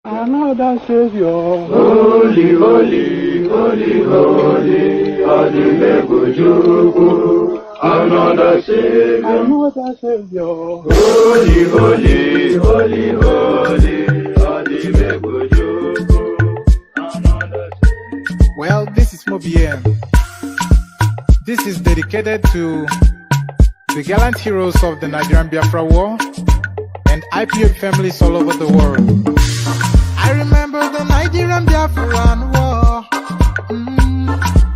Another Savior. Holy, holy, holy, holy, Adimebujuku. Another Savior. Another Savior. Holy, holy, holy, holy, Adimebujuku. Another Savior. Well, this is MAOBI N. This is dedicated to the gallant heroes of the Nigerian Biafra War and Ipob families all over the world. I remember the Nigerian Biafran War,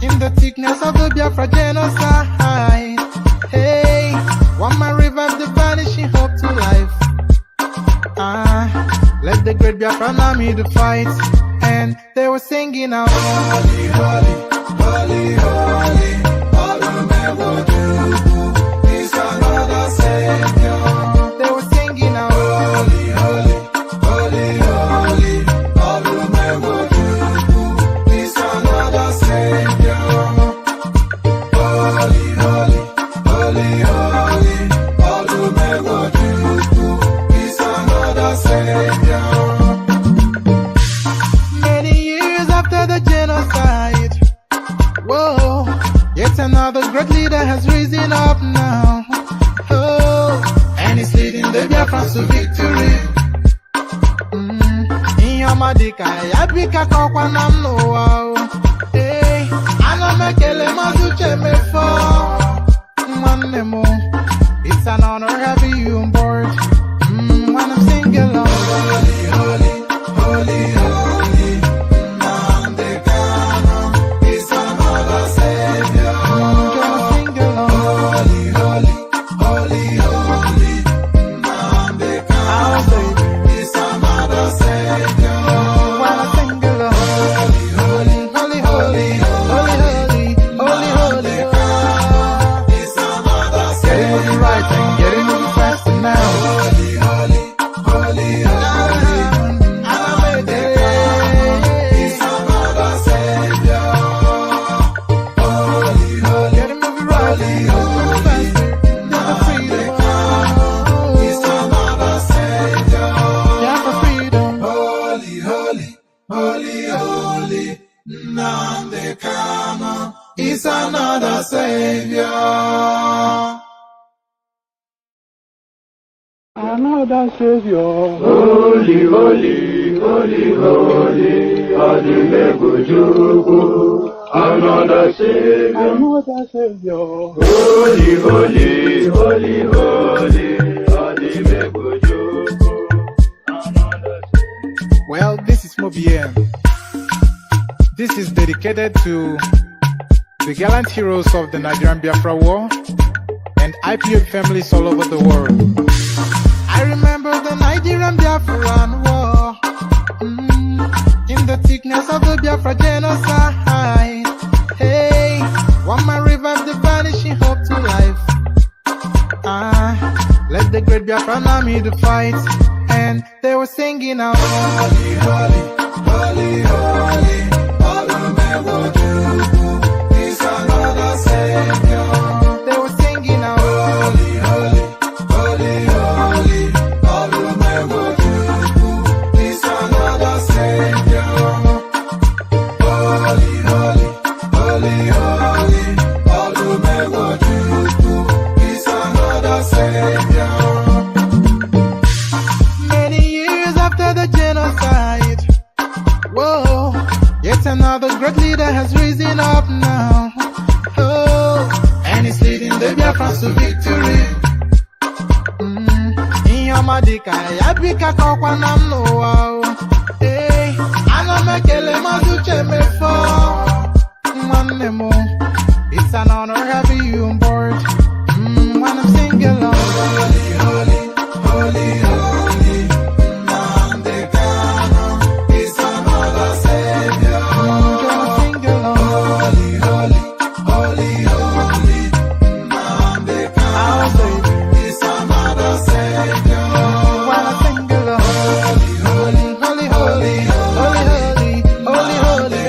in the thickness of the Biafra genocide. Hey, one man revived the vanishing hope to life. Let the great Biafran army to fight, and they were singing out, holy, holy, holy, holy, Olumebujuku is another Savior. They were singing out, holy, holy, holy, holy, Olumebujuku is another Savior. Holy, holy, holy, holy, Olumebujuku is another Savior. Many years after the genocide, whoa, yet another great leader has risen up now. Oh, and he's leading the Biafrans to victory. Inyamadika yabika kwa namno wao. Hey, anamekele mazuche mefo. Mwanemo, it's an honor having you on board. When I'm singing along, holy, holy, holy, holy, Nnamdi Kanu is another Savior. Sing along, holy, holy, holy, holy, Nnamdi Kanu is another Savior. When I sing along, holy, holy, holy, holy, holy, holy, holy, is another Savior. Getting moving right and getting moving faster now. Holy, holy, holy, holy, Nnamdi Kanu is another Savior. Holy, holy, getting moving right, moving faster. Never freedom is another Savior. Never freedom. Holy, holy, holy, holy, Nnamdi Kanu is another Savior. Another Savior. Holy, holy, holy, holy, Adimebujuku. Another Savior. Another Savior. Holy, holy, holy, holy, Adimebujuku. Another Savior. Well, this is MAOBI N. This is dedicated to the gallant heroes of the Nigerian Biafra War and Ipob families all over the world. I remember the Nigerian Biafran War, in the thickness of the Biafra genocide. Hey, one man revived the vanishing hope to life. Let the great Biafran army to fight, and they were singing out, holy, holy, holy, holy, Olumebujuku is another Savior. They were singing out, holy, holy, holy, holy, Olumebujuku is another Savior. Holy, holy, holy, holy, Olumebujuku is another Savior. Many years after the genocide, whoa, yet another great leader has risen up now. Oh, and he's leading the Biafrans to victory. Inyamadika yabika kwa namno wao. Hey, anamekele mazuche mefo. Mwanemo, it's an honor having you on board. When I'm singing along, holy, holy, holy, holy, Nnamdi Kanu is another Savior. Sing along, holy, holy, holy, holy, Nnamdi Kanu is another Savior. When I sing along, holy, holy, holy, holy, holy, holy, holy,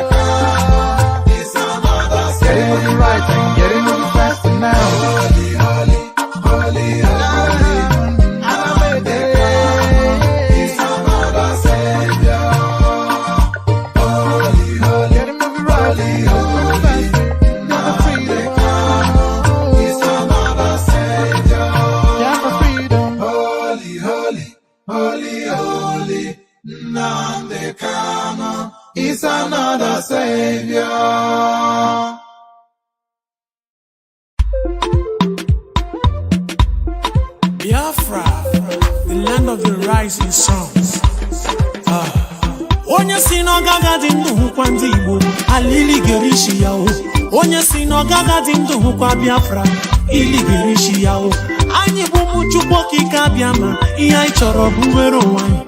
is another Savior. Getting moving right and getting moving faster now. Biafra, the land of the rising suns. Onye si n'ọgaga dị ndụ hụkwa ndị Igbo, alili gerishi ya o. Onye si n'ọgaga dị ndụ hụkwa Biafra, ili gerishi ya o. Anyị bụ ụmụ Chukwu okike abịa ma ihe anyị chọrọ bụ nwere onwe anyị.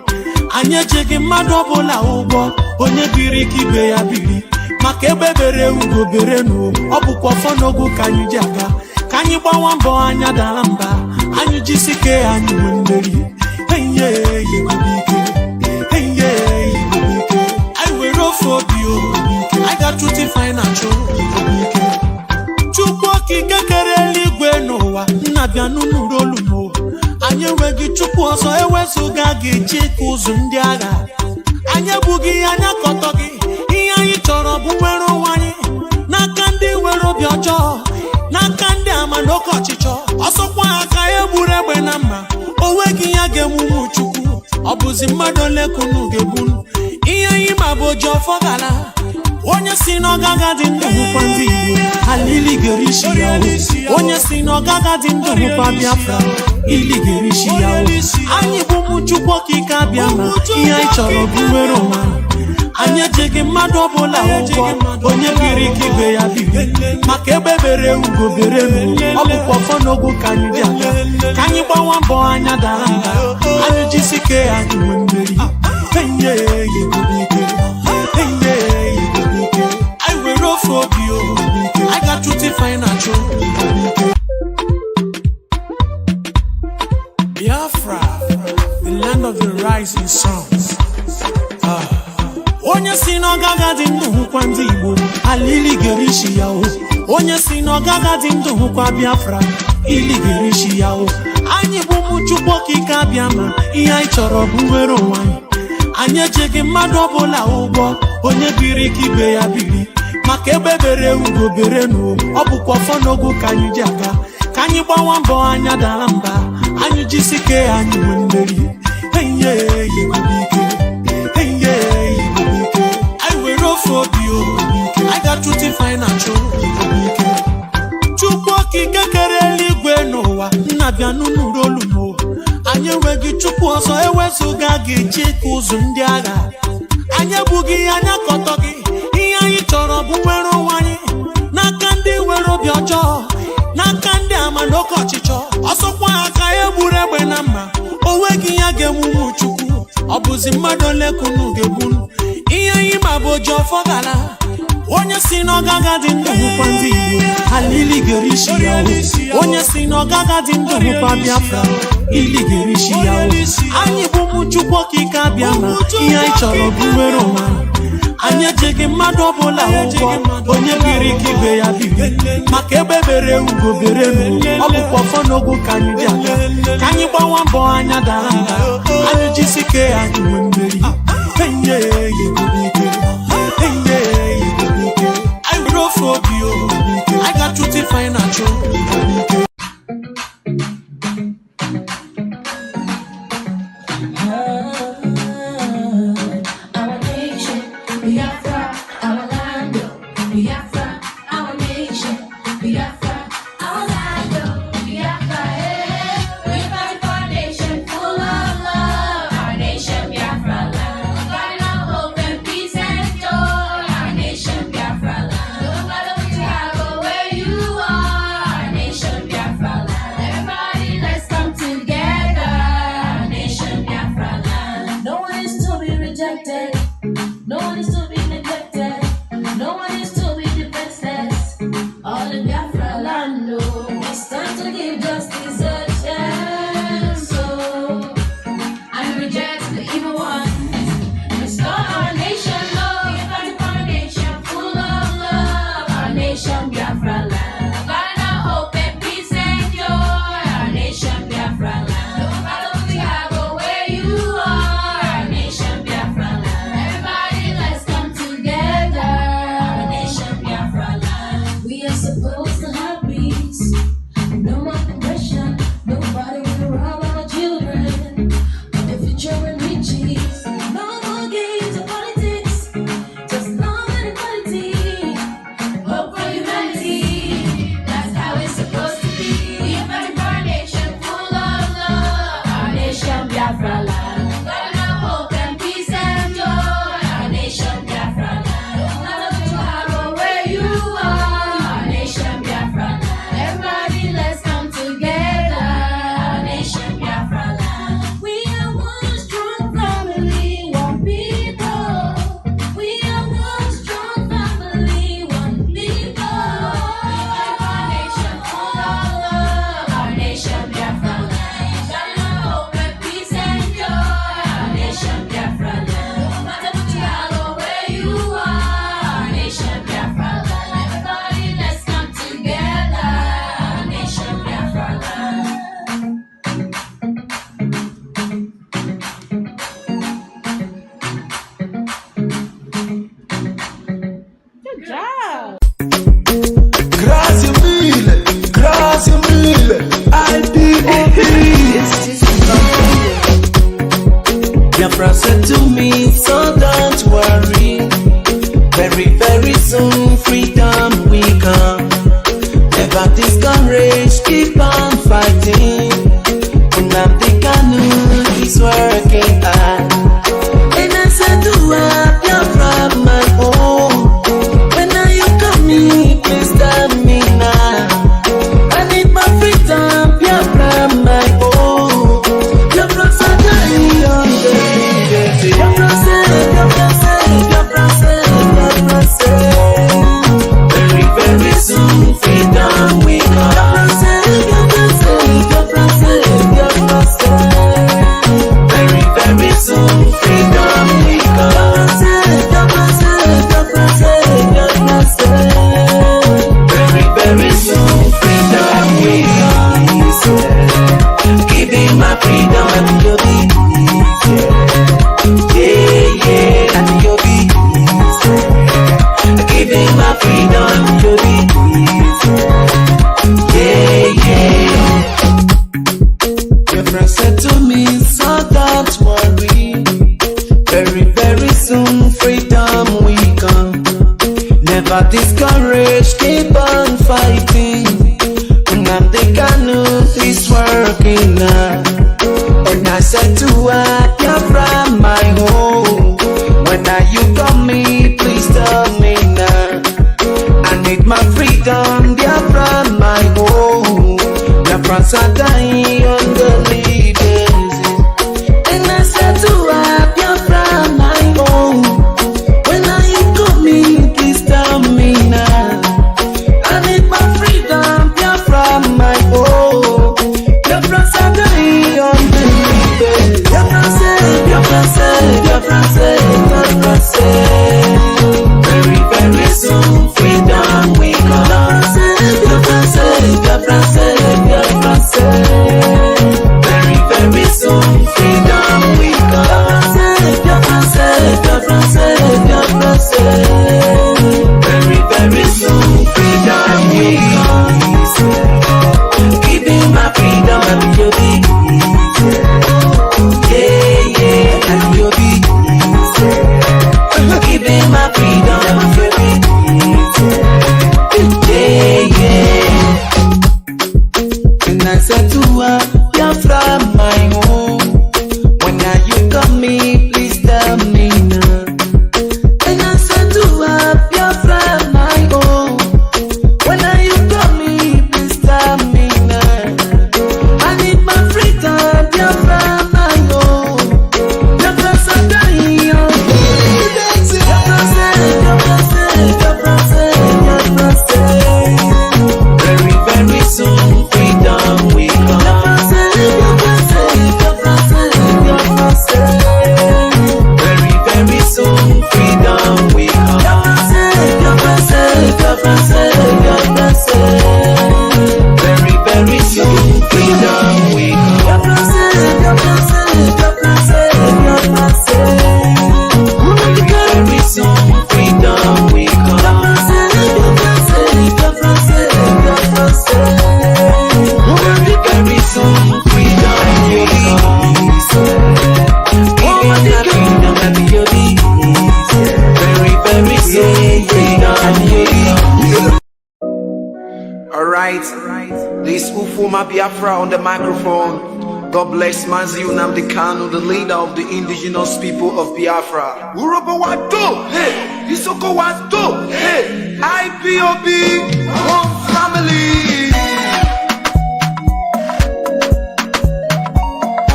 Anyị ejeghị mmadụ ọbụla ụgwọ, onye biri ka ibe ya biri. Maka ebe bere ugo bere n'o, ọ bụkwa ọfọ n'ogo ka anyị ji aga. Ka anyị gbawa mbọ anya dara mba, anyị jisike anyị nwe mmeri. Enye Igbo ike, enye Igbo ike. I were ofe obi o, I got to define achọ Igbo ike. Chukwu okike kere eluigwe n'ụwa, nna bịa n'ụlọ olu m. Anyị enweghị Chukwu ọzọ ewezuga gị chịka ụzụ ndị agha. Anyị ebughị anya kọtọ gị, ihe anyị chọrọ bụ nwere onwe anyị. N'aka ndị nwere obi ọjọọ, n'aka ndị ama n'oke ọchịchọ. Ọsọkwa aka egburu egbe na mma, o nweghị ya ga-emume Chukwu. Ọ bụzi mmadụ ole kunu ga-egbunu. Ihe anyị ma bụ oji ọfọ gara. Onye si n'ọgaga dị ndụ hụkwa ndị Igbo, alili gerishi ya o. Onye si n'ọgaga dị ndụ hụkwa Biafra, ili gerishi ya o. Anyị bụ ụmụ Chukwu okike abịa ma ihe anyị chọrọ bụ nwere onwe anyị. Anyị ejeghị mmadụ ọbụla ụgwọ, onye biri ka ibe ya biri. Maka ebe bere ugo bere n'o, ọ bụkwa ọfọ n'ogo ka anyị ji aga. Ka anyị gbawa mbọ anya dara mba, anyị jisike anyị nwe mmeri. Enye Igbo ike, enye Igbo ike. I were ofe obi o, I got to define achọ Igbo ike. Biafra, the land of the rising suns. Onye si n'ọgaga dị ndụ hụkwa ndị Igbo, alili gerishi ya o. Onye si n'ọgaga dị ndụ hụkwa Biafra, ili gerishi ya o. Anyị bụ ụmụ Chukwu okike abịa ma ihe anyị chọrọ bụ nwere onwe anyị. Anyị ejeghị mmadụ ọbụla ụgwọ, onye biri ka ibe ya biri. Maka ebe bere ugo bere n'o, ọ bụkwa ọfọ n'ogo ka anyị ji aga. Ka anyị gbawa mbọ anya dara mba, anyị jisike anyị nwe mmeri. Enye Igbo ike, enye Igbo ike. I were ofe obi o, I got to define achọ Igbo ike. Chukwu okike kere eluigwe n'ụwa, nna bịa n'ụlọ olu m. Anyị enweghị Chukwu ọzọ ewezuga gị chịka ụzụ ndị agha. Anyị ebughị anya kọtọ gị, ihe anyị chọrọ bụ nwere onwe anyị. N'aka ndị nwere obi ọjọọ, n'aka ndị ama n'oke ọchịchọ. Ọsọkwa aka egburu egbe na mma, o nweghị ya ga-emume Chukwu. Ọ bụzi mmadụ ole kunu ga-egbunu. Ihe anyị ma bụ oji ọfọ gara. Onye si n'ọgaga dị ndụ hụkwa ndị Igbo, alili gerishi ya o. Onye si n'ọgaga dị ndụ hụkwa Biafra, ili gerishi ya o. Anyị bụ ụmụ Chukwu okike abịa ma ihe anyị chọrọ bụ nwere onwe anyị. Anyị ejeghị mmadụ ọbụla ụgwọ, onye biri ka ibe ya biri. Maka ebe bere ugo bere n'o, ọ bụkwa ọfọ n'ogo ka anyị ji aga. Ka anyị gbawa mbọ anya dara mba, anyị jisike anyị nwe mmeri. Enye Igbo ike, enye Igbo ike. I were ofe obi o, I got to define achọ Igbo ike. Our nation, Biafra, our land, Biafra, our nation, Biafra, our land, Biafra. We fight for a nation full of love, our nation, Biafra land. Find our hope and peace and joy, our nation, Biafra land. No matter what you have or where you are, our nation, Biafra land. Everybody, let's come together. said to her, Biafra, my home. When are you coming? Please tell me now. I need my freedom, Biafra, my home. Biafrans are dying on the leaders. And I said to her, Biafra, my home. When are you coming? Please tell me now. I need my freedom, Biafra, my home. Biafrans are dying on the leaders. Biafra say, Biafra say, Biafra say, Biafra say. Very, very soon, freedom we come. Biafra say, Biafra say, Biafra say. Very, very soon, freedom we come. Biafra say, Biafra say, Biafra say. Very, very soon, freedom we come. Giving my freedom, I be your baby. Yeah, yeah, I be your baby. Giving my freedom, I be your baby. Yeah, yeah. And I said to her, Biafra, my home. When are you coming? Please tell me now. And I said to her, Biafra, my home. When are you coming? Please tell me now. I need my freedom, Biafra, my home. Biafra say, Biafra say, Biafra say, Biafra say. Very, very soon, freedom we come. Biafra say, Biafra say, Biafra say. Very, very soon, freedom we come. Biafra say, Biafra say, Biafra say. Very, very soon, freedom we come. Biafra say, Biafra say, Biafra say, Biafra say. Very soon, freedom we come. Biafra say, Biafra say, Biafra say. Very, very soon, freedom we come. Freedom and beauty. Very, very soon, freedom we come. Alright, this Ufoma Biafra on the microphone. God bless Mazi Nnamdi Kanu, the leader of the indigenous people of Biafra. Urobo Wado, hey, Isoko Wado, hey, IPOB, one family.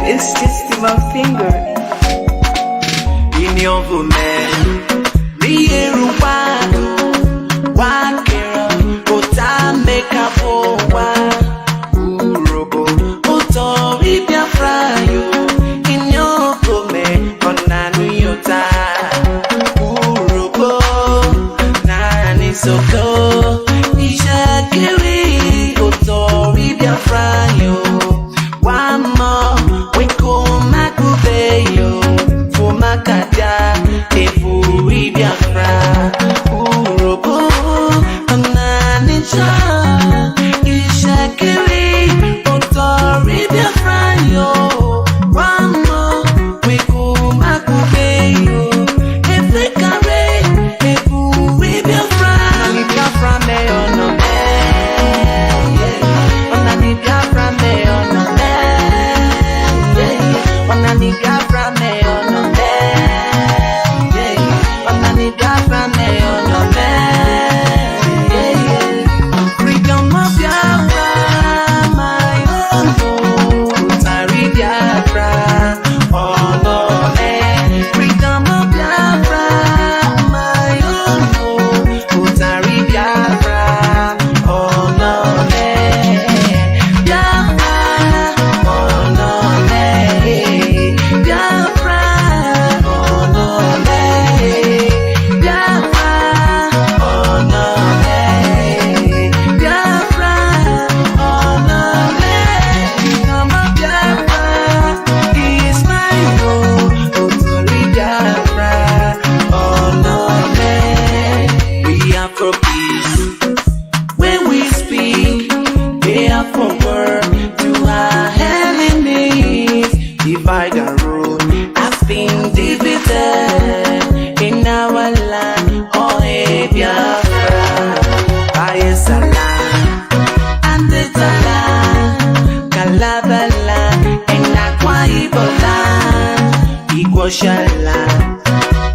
It's just my finger. In your woman, Rieru Wado, Wakera, Ota make up for Urobo, Otori Biafra, in your woman, Onanu Yota, Urobo, Nani Soko, Isha Kiri, Otori Biafra, one more, we go Makubeyo, for Makada, Eburi Biafra, Urobo, Ananisha, Isha Kiri, Otori Biafra, one more, we go Makubeyo, Efekare, Eburi Biafra, Biafra me on Biafra me on Biafra me on Biafra me on freedom of Biafra, my own home. Sorry, Biafra, oh no, freedom of Biafra, my own home. Sorry, Biafra, oh no, Biafra, oh no, Biafra, oh no, Biafra, oh no, Biafra, oh no, freedom of Biafra is my home. Oh, sorry, Biafra, oh no, we are for peace. When we speak, they are for word to our enemies. Divide and rule has been divided in our land. Oh, hey, Biafra, Bayesala, and the Tala, Kalabala, and Akwa Ibola. Igbo shala.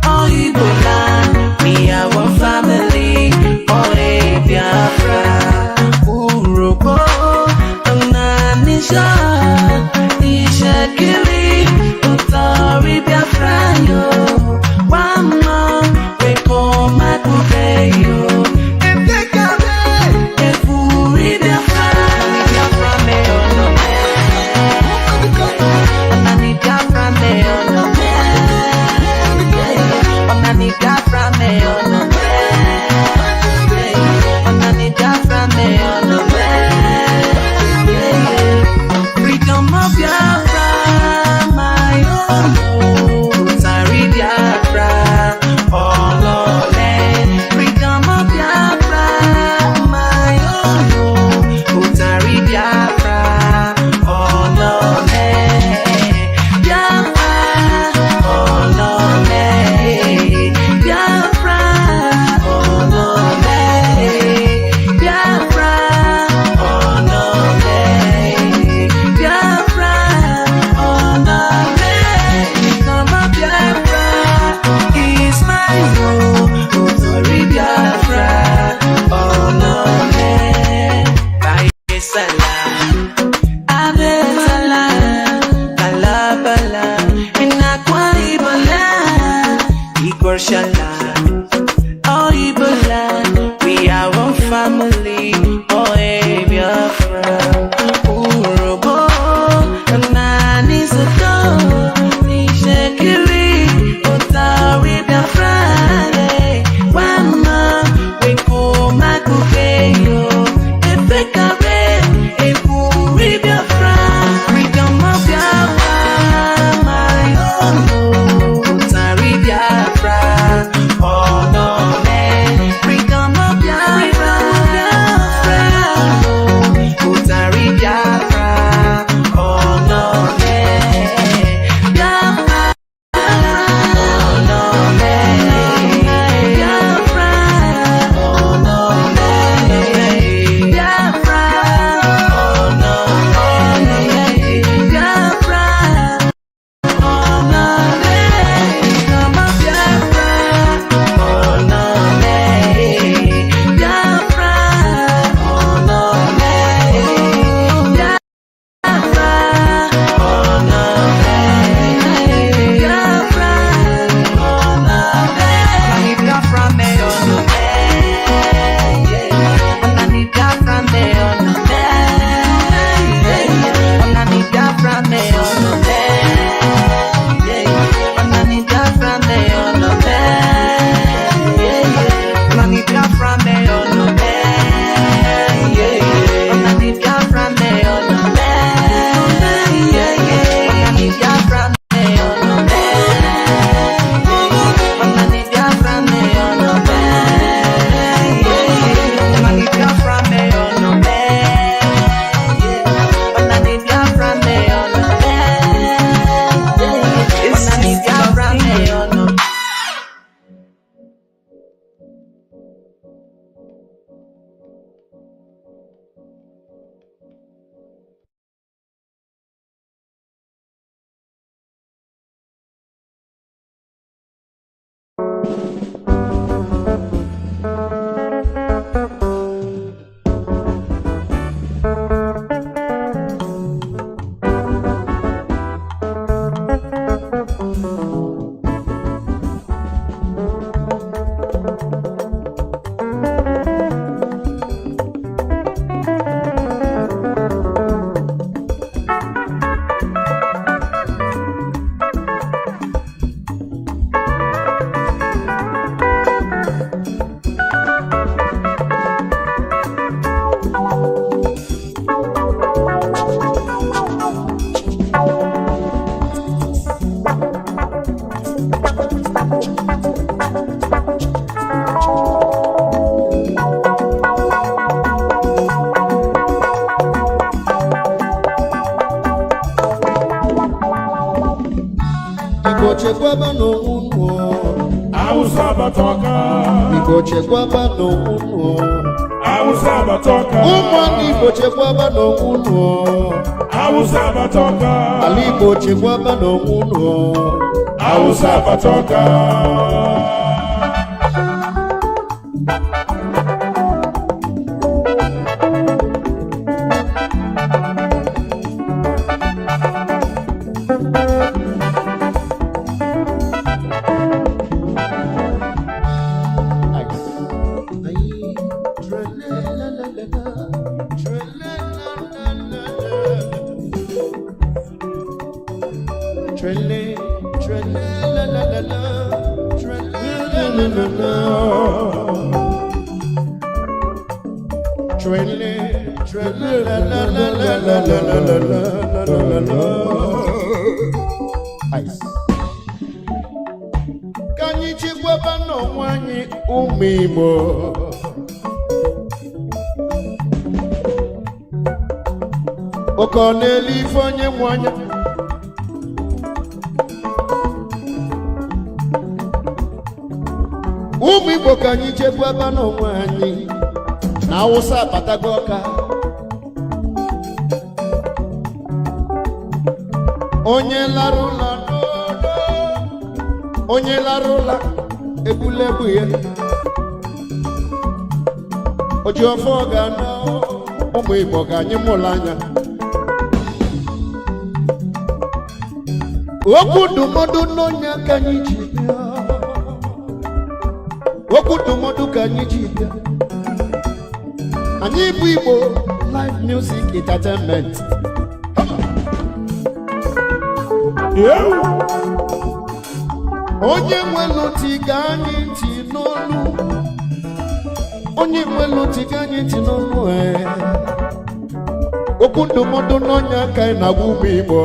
Oh Igbo land, we are one family. Oh Biafra, Urobo, Nanisha, Ishakiri, Utori Biafra yo. Wama, we come at yo. Freedom of Biafra, my own. Sorry, Biafra, all of it. Freedom of Biafra, my own. Sorry, Biafra, all of it. Biafra, all of it. Biafra, all of it. Biafra, all of it. Biafra, all of it. Freedom of Biafra is my own. Sorry, Biafra, all of it. Bye, salam. Abe salam. Bala bala. Inakwa ibala. Igor shalom. Oh ibala. We are one family. Oh Biafra. Urobo. Nani sato. Nishekiri. Otari Biafra. Wama. We come at Kukeyo. Efekare. Efuri Biafra. Freedom of Biafra. My own. Otari Biafra. Oh no man. Freedom of Biafra. Otari Biafra. Oh no man. Biafra. Oh no man. Biafra. Oh no man. Biafra. Oh no man. Biafra. Oh no man. Freedom of Biafra. Oh no man. Biafra. Oh no man. Biafra. Oh no man. Biafra. Oh no man. Biafra me oh no man. Biafra me oh no man. Biafra me oh no man. Biafra me oh no man. Biafra me oh no man. Biafra me oh no man. Biafra me oh no man. Biafra me oh no man. Biafra me oh no man. Biafra me oh no man. Biafra me oh no man. chekwaba n'ụnụ Awụsa batoka Igbo chekwaba n'ụnụ Awụsa batoka ụmụaka Igbo chekwaba n'ụnụ Awụsa batoka ala Igbo chekwaba n'ụnụ Hausa Batoka. Kanyi chigwaba no nwanyi umimo Okoneli fonye mwanya Umimo kanyi chigwaba no nwanyi Na usa patagoka Onye larula dodo Onye larula ebulebu ye Ojiofo ga no Ụmụ Igbo ga anyị mụrụ anya Okwu ndụmọdụ n'onye ka anyị ji bịa Okwu ndụmọdụ ka anyị ji bịa Anyị bụ Igbo live music entertainment Onye nwelu tiga anyị ntị n'olu Onye nwelu tiga anyị ntị n'olu Okwu ndụmọdụ n'onye aka ị na-agwa ụmụ Igbo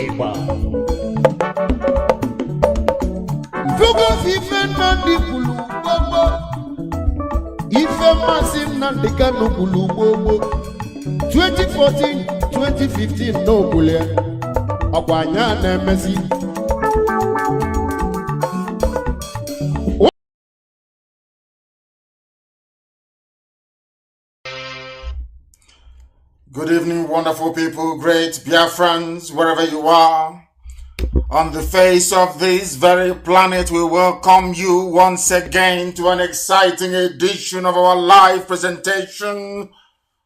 Igba Mfugo ife Nnamdi kwulu gbogbo Ife Mazi Nnamdi Kanu kwulu gbogbo 2014 2015 no kwule Ọkwanya na-emezi Good evening, wonderful people, great Biafrans, wherever you are. On the face of this very planet, we welcome you once again to an exciting edition of our live presentation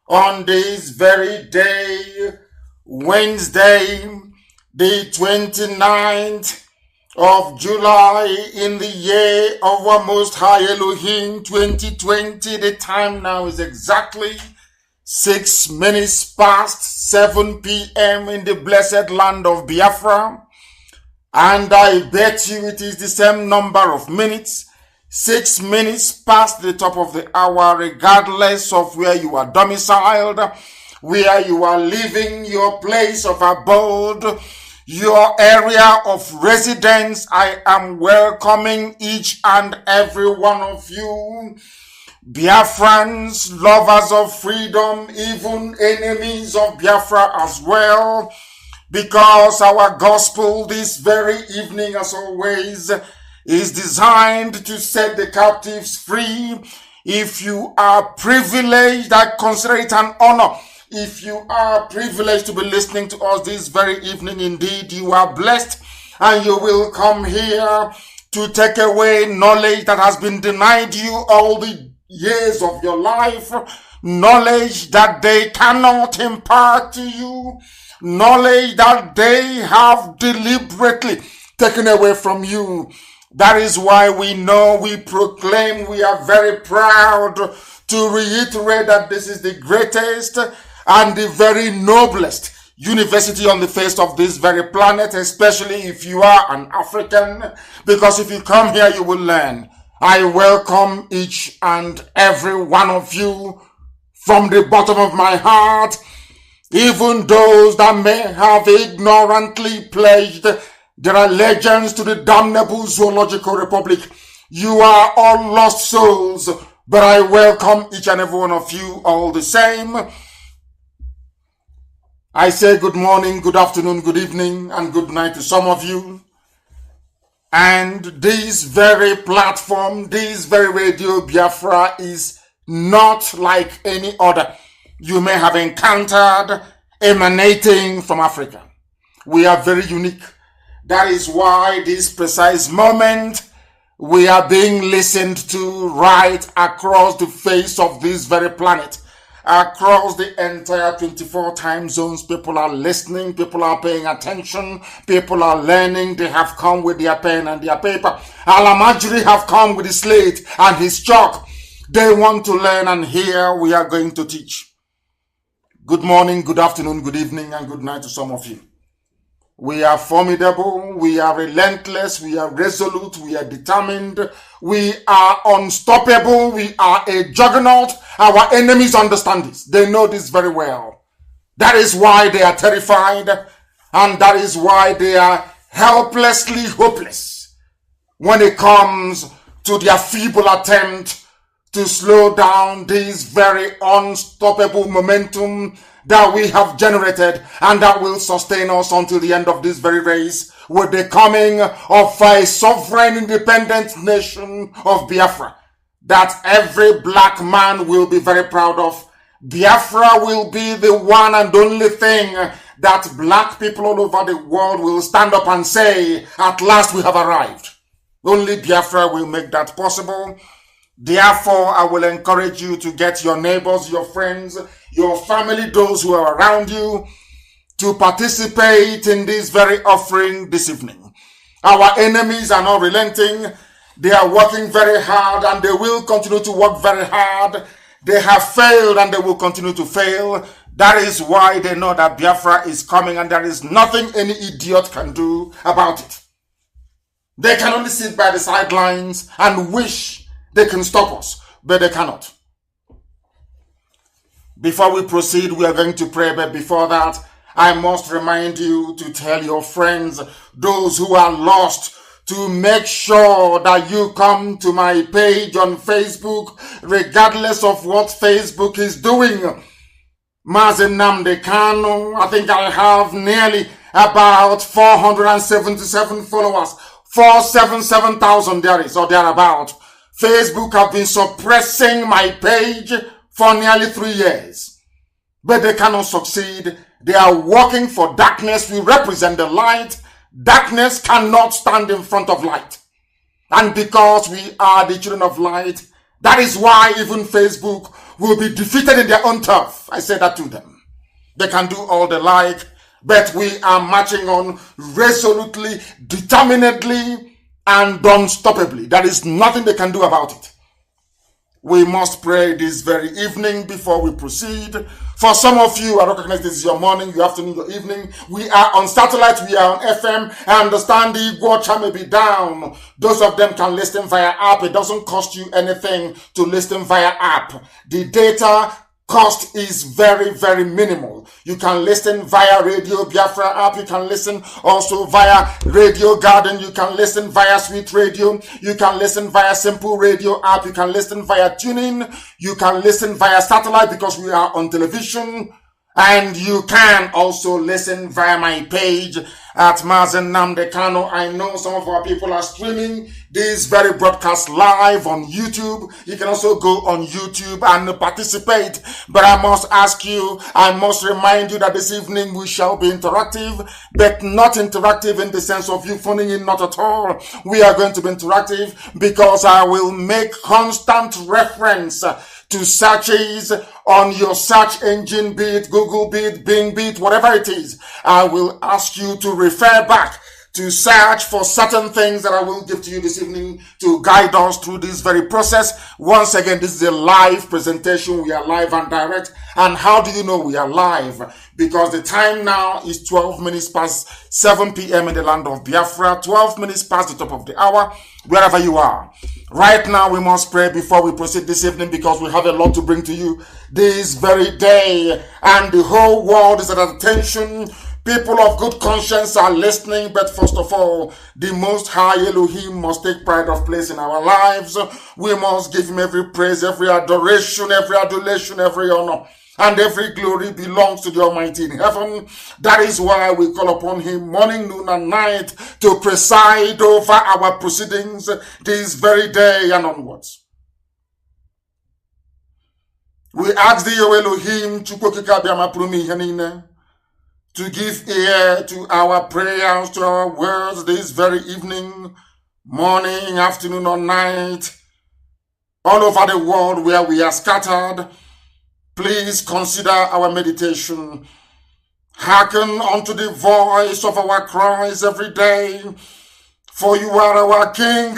on this very day, Wednesday, the 29th of July in the year of our Most High Elohim 2020. The time now is exactly 6 minutes past 7 p.m. in the blessed land of Biafra. And I bet you it is the same number of minutes, 6 minutes past the top of the hour, regardless of where you are domiciled, where you are living, your place of abode, your area of residence. I am welcoming each and every one of you, Biafrans, lovers of freedom, even enemies of Biafra as well, because our gospel this very evening, as always, is designed to set the captives free. If you are privileged, I consider it an honor. If you are privileged to be listening to us this very evening, indeed, you are blessed, and you will come here to take away knowledge that has been denied you all the years of your life, knowledge that they cannot impart to you, knowledge that they have deliberately taken away from you. That is why we know, we proclaim, we are very proud to reiterate that this is the greatest and the very noblest university on the face of this very planet, especially if you are an African, because if you come here, you will learn. I welcome each and every one of you from the bottom of my heart, even those that may have ignorantly pledged their allegiance to the damnable zoological republic. You are all lost souls, but I welcome each and every one of you all the same. I say good morning, good afternoon, good evening, and good night to some of you. And this very platform, this very Radio Biafra is not like any other you may have encountered emanating from Africa. We are very unique. That is why this precise moment we are being listened to right across the face of this very planet. Across the entire 24 time zones, people are listening, people are paying attention, people are learning. They have come with their pen and their paper. Alamajri have come with his slate and his chalk. They want to learn, and here we are going to teach. Good morning, good afternoon, good evening, and good night to some of you. We are formidable, we are relentless, we are resolute, we are determined, we are unstoppable, we are a juggernaut. Our enemies understand this. They know this very well. That is why they are terrified, and that is why they are helplessly hopeless when it comes to their feeble attempt to slow down this very unstoppable momentum that we have generated and that will sustain us until the end of this very race with the coming of a sovereign independent nation of Biafra that every black man will be very proud of. Biafra will be the one and only thing that black people all over the world will stand up and say, at last we have arrived. Only Biafra will make that possible. Therefore, I will encourage you to get your neighbors, your friends, your family, those who are around you, to participate in this very offering this evening. Our enemies are not relenting. They are working very hard, and they will continue to work very hard. They have failed, and they will continue to fail. That is why they know that Biafra is coming, and there is nothing any idiot can do about it. They can only sit by the sidelines and wish they can stop us, but they cannot. Before we proceed, we are going to pray, but before that, I must remind you to tell your friends, those who are lost, to make sure that you come to my page on Facebook, regardless of what Facebook is doing. Mazi Nnamdi Kanu, I think I have nearly about 477 followers, 477,000 there is, or thereabout. Facebook have been suppressing my page for nearly 3 years. But they cannot succeed. They are working for darkness. We represent the light. Darkness cannot stand in front of light. And because we are the children of light, that is why even Facebook will be defeated in their own turf. I say that to them. They can do all they like, but we are marching on resolutely, determinedly, and unstoppably. There is nothing they can do about it. We must pray this very evening before we proceed. For some of you, I recognize this is your morning, your afternoon, your evening. We are on satellite, we are on FM. I understand the IGBO may be down. Those of them can listen via app. It doesn't cost you anything to listen via app. The data cost is very, very minimal. You can listen via Radio Biafra app. You can listen also via Radio Garden. You can listen via Sweet Radio. You can listen via Simple Radio app. You can listen via TuneIn. You can listen via satellite because we are on television. And you can also listen via my page at Mazi Nnamdi Kanu. I know some of our people are streaming this very broadcast live on YouTube. You can also go on YouTube and participate. But I must ask you, I must remind you that this evening we shall be interactive, but not interactive in the sense of you phoning in, not at all. We are going to be interactive because I will make constant reference to searches on your search engine, be it Google, be it Bing, be it whatever it is. I will ask you to refer back to search for certain things that I will give to you this evening to guide us through this very process. Once again, this is a live presentation. We are live and direct. And how do you know we are live? Because the time now is 12 minutes past 7 p.m. in the land of Biafra, 12 minutes past the top of the hour, wherever you are. Right now, we must pray before we proceed this evening because we have a lot to bring to you this very day. And the whole world is at attention. People of good conscience are listening, but first of all, the Most High Elohim must take pride of place in our lives. We must give him every praise, every adoration, every adulation, every honor, and every glory belongs to the Almighty in heaven. That is why we call upon him morning, noon, and night to preside over our proceedings this very day and onwards. We ask thee, O Elohim, to give ear to our prayers, to our words this very evening, morning, afternoon, or night, all over the world where we are scattered. Please consider our meditation. Hearken unto the voice of our cries every day. For you are our King,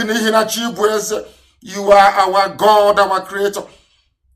you are our God, our Creator.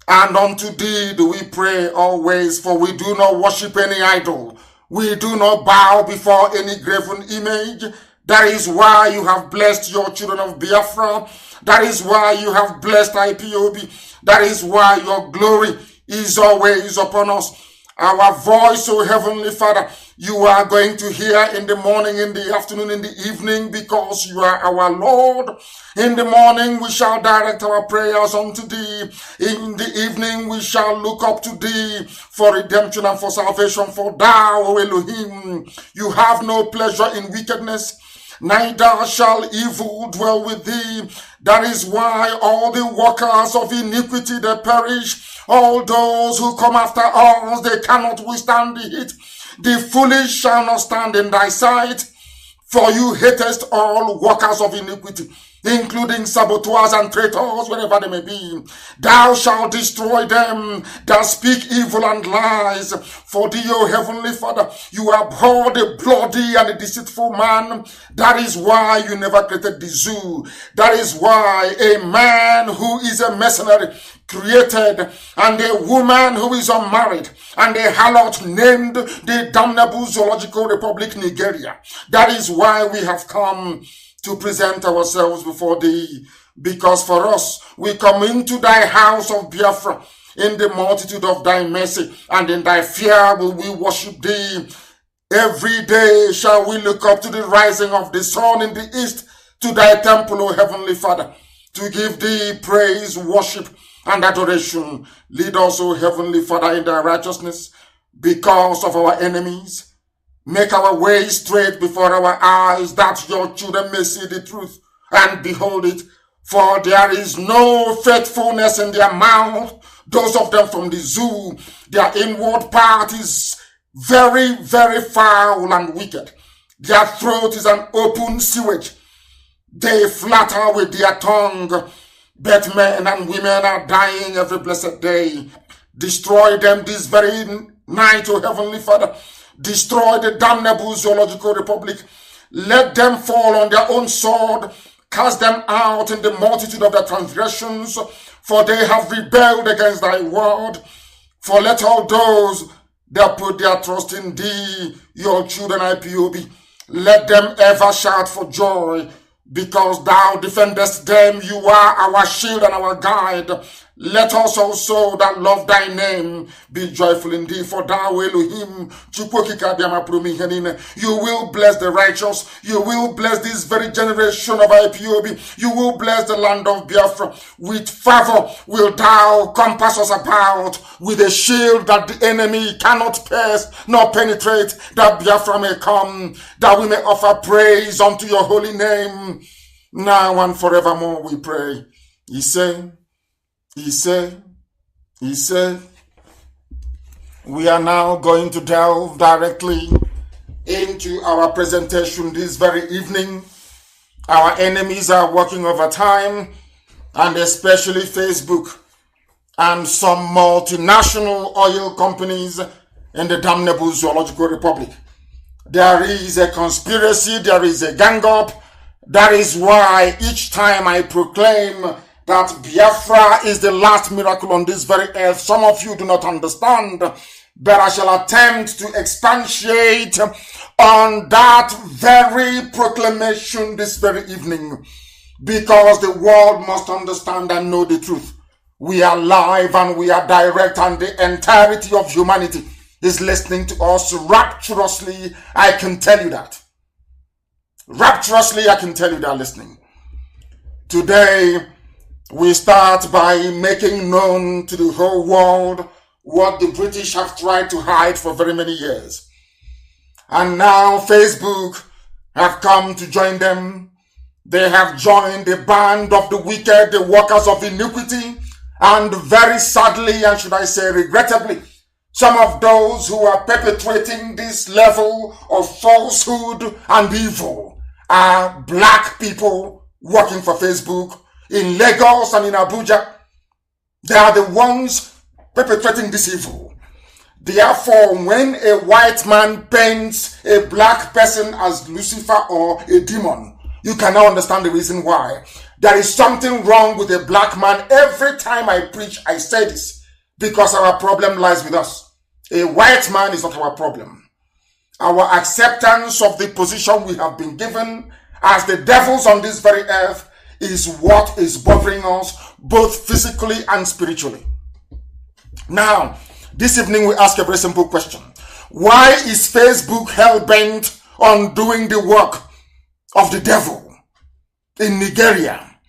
And unto thee do we pray always, for we do not worship any idol. We do not bow before any graven image. That is why you have blessed your children of Biafra. That is why you have blessed Ipob. That is why your glory is always upon us. Our voice, O Heavenly Father, you are going to hear in the morning, in the afternoon, in the evening, because you are our Lord. In the morning, we shall direct our prayers unto thee. In the evening, we shall look up to thee for redemption and for salvation. For thou, O Elohim, you have no pleasure in wickedness, neither shall evil dwell with thee. That is why all the workers of iniquity, they perish. All those who come after us, they cannot withstand the heat. The foolish shall not stand in thy sight, for you hatest all workers of iniquity, including saboteurs and traitors, wherever they may be. Thou shalt destroy them that speak evil and lies. For thee, O Heavenly Father, you abhor the bloody and the deceitful man. That is why you never created the zoo. That is why a man who is a mercenary created, and a woman who is unmarried, and a harlot named the damnable Zoological Republic Nigeria. That is why we have come to present ourselves before thee, because for us, we come into thy house of Biafra in the multitude of thy mercy, and in thy fear will we worship thee. Every day shall we look up to the rising of the sun in the east, to thy temple, O Heavenly Father, to give thee praise, worship, and adoration. Lead us, O Heavenly Father, in thy righteousness, because of our enemies. Make our way straight before our eyes, that your children may see the truth and behold it. For there is no faithfulness in their mouth. Those of them from the zoo, their inward part is very, very foul and wicked. Their throat is an open sewage. They flatter with their tongue, but men and women are dying every blessed day. Destroy them this very night, O Heavenly Father. Destroy the damnable Zoological Republic. Let them fall on their own sword. Cast them out in the multitude of their transgressions, for they have rebelled against thy word. For let all those that put their trust in thee, your children Ipob, let them ever shout for joy, because thou defendest them. You are our shield and our guide. Let us also that love thy name be joyful in thee, for thou, Elohim, you will bless the righteous. You will bless this very generation of Ipob. You will bless the land of Biafra. With favor will thou compass us about, with a shield that the enemy cannot pierce nor penetrate, that Biafra may come, that we may offer praise unto your holy name. Now and forevermore we pray. He said, we are now going to delve directly into our presentation this very evening. Our enemies are working overtime, and especially Facebook and some multinational oil companies in the damnable Zoological Republic. There is a conspiracy, there is a gang up. That is why each time I proclaim that Biafra is the last miracle on this very earth, some of you do not understand, but I shall attempt to expatiate on that very proclamation this very evening, because the world must understand and know the truth. We are live and we are direct, and the entirety of humanity is listening to us rapturously. I can tell you that. Rapturously, I can tell you they are listening. Today, we start by making known to the whole world what the British have tried to hide for very many years. And now Facebook have come to join them. They have joined the band of the wicked, the workers of iniquity, and very sadly, and should I say regrettably, some of those who are perpetrating this level of falsehood and evil are black people working for Facebook in Lagos and in Abuja. They are the ones perpetrating this evil. Therefore, when a white man paints a black person as Lucifer or a demon, you can now understand the reason why. There is something wrong with a black man. Every time I preach, I say this, because our problem lies with us. A white man is not our problem. Our acceptance of the position we have been given as the devils on this very earth is what is bothering us, both physically and spiritually. Now, this evening we ask a very simple question. Why is Facebook hell-bent on doing the work of the devil in Nigeria?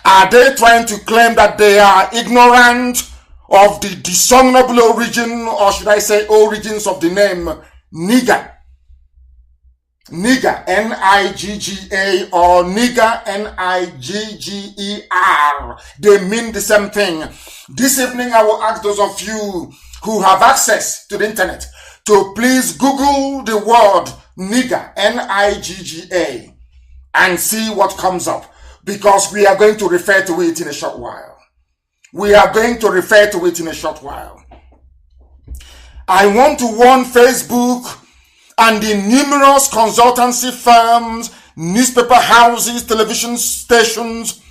Are they trying to claim that they are ignorant of the dishonorable origin, or should I say origins of the name nigger? Nigger, N-I-G-G-A, or nigger, N-I-G-G-E-R. They mean the same thing. This evening I will ask those of you who have access to the internet to please Google the word nigger, N-I-G-G-A, and see what comes up, because we are going to refer to it in a short while. We are going to refer to it in a short while. I want to warn Facebook and the numerous consultancy firms, newspaper houses, television stations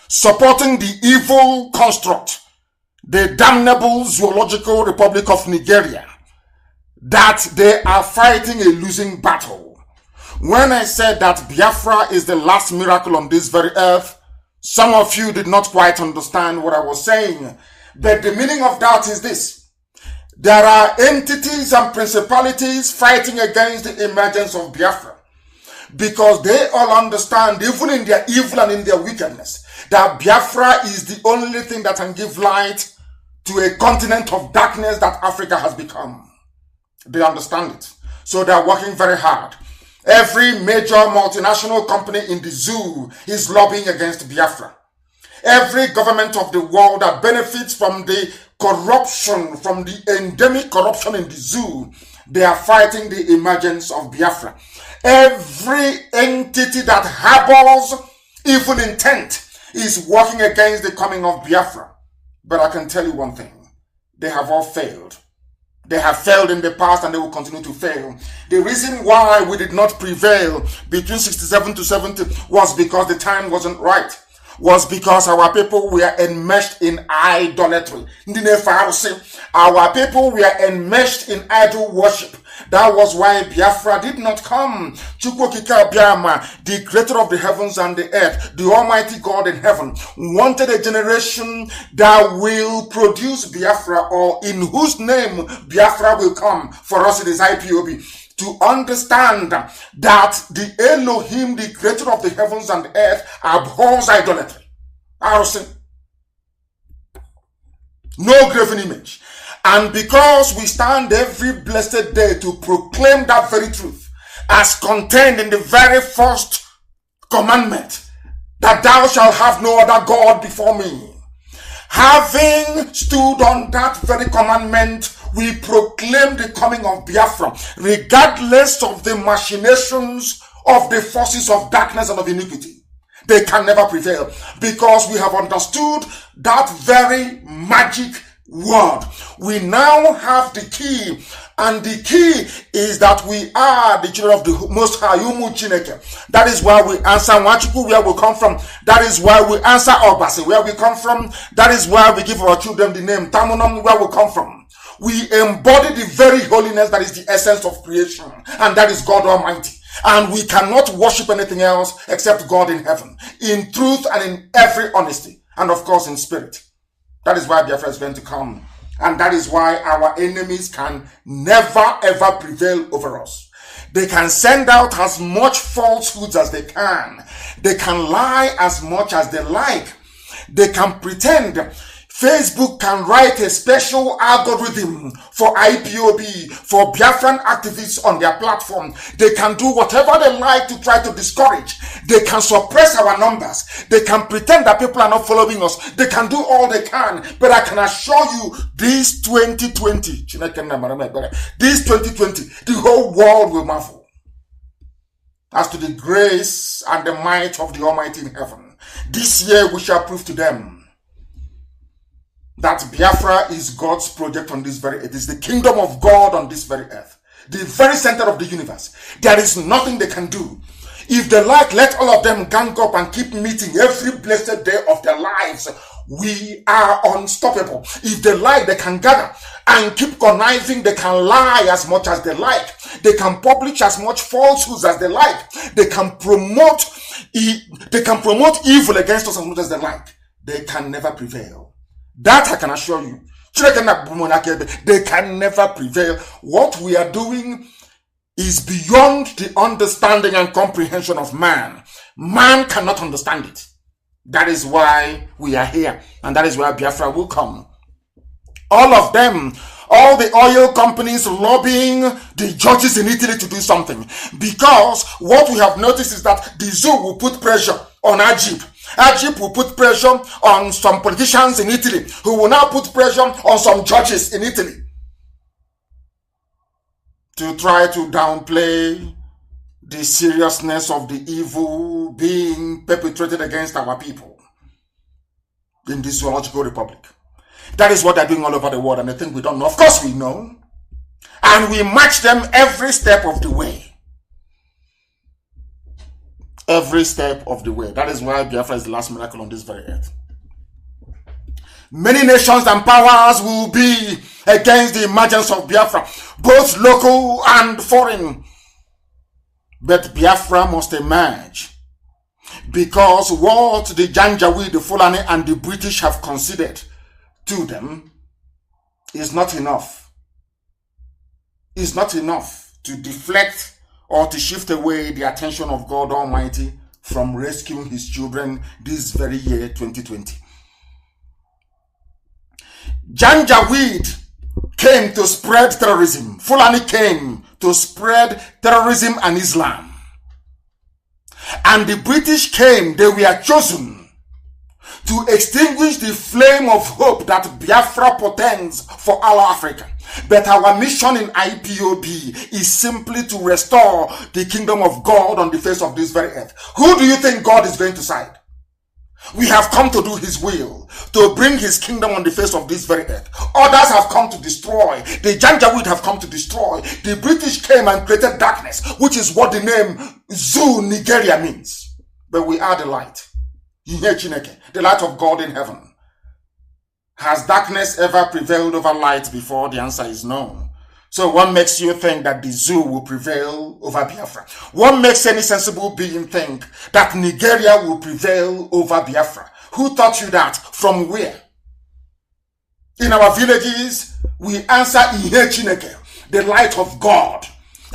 supporting the evil construct, the damnable zoological republic of Nigeria, that they are fighting a losing battle. When I said that Biafra is the last miracle on this very earth, some of you did not quite understand what I was saying. But the meaning of that is this. There are entities and principalities fighting against the emergence of Biafra, because they all understand, even in their evil and in their wickedness, that Biafra is the only thing that can give light to a continent of darkness that Africa has become. They understand it. So they are working very hard. Every major multinational company in the zoo is lobbying against Biafra. Every government of the world that benefits from the corruption, from the endemic corruption in the zoo, they are fighting the emergence of Biafra. Every entity that harbors evil intent is working against the coming of Biafra. But I can tell you one thing. They have all failed. They have failed in the past and they will continue to fail. The reason why we did not prevail between 67 to 70 was because the time wasn't right. Was because our people were enmeshed in idolatry. Our people were enmeshed in idol worship. That was why Biafra did not come. The creator of the heavens and the earth, the almighty God in heaven, wanted a generation that will produce Biafra, or in whose name Biafra will come. For us it is Ipob. To understand that the Elohim, the creator of the heavens and the earth, abhors idolatry. No graven image. And because we stand every blessed day to proclaim that very truth, as contained in the very first commandment, that thou shalt have no other God before me. Having stood on that very commandment, we proclaim the coming of Biafra, regardless of the machinations of the forces of darkness and of iniquity. They can never prevail, because we have understood that very magic word. We now have the key, and the key is that we are the children of the Most High. That is why we answer Wachuku, where we come from. That is why we answer Obasi, where we come from. That is why we give our children the name Tamunum, where we come from. We embody the very holiness that is the essence of creation, and that is God Almighty. And we cannot worship anything else except God in heaven, in truth and in every honesty, and of course in spirit. That is why Biafra is going to come. And that is why our enemies can never ever prevail over us. They can send out as much falsehoods as they can. They can lie as much as they like. They can pretend. Facebook can write a special algorithm for IPOB, for Biafran activists on their platform. They can do whatever they like to try to discourage. They can suppress our numbers. They can pretend that people are not following us. They can do all they can. But I can assure you, this 2020, the whole world will marvel as to the grace and the might of the Almighty in heaven. This year we shall prove to them that Biafra is God's project on this very earth. It is the kingdom of God on this very earth. The very center of the universe. There is nothing they can do. If they like, let all of them gang up and keep meeting every blessed day of their lives. We are unstoppable. If they like, they can gather and keep conniving. They can lie as much as they like. They can publish as much falsehoods as they like. They can promote evil against us as much as they like. They can never prevail. That I can assure you. They can never prevail. What we are doing is beyond the understanding and comprehension of man. Man cannot understand it. That is why we are here. And that is why Biafra will come. All of them, all the oil companies lobbying the judges in Italy to do something. Because what we have noticed is that the zoo will put pressure on IGBO. IGBO will put pressure on some politicians in Italy, who will now put pressure on some judges in Italy to try to downplay the seriousness of the evil being perpetrated against our people in this zoological republic. That is what they're doing all over the world, and they think we don't know. Of course we know. And we match them every step of the way. Every step of the way. That is why Biafra is the last miracle on this very earth. Many nations and powers will be against the emergence of Biafra, both local and foreign. But Biafra must emerge, because what the Janjaweed, the Fulani, and the British have considered to them is not enough. It's not enough to deflect or to shift away the attention of God Almighty from rescuing his children this very year 2020. Janjaweed came to spread terrorism. Fulani came to spread terrorism and Islam. And the British came, they were chosen to extinguish the flame of hope that Biafra portends for our Africa. But our mission in IPOB is simply to restore the kingdom of God on the face of this very earth. Who do you think God is going to side? We have come to do his will, to bring his kingdom on the face of this very earth. Others have come to destroy. The Janjaweed have come to destroy. The British came and created darkness, which is what the name Zoo Nigeria means. But we are the light. The light of God in heaven. Has darkness ever prevailed over light before? The answer is no. So what makes you think that the zoo will prevail over Biafra? What makes any sensible being think that Nigeria will prevail over Biafra? Who taught you that? From where? In our villages, we answer Ihe Chineke, the light of God.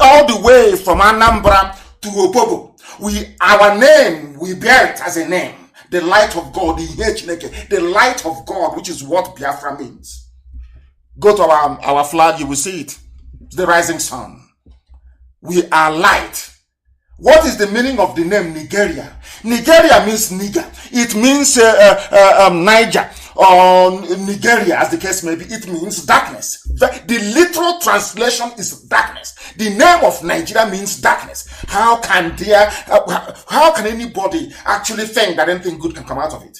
All the way from Anambra to Opobo. Our name, we bear it as a name. The light of God, the light of God, which is what Biafra means. Go to our flag, you will see it. It's the rising sun. We are light. What is the meaning of the name Nigeria? Nigeria means nigger. It means Niger or Nigeria, as the case may be. It means darkness. The literal translation is darkness. The name of Nigeria means darkness. How can anybody actually think that anything good can come out of it?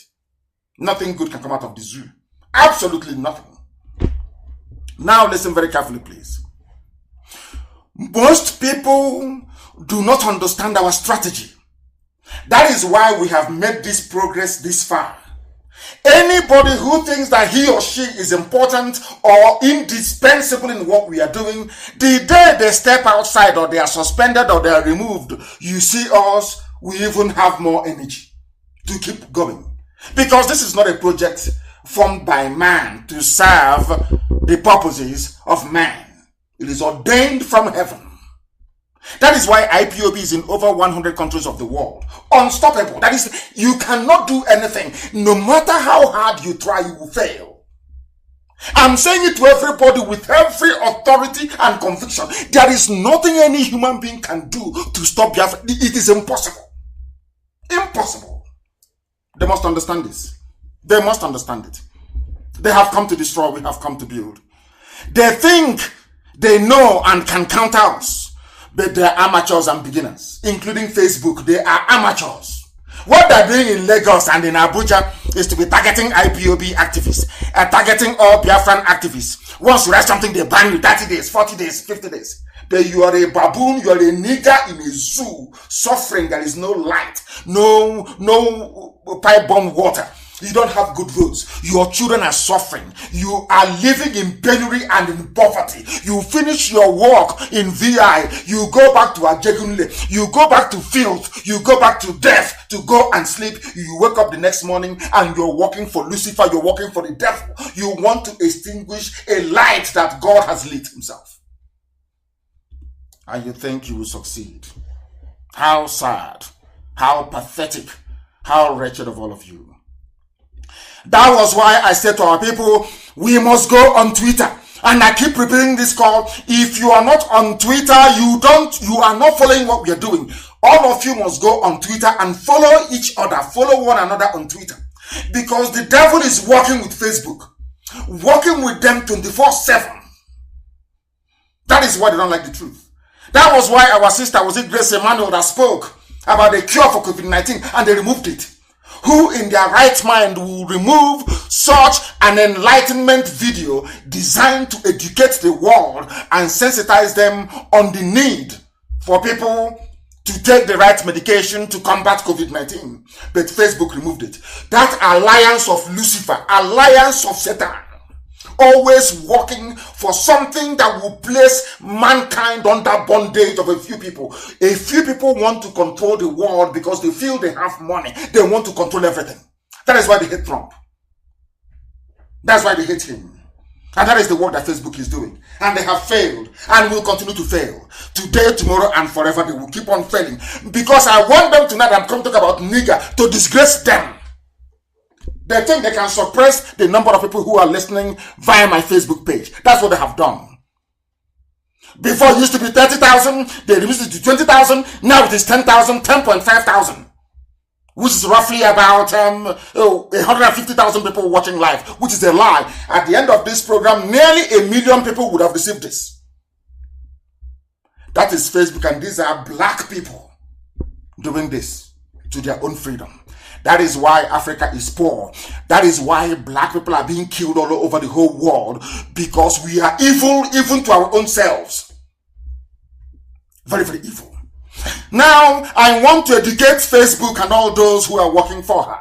Nothing good can come out of the zoo. Absolutely nothing. Now listen very carefully, please. Most people do not understand our strategy. That is why we have made this progress this far. Anybody who thinks that he or she is important or indispensable in what we are doing, the day they step outside or they are suspended or they are removed, you see us, we even have more energy to keep going. Because this is not a project formed by man to serve the purposes of man. It is ordained from heaven. That is why IPOB is in over 100 countries of the world. Unstoppable. That is, you cannot do anything. No matter how hard you try, you will fail. I'm saying it to everybody with every authority and conviction. There is nothing any human being can do to stop Biafra. It is impossible. Impossible. They must understand this. They must understand it. They have come to destroy, we have come to build. They think they know and can counter us, but they are amateurs and beginners, including Facebook. They are amateurs. What they're doing in Lagos and in Abuja is to be targeting IPOB activists, targeting all Biafran activists. Once you write something, they ban you 30 days, 40 days, 50 days. But you are a baboon, you are a nigger in a zoo, suffering. There is no light, no pipe bomb water. You don't have good roads. Your children are suffering. You are living in penury and in poverty. You finish your work in VI. You go back to Ajegunle. You go back to filth. You go back to death to go and sleep. You wake up the next morning and you're working for Lucifer. You're working for the devil. You want to extinguish a light that God has lit himself. And you think you will succeed. How sad. How pathetic. How wretched of all of you. That was why I said to our people, we must go on Twitter. And I keep repeating this call. If you are not on Twitter, you are not following what we are doing. All of you must go on Twitter and follow each other. Follow one another on Twitter. Because the devil is working with Facebook. Working with them 24/7. That is why they don't like the truth. That was why our sister, was it Grace Emmanuel, that spoke about the cure for COVID-19 and they removed it. Who in their right mind will remove such an enlightenment video designed to educate the world and sensitize them on the need for people to take the right medication to combat COVID-19. But Facebook removed it. That alliance of Lucifer, alliance of Satan, always working for something that will place mankind under bondage of a few people. A few people want to control the world because they feel they have money. They want to control everything. That is why they hate Trump. That's why they hate him. And that is the work that Facebook is doing. And they have failed and will continue to fail. Today, tomorrow, and forever, they will keep on failing. Because I want them tonight, I'm going to talk about nigger, to disgrace them. They think they can suppress the number of people who are listening via my Facebook page. That's what they have done. Before it used to be 30,000, they reduced it to 20,000. Now it is 10,000, 10,500. Which is roughly about 150,000 people watching live, which is a lie. At the end of this program, nearly 1 million people would have received this. That is Facebook, and these are black people doing this to their own freedom. That is why Africa is poor. That is why black people are being killed all over the whole world, because we are evil even to our own selves. Very, very evil. Now, I want to educate Facebook and all those who are working for her.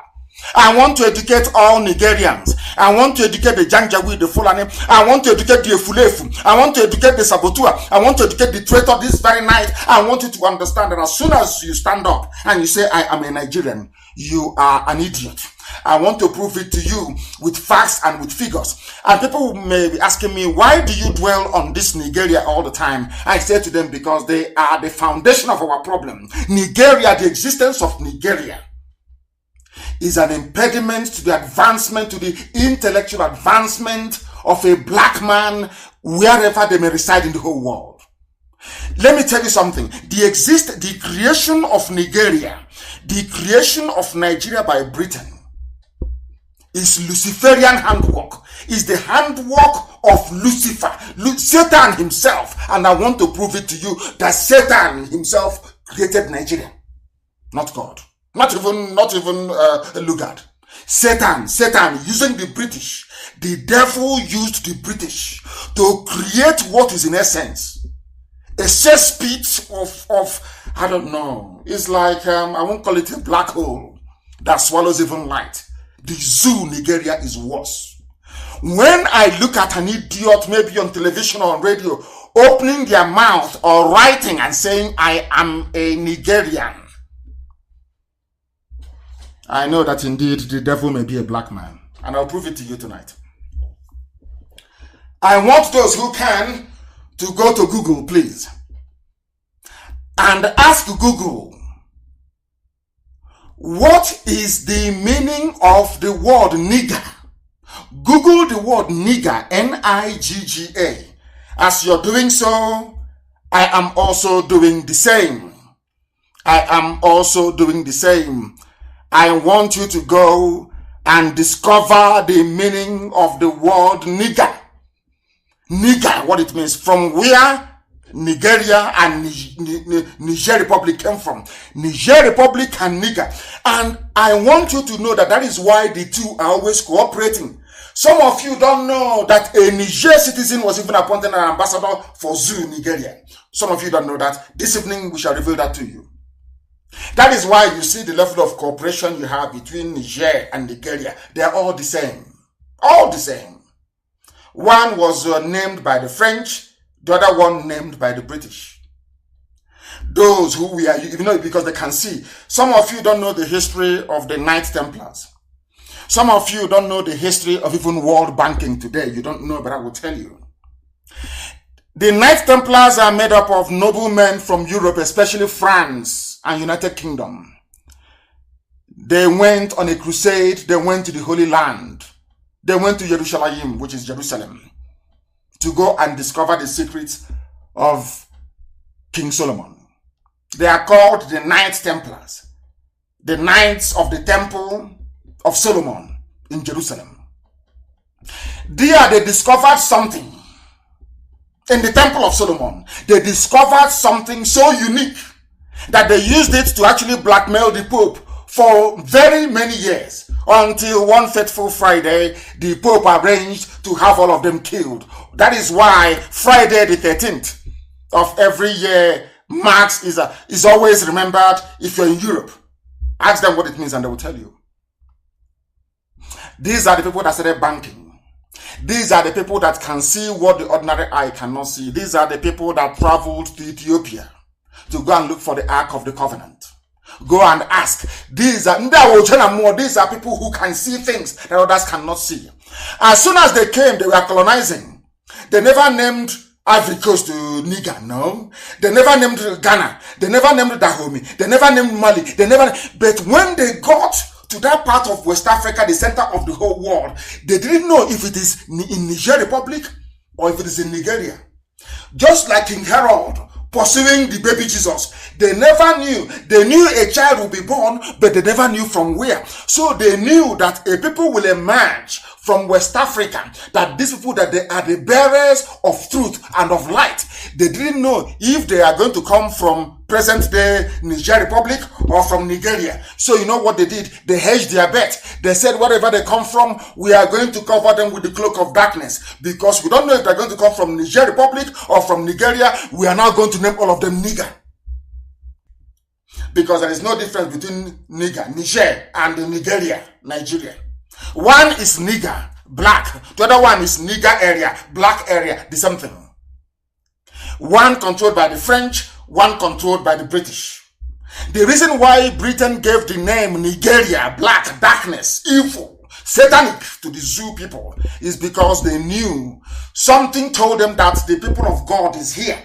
I want to educate all Nigerians. I want to educate the Janjaweed, the Fulani. I want to educate the Efulefu. I want to educate the Sabotua. I want to educate the traitor this very night. I want you to understand that as soon as you stand up and you say, I am a Nigerian, you are an idiot. I want to prove it to you with facts and with figures. And people may be asking me, why do you dwell on this Nigeria all the time? I say to them, because they are the foundation of our problem. Nigeria, the existence of Nigeria, is an impediment to the advancement, to the intellectual advancement of a black man wherever they may reside in the whole world. Let me tell you something. The creation of Nigeria, the creation of Nigeria by Britain, is Luciferian handwork, is the handwork of Lucifer, Satan himself. And I want to prove it to you that Satan himself created Nigeria, not God. Not even Lugard. Satan using the British. The devil used the British to create what is in essence a cesspit of I don't know. It's like, I won't call it a black hole that swallows even light. The zoo Nigeria is worse. When I look at an idiot, maybe on television or on radio, opening their mouth or writing and saying, I am a Nigerian, I know that indeed the devil may be a black man. And I'll prove it to you tonight. I want those who can to go to Google, please, and ask Google, what is the meaning of the word nigger? Google the word nigga, N-I-G-G-A. As you're doing so, I am also doing the same. I am also doing the same. I want you to go and discover the meaning of the word nigger. Nigger, what it means, from where Nigeria and Niger Republic came from. Niger Republic and nigger. And I want you to know that that is why the two are always cooperating. Some of you don't know that a Niger citizen was even appointed an ambassador for Zoo, Nigeria. Some of you don't know that. This evening we shall reveal that to you. That is why you see the level of cooperation you have between Niger and Nigeria. They are all the same. All the same. One was named by the French, the other one named by the British. Those who we are, because they can see. Some of you don't know the history of the Knights Templars. Some of you don't know the history of even world banking today. You don't know, but I will tell you. The Knights Templars are made up of noblemen from Europe, especially France and United Kingdom. They went on a crusade. They went to the Holy Land. They went to Jerusalem, which is Jerusalem, to go and discover the secrets of King Solomon. They are called the Knights Templars, the Knights of the Temple of Solomon in Jerusalem. There they discovered something. In the Temple of Solomon, they discovered something so unique that they used it to actually blackmail the Pope for very many years, until one fateful Friday, the Pope arranged to have all of them killed. That is why Friday the 13th of every year is always remembered. If you're in Europe, ask them what it means and they will tell you. These are the people that started banking. These are the people that can see what the ordinary eye cannot see. These are the people that traveled to Ethiopia to go and look for the Ark of the Covenant. Go and ask. These are people who can see things that others cannot see. As soon as they came, they were colonizing. They never named Ivory Coast to Niger, no. They never named Ghana. They never named Dahomey. They never named Mali. But when they got to that part of West Africa, the center of the whole world, they didn't know if it is in Niger Republic or if it is in Nigeria. Just like King Herod pursuing the baby Jesus, they never knew. They knew a child would be born, but they never knew from where. So they knew that a people will emerge from West Africa, that these people, that they are the bearers of truth and of light. They didn't know if they are going to come from present day Niger Republic or from Nigeria. So you know what they did? They hedged their bet. They said wherever they come from, we are going to cover them with the cloak of darkness, because we don't know if they're going to come from Niger Republic or from Nigeria. We are now going to name all of them Niger, because there is no difference between Niger and Nigeria. One is Niger, black. The other one is Niger area, black area, the same thing. One controlled by the French, one controlled by the British. The reason why Britain gave the name Nigeria, black, darkness, evil, satanic to the Zoo people is because they knew something told them that the people of God is here.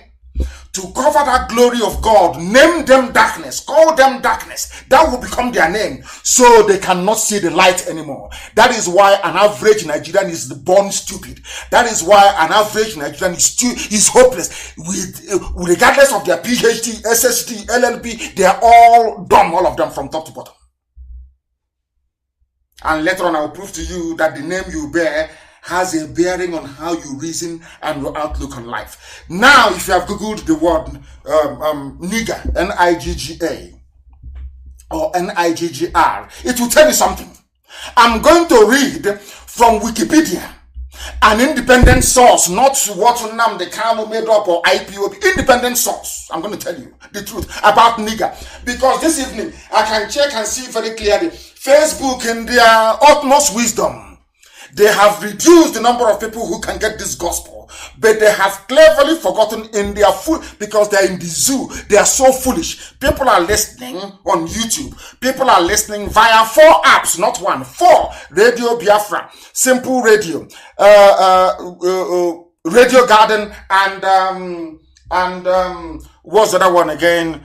To cover that glory of God, name them darkness, call them darkness. That will become their name, so they cannot see the light anymore. That is why an average Nigerian is born stupid. That is why an average Nigerian is hopeless. Regardless of their PhD, SSD, LLB, they are all dumb, all of them from top to bottom. And later on I will prove to you that the name you bear has a bearing on how you reason and your outlook on life. Now, if you have Googled the word nigger, N-I-G-G-A, or N-I-G-G-R, it will tell you something. I'm going to read from Wikipedia, an independent source, not what Nnamdi Kanu made up or Ipob, independent source. I'm going to tell you the truth about nigger, because this evening I can check and see very clearly. Facebook, in their utmost wisdom, they have reduced the number of people who can get this gospel, but they have cleverly forgotten in their because they are in the zoo. They are so foolish. People are listening on YouTube. People are listening via 4 apps, not 1, 4. Radio Biafra, Simple Radio, Radio Garden, and what's the other one again?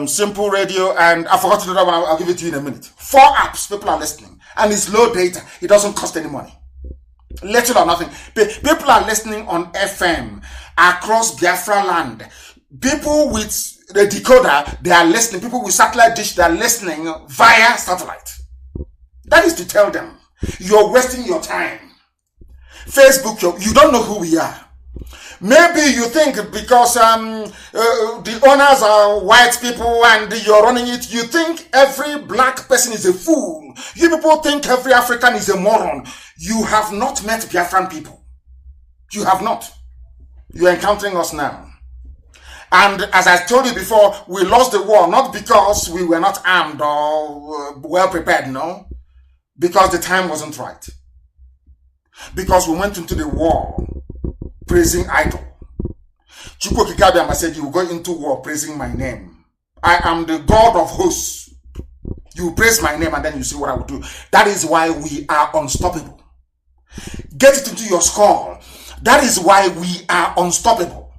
Simple Radio, and I forgot the other one. I'll give it to you in a minute. 4 apps. People are listening, and it's low data. It doesn't cost any money. Little or nothing. People are listening on FM across Biafra land. People with the decoder, they are listening. People with satellite dish, they are listening via satellite. That is to tell them, you're wasting your time. Facebook, you don't know who we are. Maybe you think because the owners are white people and you're running it, you think every black person is a fool. You people think every African is a moron. You have not met Biafran people. You have not. You're encountering us now. And as I told you before, we lost the war not because we were not armed or well prepared, no. Because the time wasn't right. Because we went into the war praising idol. Chukwu Kikabiama said, you will go into war praising my name. I am the God of hosts. You praise my name and then you see what I will do. That is why we are unstoppable. Get it into your skull. That is why we are unstoppable.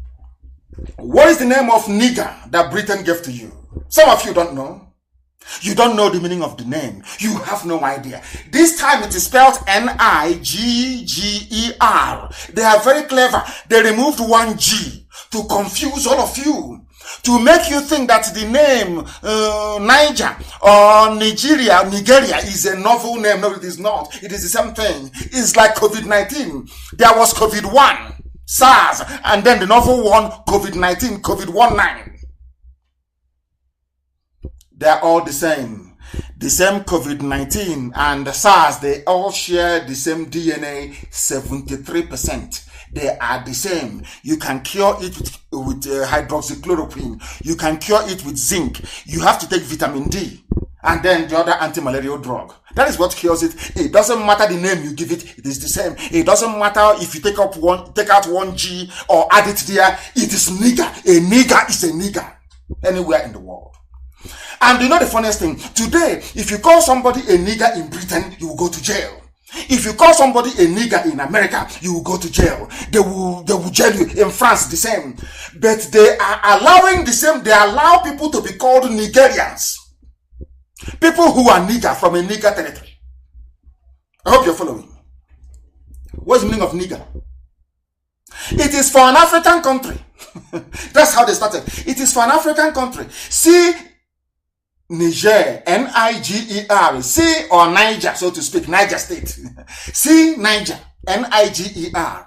What is the name of nigger that Britain gave to you? Some of you don't know. You don't know the meaning of the name. You have no idea. This time it is spelled Nigger. They are very clever. They removed one G to confuse all of you. To make you think that the name Niger or Nigeria is a novel name. No, it is not. It is the same thing. It's like COVID-19. There was COVID-1, SARS, and then the novel one, COVID-19, COVID-19. They're all the same. The same COVID-19 and SARS, they all share the same DNA, 73%. They are the same. You can cure it with hydroxychloroquine. You can cure it with zinc. You have to take vitamin D. And then the other anti-malarial drug. That is what cures it. It doesn't matter the name you give it. It is the same. It doesn't matter if you take out one G or add it there. It is nigger. A nigger is a nigger. Anywhere in the world. And you know the funniest thing? Today, if you call somebody a nigger in Britain, you will go to jail. If you call somebody a nigger in America, you will go to jail. They will jail you. In France, the same. But they are allowing the same. They allow people to be called Nigerians. People who are nigger from a nigger territory. I hope you're following. What's the meaning of nigger? It is for an African country. That's how they started. It is for an African country. See, Niger, Niger, see, or Niger, so to speak, Niger State. See, Niger, Niger.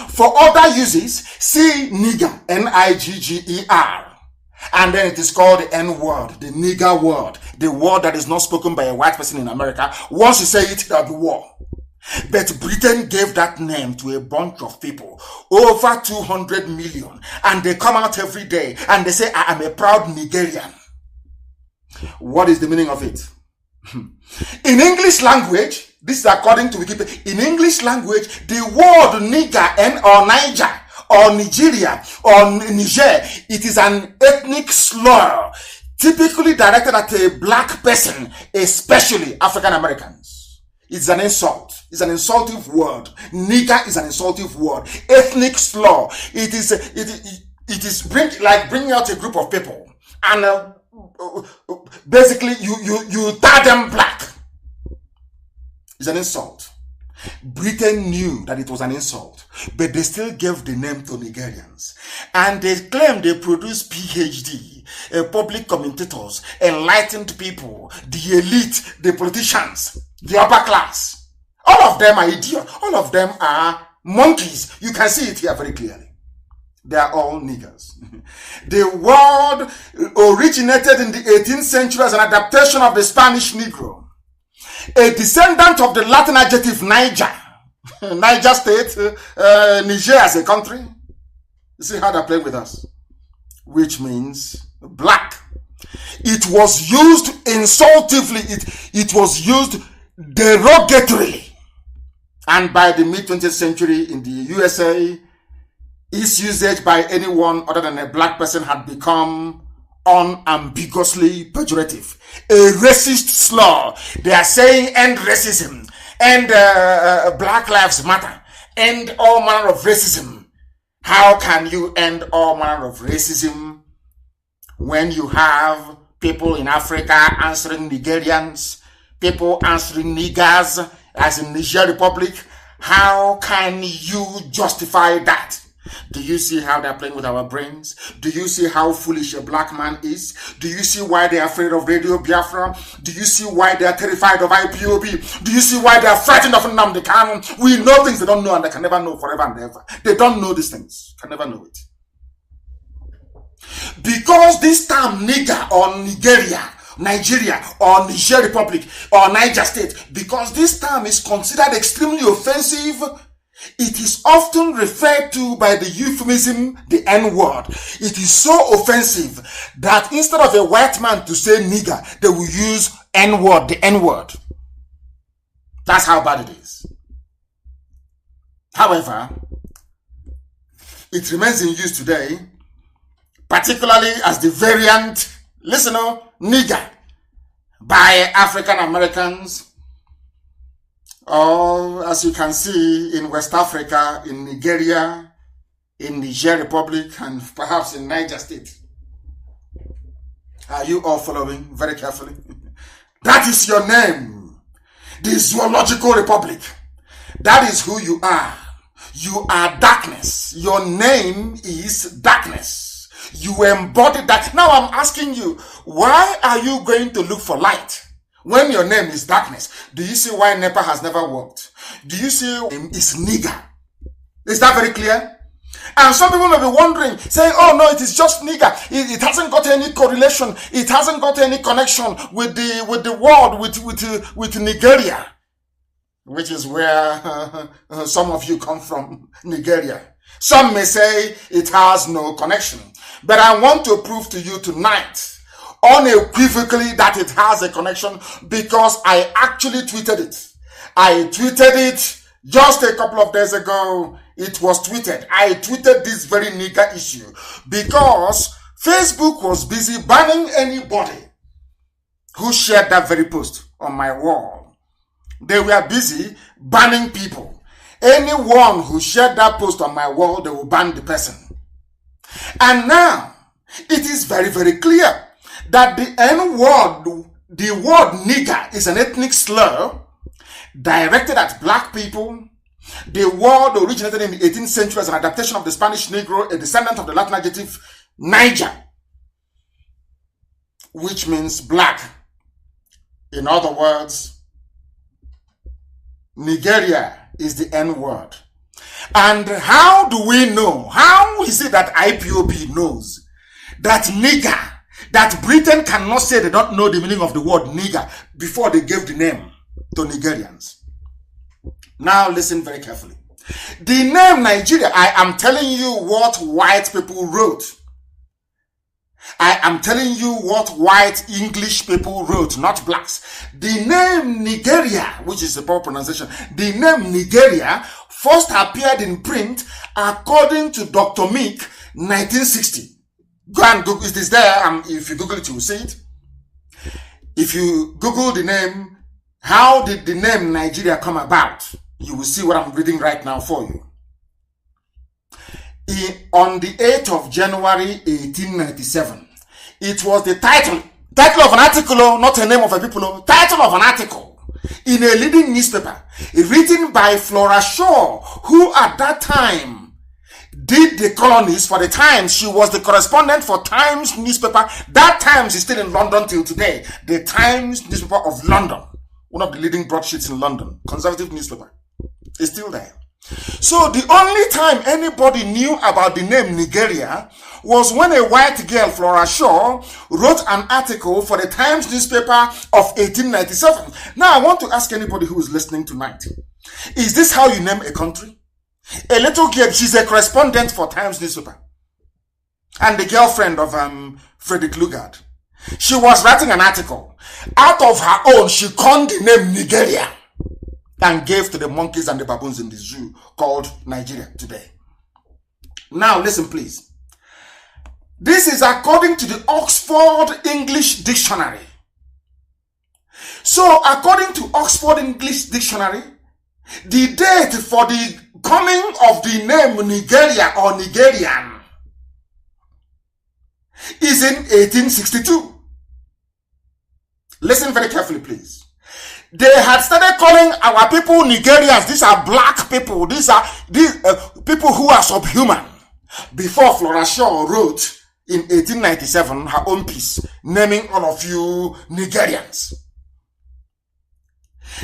For other uses, see, nigger, Nigger. And then it is called the N word, the nigger word, the word that is not spoken by a white person in America. Once you say it, there'll be war. But Britain gave that name to a bunch of people, over 200 million, and they come out every day and they say, I am a proud Nigerian. What is the meaning of it? In English language, this is according to Wikipedia, in English language, the word nigger or Niger or Nigeria or Niger, it is an ethnic slur typically directed at a black person, especially African Americans. It's an insult. It's an insultive word. Nigger is an insultive word. Ethnic slur. It is bringing out a group of people and basically you tar them black. It's an insult. Britain knew that it was an insult, but they still gave the name to Nigerians. And they claim they produce PhD, public commentators, enlightened people, the elite, the politicians, the upper class. All of them are idiots. All of them are monkeys. You can see it here very clearly. They are all niggers. The word originated in the 18th century as an adaptation of the Spanish Negro. A descendant of the Latin adjective Niger. Niger State, Niger as a country. You see how they play with us? Which means black. It was used insultively. It was used derogatorily. And by the mid-20th century in the USA, its usage by anyone other than a black person had become unambiguously pejorative. A racist slur. They are saying end racism, end Black Lives Matter, end all manner of racism. How can you end all manner of racism when you have people in Africa answering Nigerians, people answering niggers, as in Niger Republic? How can you justify that? Do you see how they're playing with our brains? Do you see how foolish a black man is? Do you see why they're afraid of Radio Biafra? Do you see why they're terrified of IPOB? Do you see why they're frightened of Nnamdi Kanu? We know things they don't know and they can never know forever and ever. They don't know these things. Can never know it. Because this term nigger or Nigeria or Niger Republic or Niger State, because this term is considered extremely offensive, it is often referred to by the euphemism, the N-word. It is so offensive that instead of a white man to say nigger, they will use N-word, the N-word. That's how bad it is. However, it remains in use today, particularly as the variant, listen, nigger, by African Americans, or as you can see in West Africa, in Nigeria, in Niger Republic, and perhaps in Niger State. Are you all following very carefully? That is your name. The Zoological Republic. That is who you are. You are darkness. Your name is darkness. You embody that. Now I'm asking you, why are you going to look for light when your name is darkness? Do you see why NEPA has never worked? Do you see it's nigger? Is that very clear? And some people may be wondering, saying, oh no, it is just nigger. It hasn't got any correlation. It hasn't got any connection with the world, with Nigeria, which is where some of you come from, Nigeria. Some may say it has no connection. But I want to prove to you tonight, unequivocally, that it has a connection, because I actually tweeted it. I tweeted it just a couple of days ago. It was tweeted. I tweeted this very nigger issue because Facebook was busy banning anybody who shared that very post on my wall. They were busy banning people. Anyone who shared that post on my wall, they will ban the person. And now, it is very, very clear that the N-word, the word nigger, is an ethnic slur directed at black people. The word originated in the 18th century as an adaptation of the Spanish Negro, a descendant of the Latin adjective Niger, which means black. In other words, Nigeria is the N-word. And how do we know? How is it that IPOB knows that nigger, that Britain cannot say they don't know the meaning of the word nigger before they gave the name to Nigerians? Now listen very carefully. The name Nigeria, I am telling you what white people wrote. I am telling you what white English people wrote, not blacks. The name Nigeria, which is the proper pronunciation, the name Nigeria first appeared in print according to Dr. Meek, 1960. Go and Google it. Is there. If you Google it, you will see it. If you Google the name, how did the name Nigeria come about? You will see what I'm reading right now for you. On the 8th of January, 1897, it was the title of an article, not a name of a people, title of an article in a leading newspaper, written by Flora Shaw, who at that time did the colonies for the Times. She was the correspondent for Times newspaper. That Times is still in London till today. The Times newspaper of London, one of the leading broadsheets in London, conservative newspaper, is still there. So the only time anybody knew about the name Nigeria was when a white girl, Flora Shaw, wrote an article for the Times newspaper of 1897. Now I want to ask anybody who is listening tonight, is this how you name a country? A little girl, she's a correspondent for Times newspaper, and the girlfriend of Frederick Lugard. She was writing an article. Out of her own, she coined the name Nigeria and gave to the monkeys and the baboons in the zoo called Nigeria today. Now listen please. This is according to the Oxford English Dictionary. So according to Oxford English Dictionary, the date for the coming of the name Nigeria or Nigerian is in 1862. Listen very carefully please. they had started calling our people Nigerians. These are black people. These are people who are subhuman. Before Flora Shaw wrote in 1897 her own piece, naming all of you Nigerians.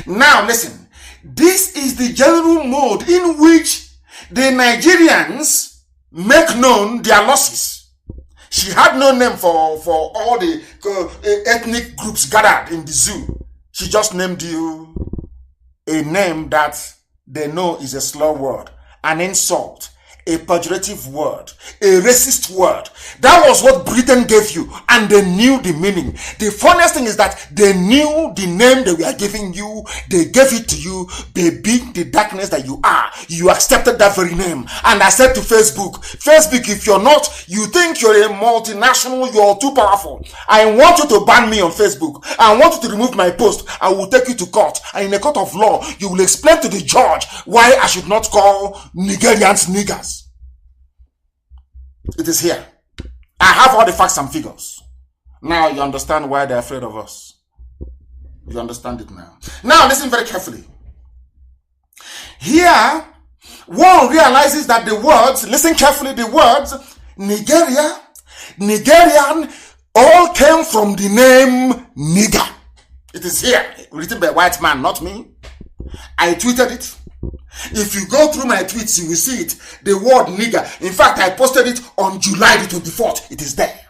Now listen, this is the general mode in which the Nigerians make known their losses. She had no name for all the ethnic groups gathered in the zoo. She just named you a name that they know is a slur word, an insult, a pejorative word, a racist word. That was what Britain gave you, and they knew the meaning. The funniest thing is that they knew the name they were giving you. They gave it to you. They beat the darkness that you are. You accepted that very name. And I said to Facebook, if you're not, you think you're a multinational, you're too powerful. I want you to ban me on Facebook. I want you to remove my post. I will take you to court. And in a court of law, you will explain to the judge why I should not call Nigerians niggers. It is here. I have all the facts and figures. Now you understand why they're afraid of us. You understand it now. Now listen very carefully. Here, one realizes that the words, listen carefully, the words Nigeria, Nigerian, all came from the name nigger. It is here, written by a white man, not me. I tweeted it. If you go through my tweets, you will see it. The word nigger. In fact, I posted it on July the 24th. It is there.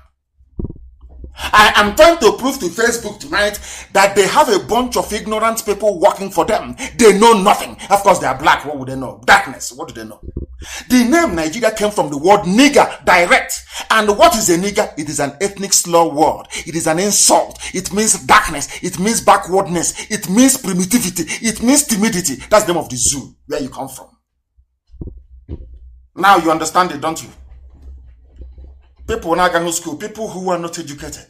I am trying to prove to Facebook tonight that they have a bunch of ignorant people working for them. They know nothing. Of course, they are black. What would they know? Darkness. What do they know? The name Nigeria came from the word nigger, direct. And what is a nigger? It is an ethnic slur word. It is an insult. It means darkness. It means backwardness. It means primitivity. It means timidity. That's the name of the zoo where you come from. Now you understand it, don't you? People in Agano school, people who are not educated,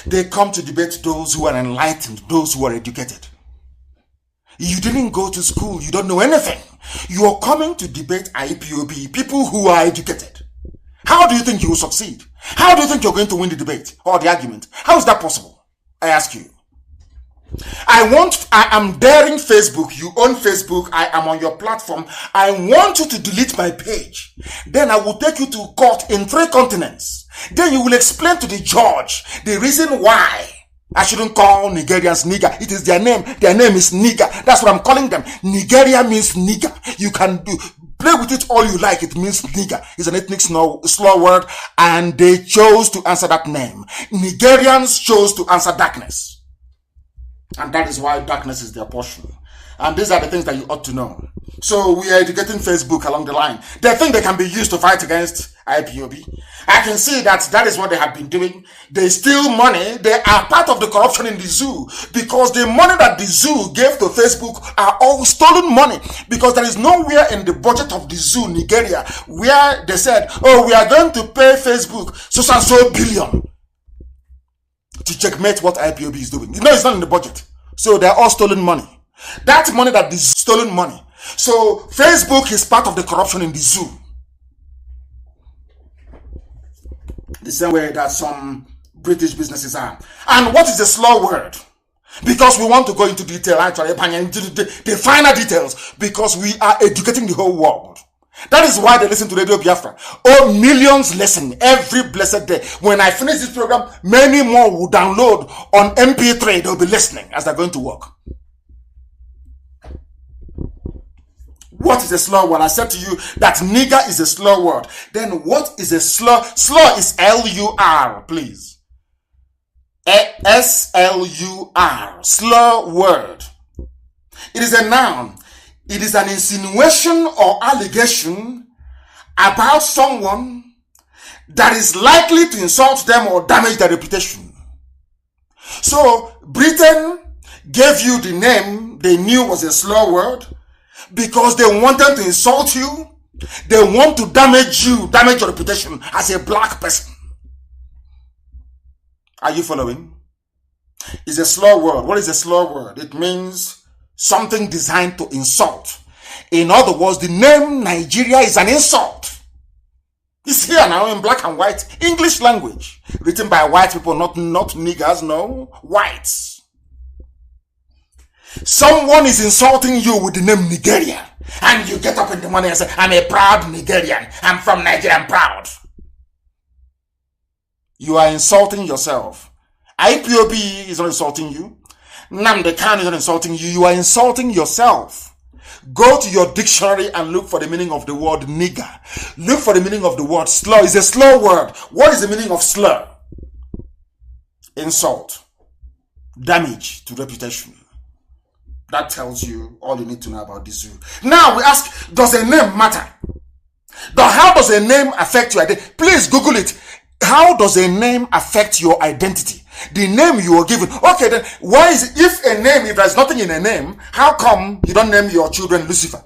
they come to debate those who are enlightened, those who are educated. You didn't go to school, you don't know anything. You are coming to debate IPOB, people who are educated. How do you think you will succeed? How do you think you're going to win the debate or the argument? How is that possible? I ask you. I am daring Facebook. You own Facebook. I am on your platform. I want you to delete my page. Then I will take you to court in 3 continents. Then you will explain to the judge the reason why I shouldn't call Nigerians nigger. It is their name. Their name is nigger. That's what I'm calling them. Nigeria means nigger. You can play with it all you like. It means nigger. It's an ethnic slur word, and they chose to answer that name. Nigerians chose to answer darkness. And that is why darkness is their portion. And these are the things that you ought to know. So we are educating Facebook along the line. They think they can be used to fight against IPOB. I can see that is what they have been doing. They steal money. They are part of the corruption in the zoo, because the money that the zoo gave to Facebook are all stolen money, because there is nowhere in the budget of the zoo, Nigeria, where they said, oh, we are going to pay Facebook so billion to checkmate what IPOB is doing. You know, it's not in the budget. So they're all stolen money. That money that is stolen money. So Facebook is part of the corruption in the zoo. The same way that some British businesses are. And what is a slur word? Because we want to go into detail, actually, into the finer details, because we are educating the whole world. That is why they listen to Radio Biafra. Oh, millions listen every blessed day. When I finish this program, many more will download on MP3. They'll be listening as they're going to work. What is a slur word? I said to you that nigger is a slur word. Then what is a slur? Slur is L-U-R, please. S-L-U-R. Slur word. It is a noun. It is an insinuation or allegation about someone that is likely to insult them or damage their reputation. So, Britain gave you the name they knew was a slur word because they wanted to insult you. They want to damage you, damage your reputation as a black person. Are you following? It's a slur word. What is a slur word? It means something designed to insult. In other words, the name Nigeria is an insult. It's here now in black and white, English language, written by white people, not niggers, no, whites. Someone is insulting you with the name Nigerian, and you get up in the morning and say, I'm a proud Nigerian. I'm from Nigeria, I'm proud. You are insulting yourself. IPOB is not insulting you. Nnamdi Kanu is not insulting you. You are insulting yourself. Go to your dictionary and look for the meaning of the word nigger. Look for the meaning of the word slur. It's a slur word. What is the meaning of slur? Insult. Damage to reputation. That tells you all you need to know about the zoo. Now we ask, does a name matter? How does a name affect your identity? Please Google it. How does a name affect your identity? The name you are given. Okay, then why is it, if there's nothing in a name, how come you don't name your children Lucifer?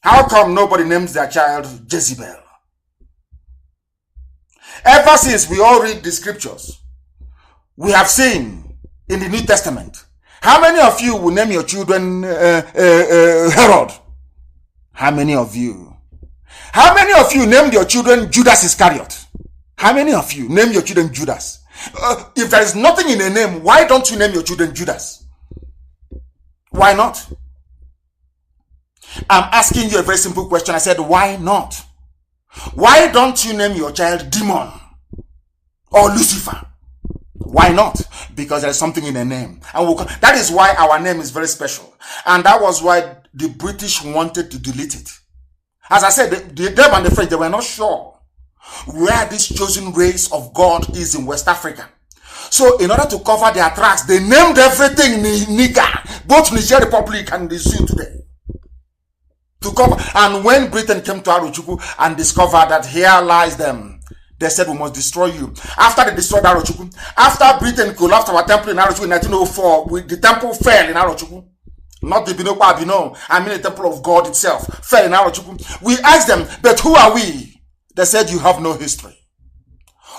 How come nobody names their child Jezebel? Ever since we all read the scriptures, we have seen in the New Testament, how many of you will name your children Herod? How many of you? How many of you named your children Judas Iscariot? How many of you name your children Judas? If there is nothing in a name, why don't you name your children Judas? Why not? I'm asking you a very simple question. I said, why not? Why don't you name your child Demon or Lucifer? Why not? Because there's something in a name. And that is why our name is very special. And that was why the British wanted to delete it. As I said, them and the French, they were not sure where this chosen race of God is in West Africa. So in order to cover their tracks, they named everything nigger, both Niger Republic and the zoo today. To cover. And when Britain came to Arochukwu and discovered that here lies them, they said, we must destroy you. After they destroyed Arochukwu, after Britain collapsed our temple in Arochukwu in 1904, the temple fell in Arochukwu. Not the Binokwa Abino, I mean the temple of God itself, fell in Arochukwu. We asked them, but who are we? They said, you have no history.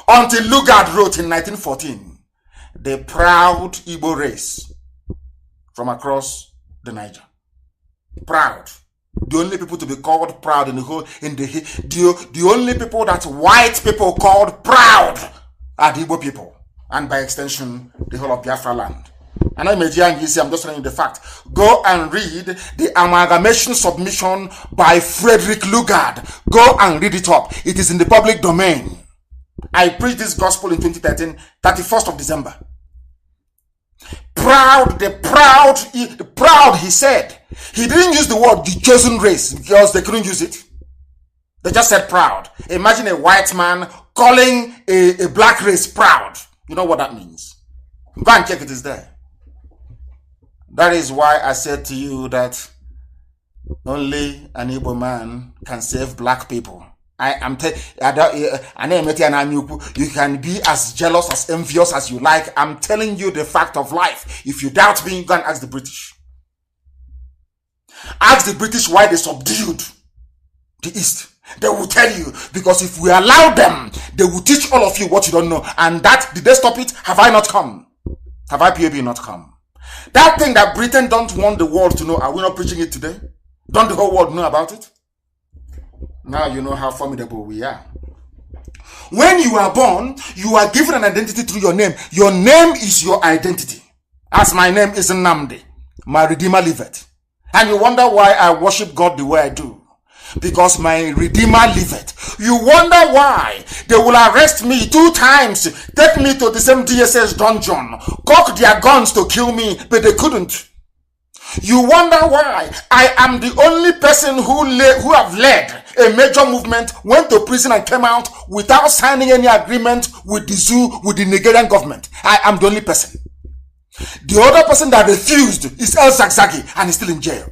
Until Lugard wrote in 1914, the proud Igbo race from across the Niger. Proud. The only people to be called proud in the whole, the only people that white people called proud are the Igbo people. And by extension, the whole of Biafra land. And I'm just telling you the fact. Go and read the amalgamation submission by Frederick Lugard. Go and read it up. It is in the public domain. I preached this gospel in 2013, 31st of December. Proud, the proud, he said. He didn't use the word the chosen race because they couldn't use it. They just said proud. Imagine a white man calling a black race proud. You know what that means. Go and check, it is there. That is why I said to you that only an Igbo man can save black people. You can be as jealous, as envious as you like. I'm telling you the fact of life. If you doubt me, go and ask the British. Ask the British why they subdued the East. They will tell you, because if we allow them, they will teach all of you what you don't know. And that, did they stop it? Have I not come? Have IPOB not come? That thing that Britain don't want the world to know, are we not preaching it today? Don't the whole world know about it? Now you know how formidable we are. When you are born, you are given an identity through your name. Your name is your identity. As my name is Nnamdi, my Redeemer liveth. And you wonder why I worship God the way I do. Because my Redeemer liveth. You wonder why they will arrest me 2 times, take me to the same DSS dungeon, cock their guns to kill me, but they couldn't. You wonder why I am the only person who have led a major movement, went to prison and came out without signing any agreement with the zoo, with the Nigerian government. I am the only person. The other person that refused is El Zagzagi and is still in jail.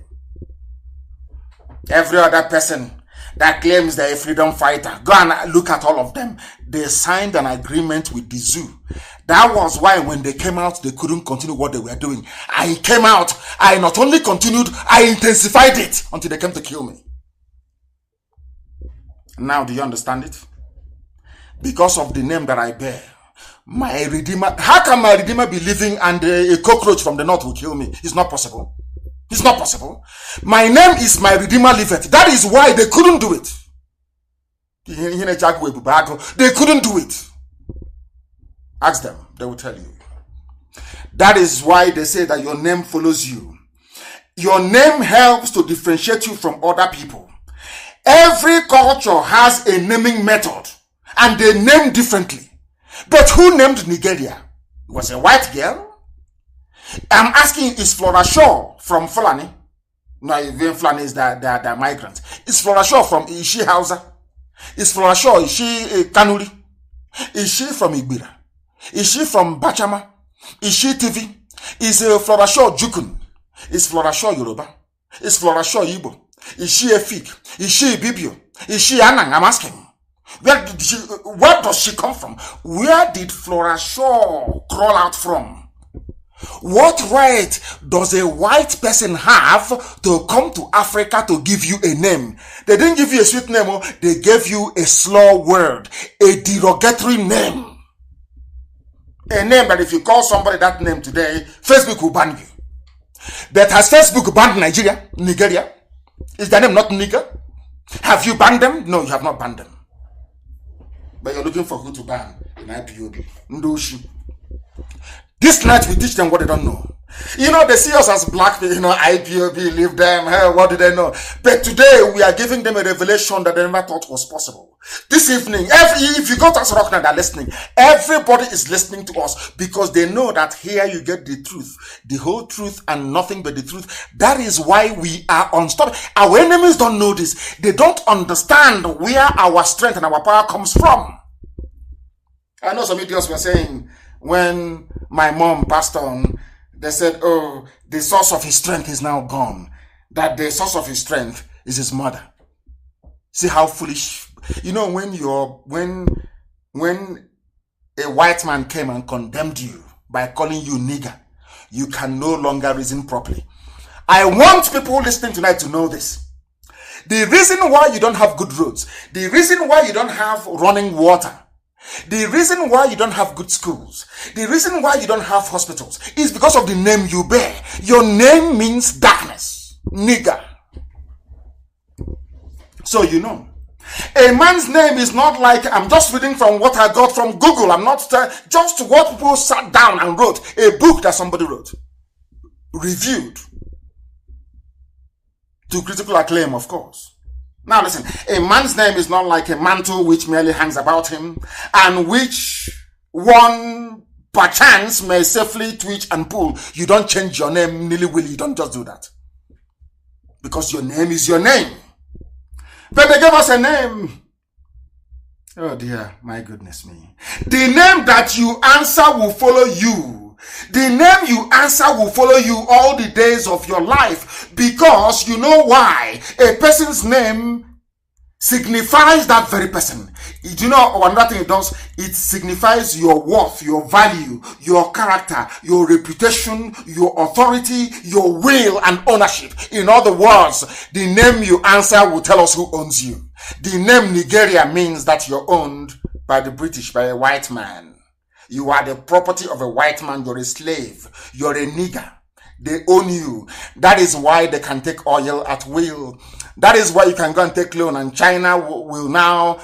Every other person that claims they're a freedom fighter, go and look at all of them. They signed an agreement with the zoo. That was why when they came out, they couldn't continue what they were doing. I came out, I not only continued, I intensified it until they came to kill me. Now, do you understand it? Because of the name that I bear, my Redeemer. How can my Redeemer be living and a cockroach from the north will kill me? It's not possible. It's not possible. My name is my Redeemer liveth. That is why they couldn't do it. They couldn't do it. Ask them. They will tell you. That is why they say that your name follows you. Your name helps to differentiate you from other people. Every culture has a naming method, and they name differently. But who named Nigeria? It was a white girl? I'm asking, is Flora Shaw from Fulani? No, even Fulani is the migrant. Is Flora Shaw from, is she Hausa? Is Flora Shaw, is she Kanuri? Is she from Igbira? Is she from Bachama? Is she TV? Is Flora Shaw Jukun? Is Flora Shaw Yoruba? Is Flora Shaw Igbo? Is she a Fig? Is she a Bibio? Is she Anang? I'm asking. Where does she come from? Where did Flora Shaw crawl out from? What right does a white person have to come to Africa to give you a name? They didn't give you a sweet name, they gave you a slur word, a derogatory name. A name that if you call somebody that name today, Facebook will ban you. But has Facebook banned Nigeria? Is their name not Niger? Have you banned them? No, you have not banned them. But you're looking for who to ban in IPOB. Ndoshi. This night we teach them what they don't know. You know, they see us as black people, IPOB, leave them, hey, what do they know? But today we are giving them a revelation that they never thought was possible. This evening, if you go to Rock now, they're listening. Everybody is listening to us because they know that here you get the truth, the whole truth and nothing but the truth. That is why we are unstoppable. Our enemies don't know this. They don't understand where our strength and our power comes from. I know some idiots were saying, when my mom passed on, they said, oh, the source of his strength is now gone. That the source of his strength is his mother. See how foolish. You know, when a white man came and condemned you by calling you nigger, you can no longer reason properly. I want people listening tonight to know this. The reason why you don't have good roads, the reason why you don't have running water, the reason why you don't have good schools, the reason why you don't have hospitals is because of the name you bear. Your name means darkness, nigger. So you know, a man's name is not like, I'm just reading from what I got from Google. I'm not just what people sat down and wrote, a book that somebody wrote, reviewed to critical acclaim, of course. Now listen, a man's name is not like a mantle which merely hangs about him and which one perchance may safely twitch and pull. You don't change your name nilly-willy. You don't just do that. Because your name is your name. But they gave us a name. Oh dear, my goodness me. The name that you answer will follow you. The name you answer will follow you all the days of your life, because you know why? A person's name signifies that very person. Do you know another thing it does? It signifies your worth, your value, your character, your reputation, your authority, your will and ownership. In other words, the name you answer will tell us who owns you. The name Nigeria means that you're owned by the British, by a white man. You are the property of a white man. You're a slave. You're a nigger. They own you. That is why they can take oil at will. That is why you can go and take loan, and China will now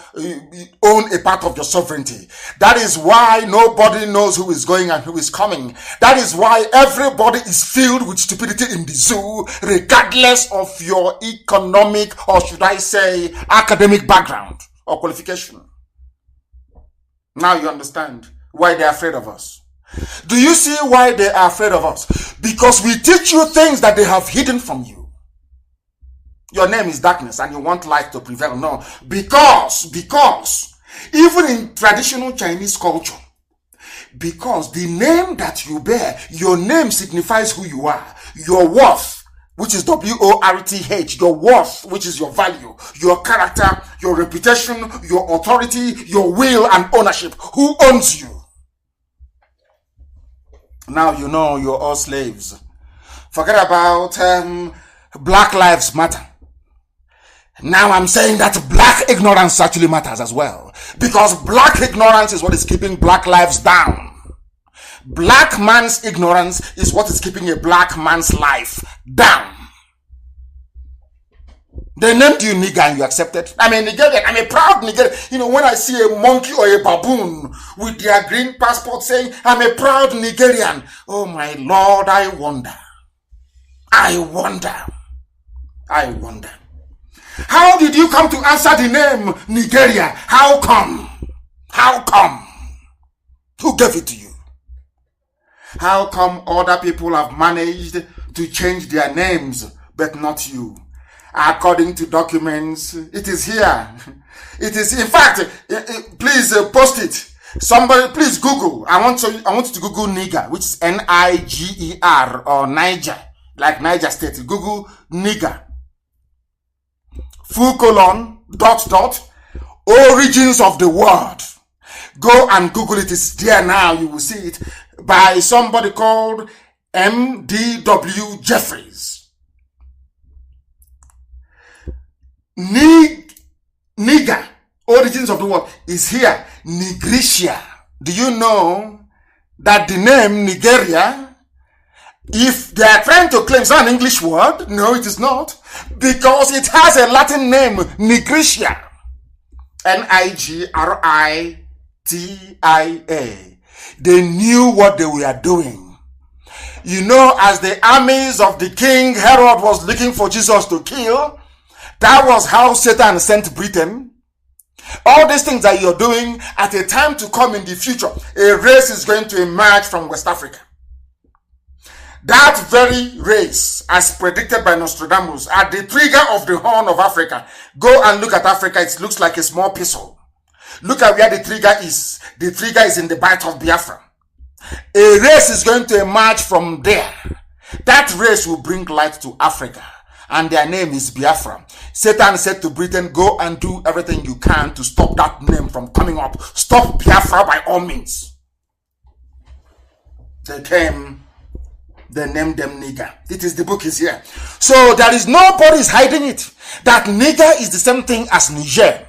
own a part of your sovereignty. That is why nobody knows who is going and who is coming. That is why everybody is filled with stupidity in the zoo, regardless of your economic, or should I say, academic background or qualification. Now you understand why they're afraid of us. Do you see why they are afraid of us? Because we teach you things that they have hidden from you. Your name is darkness and you want light to prevail. No, because even in traditional Chinese culture, because the name that you bear, your name signifies who you are, your worth, which is W-O-R-T-H, your worth, which is your value, your character, your reputation, your authority, your will and ownership. Who owns you? Now you know you're all slaves. Forget about Black Lives Matter. Now I'm saying that black ignorance actually matters as well. Because black ignorance is what is keeping black lives down. Black man's ignorance is what is keeping a black man's life down. They named you nigger and you accepted. I'm a Nigerian. I'm a proud Nigerian. You know, when I see a monkey or a baboon with their green passport saying, I'm a proud Nigerian. Oh my Lord, I wonder. I wonder. I wonder. How did you come to answer the name Nigeria? How come? How come? Who gave it to you? How come other people have managed to change their names, but not you? According to documents, it is here. It is, in fact, please post it. Somebody, please Google. I want you to Google nigger, which is Niger or Niger, like Niger State. Google nigger. ;, origins of the word. Go and Google it. It's there now. You will see it by somebody called M.D.W. Jeffries. Nigger, origins of the word, is here. Nigritia. Do you know that the name Nigeria, if they are trying to claim it's not an English word, no, it is not, because it has a Latin name, Nigritia. Nigratia. They knew what they were doing. You know, as the armies of the king Herod was looking for Jesus to kill, that was how Satan sent Britain. All these things that you're doing, at a time to come in the future, a race is going to emerge from West Africa. That very race, as predicted by Nostradamus, at the trigger of the Horn of Africa. Go and look at Africa. It looks like a small pistol. Look at where the trigger is. The trigger is in the Bight of Biafra. A race is going to emerge from there. That race will bring light to Africa. And their name is Biafra. Satan said to Britain, go and do everything you can to stop that name from coming up. Stop Biafra by all means. They came, they named them nigger. It is, the book is here. So there is nobody's hiding it. That nigger is the same thing as Niger.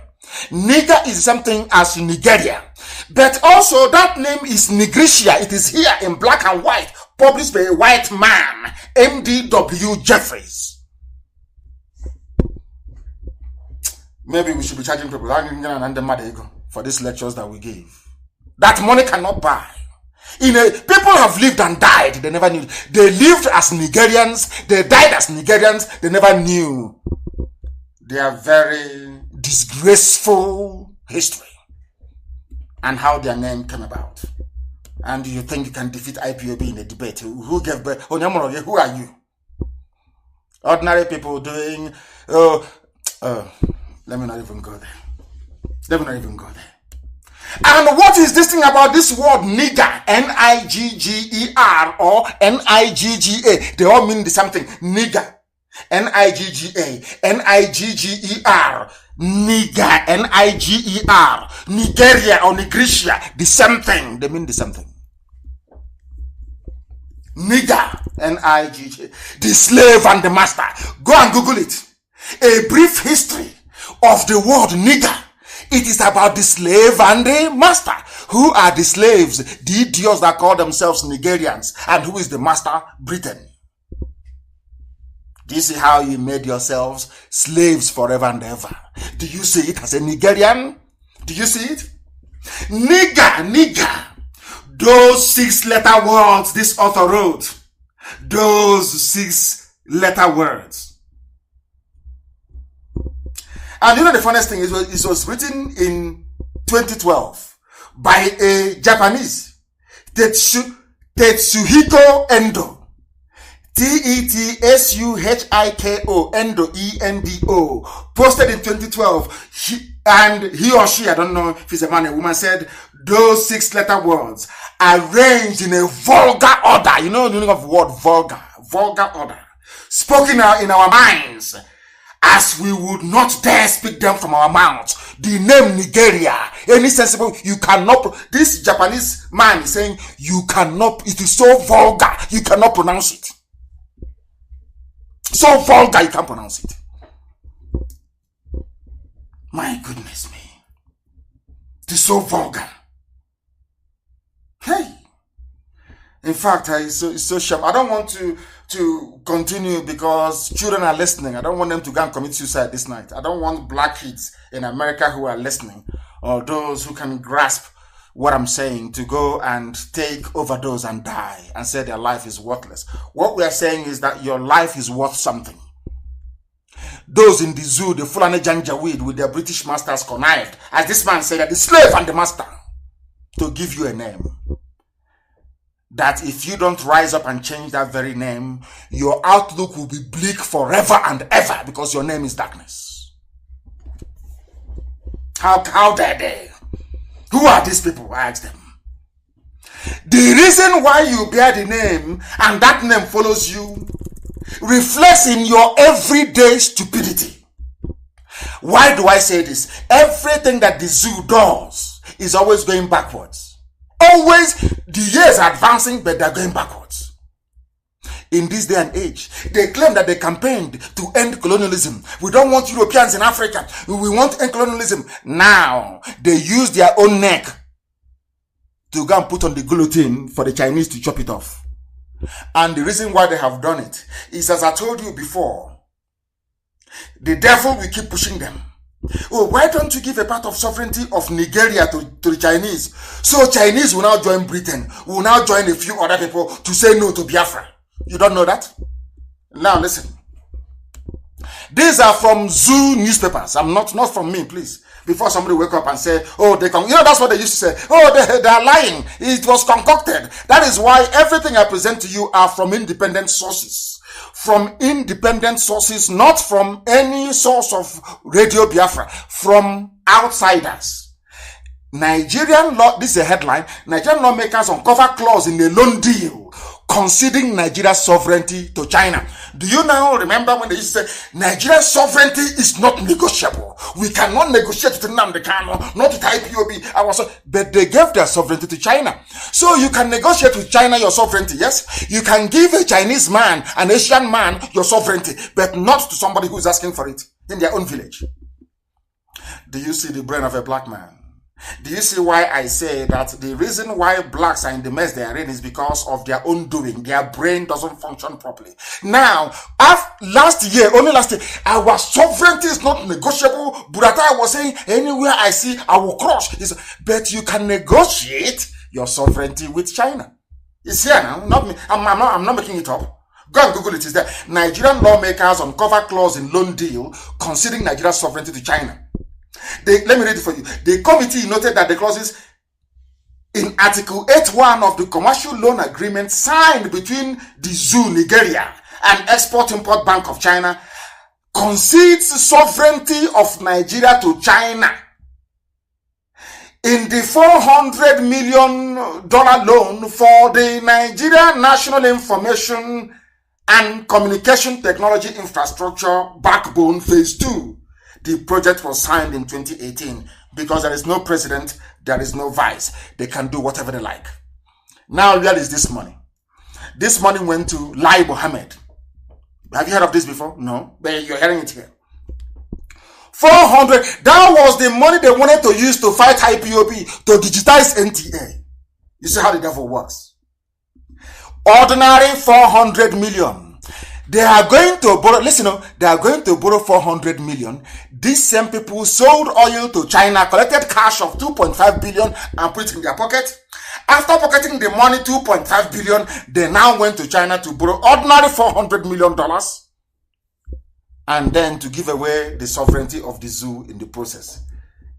Nigger is the same thing as Nigeria. But also that name is Nigritia. It is here in black and white, published by a white man, M.D.W. Jeffries. Maybe we should be charging people for these lectures that we gave. That money cannot buy. People have lived and died. They never knew. They lived as Nigerians. They died as Nigerians. They never knew their very disgraceful history and how their name came about. And you think you can defeat IPOB in a debate? Who gave birth? Who are you? Ordinary people doing... let me not even go there. And what is this thing about this word nigger? Nigger or Nigga. They all mean the same thing. Nigger. Nigga. Nigger. Nigger. Niger. Nigeria or Nigritia. The same thing. They mean the same thing. Nigger. Nigga. The slave and the master. Go and Google it. A brief history of the word nigger. It is about the slave and the master. Who are the slaves? The idiots that call themselves Nigerians. And who is the master? Britain. Do you see how you made yourselves slaves forever and ever? Do you see it as a Nigerian? Do you see it? Nigger. Those 6-letter words this author wrote. Those 6-letter words. And you know the funniest thing is, it was written in 2012 by a Japanese, Tetsuhiko Endo. Tetsuhiko Endo, Endo. Posted in 2012. He or she, I don't know if he's a man or a woman, said those 6-letter words arranged in a vulgar order. You know the meaning of the word vulgar. Vulgar order. Spoken in our minds, as we would not dare speak them from our mouths. The name Nigeria, any sensible, you cannot, this Japanese man is saying, you cannot, it is so vulgar, you cannot pronounce it. So vulgar, you can't pronounce it. My goodness me. It is so vulgar. Hey. In fact, it's so shame. I don't want to continue because children are listening. I don't want them to go and commit suicide this night. I don't want black kids in America who are listening, or those who can grasp what I'm saying, to go and take overdose and die and say their life is worthless. What we are saying is that your life is worth something. Those in the zoo, the Fulani Janjaweed with their British masters connived, as this man said, that the slave and the master, to give you a name. That if you don't rise up and change that very name, your outlook will be bleak forever and ever because your name is darkness. How dare they? Who are these people? I ask them. The reason why you bear the name and that name follows you reflects in your everyday stupidity. Why do I say this? Everything that the zoo does is always going backwards. Always, the years are advancing, but they're going backwards. In this day and age, they claim that they campaigned to end colonialism. We don't want Europeans in Africa. We want to end colonialism. Now, they use their own neck to go and put on the guillotine for the Chinese to chop it off. And the reason why they have done it is, as I told you before, the devil will keep pushing them. Oh, why don't you give a part of sovereignty of Nigeria to the Chinese? So Chinese will now join Britain, will now join a few other people to say no to Biafra. You don't know that? Now listen. These are from zoo newspapers. I'm not from me, please. Before somebody wake up and say, oh, that's what they used to say. Oh, they are lying. It was concocted. That is why everything I present to you are from independent sources. From independent sources, not from any source of Radio Biafra, from outsiders. Nigerian law, this is a headline, Nigerian lawmakers uncover clause in a loan deal conceding Nigeria's sovereignty to China. Do you now remember when they used to say, Nigeria's sovereignty is not negotiable. We cannot negotiate with Nnamdi, not with Ipob. But they gave their sovereignty to China. So you can negotiate with China your sovereignty, yes? You can give a Chinese man, an Asian man, your sovereignty, but not to somebody who is asking for it in their own village. Do you see the brain of a black man? Do you see why I say that the reason why blacks are in the mess they are in is because of their own doing? Their brain doesn't function properly. Now, only last year, our sovereignty is not negotiable. Burata was saying, anywhere I see, I will crush. But you can negotiate your sovereignty with China. It's here now, not me. I'm not making it up. Go and Google it. It's there. Nigerian lawmakers uncover clause in loan deal conceding Nigeria's sovereignty to China. Let me read it for you. The committee noted that the clauses in Article 8.1 of the commercial loan agreement signed between the zoo, Nigeria, and Export-Import Bank of China concedes sovereignty of Nigeria to China. In the $400 million loan for the Nigeria National Information and Communication Technology Infrastructure Backbone Phase 2. The project was signed in 2018 because there is no president, there is no vice. They can do whatever they like. Now, where is this money? This money went to Lai Mohammed. Have you heard of this before? No, but you're hearing it here. 400, that was the money they wanted to use to fight IPOB, to digitize NTA. You see how the devil works. Ordinary 400 million. They are going to borrow, they are going to borrow 400 million. These same people sold oil to China, collected cash of 2.5 billion and put it in their pocket. After pocketing the money, 2.5 billion, they now went to China to borrow ordinary $400 million and then to give away the sovereignty of the zoo in the process,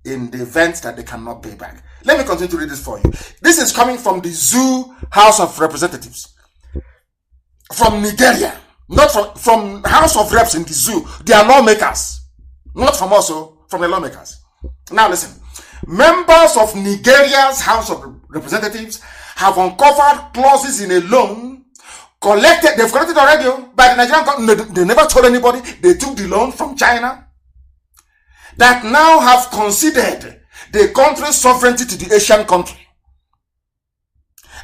in the event that they cannot pay back. Let me continue to read this for you. This is coming from the Zoo House of Representatives from Nigeria. Not from House of Reps in the zoo. They are lawmakers. Not from us, from the lawmakers. Now listen. Members of Nigeria's House of Representatives have uncovered clauses in a loan collected. They've collected already by the Nigerian government. They never told anybody. They took the loan from China. That now have conceded the country's sovereignty to the Asian country.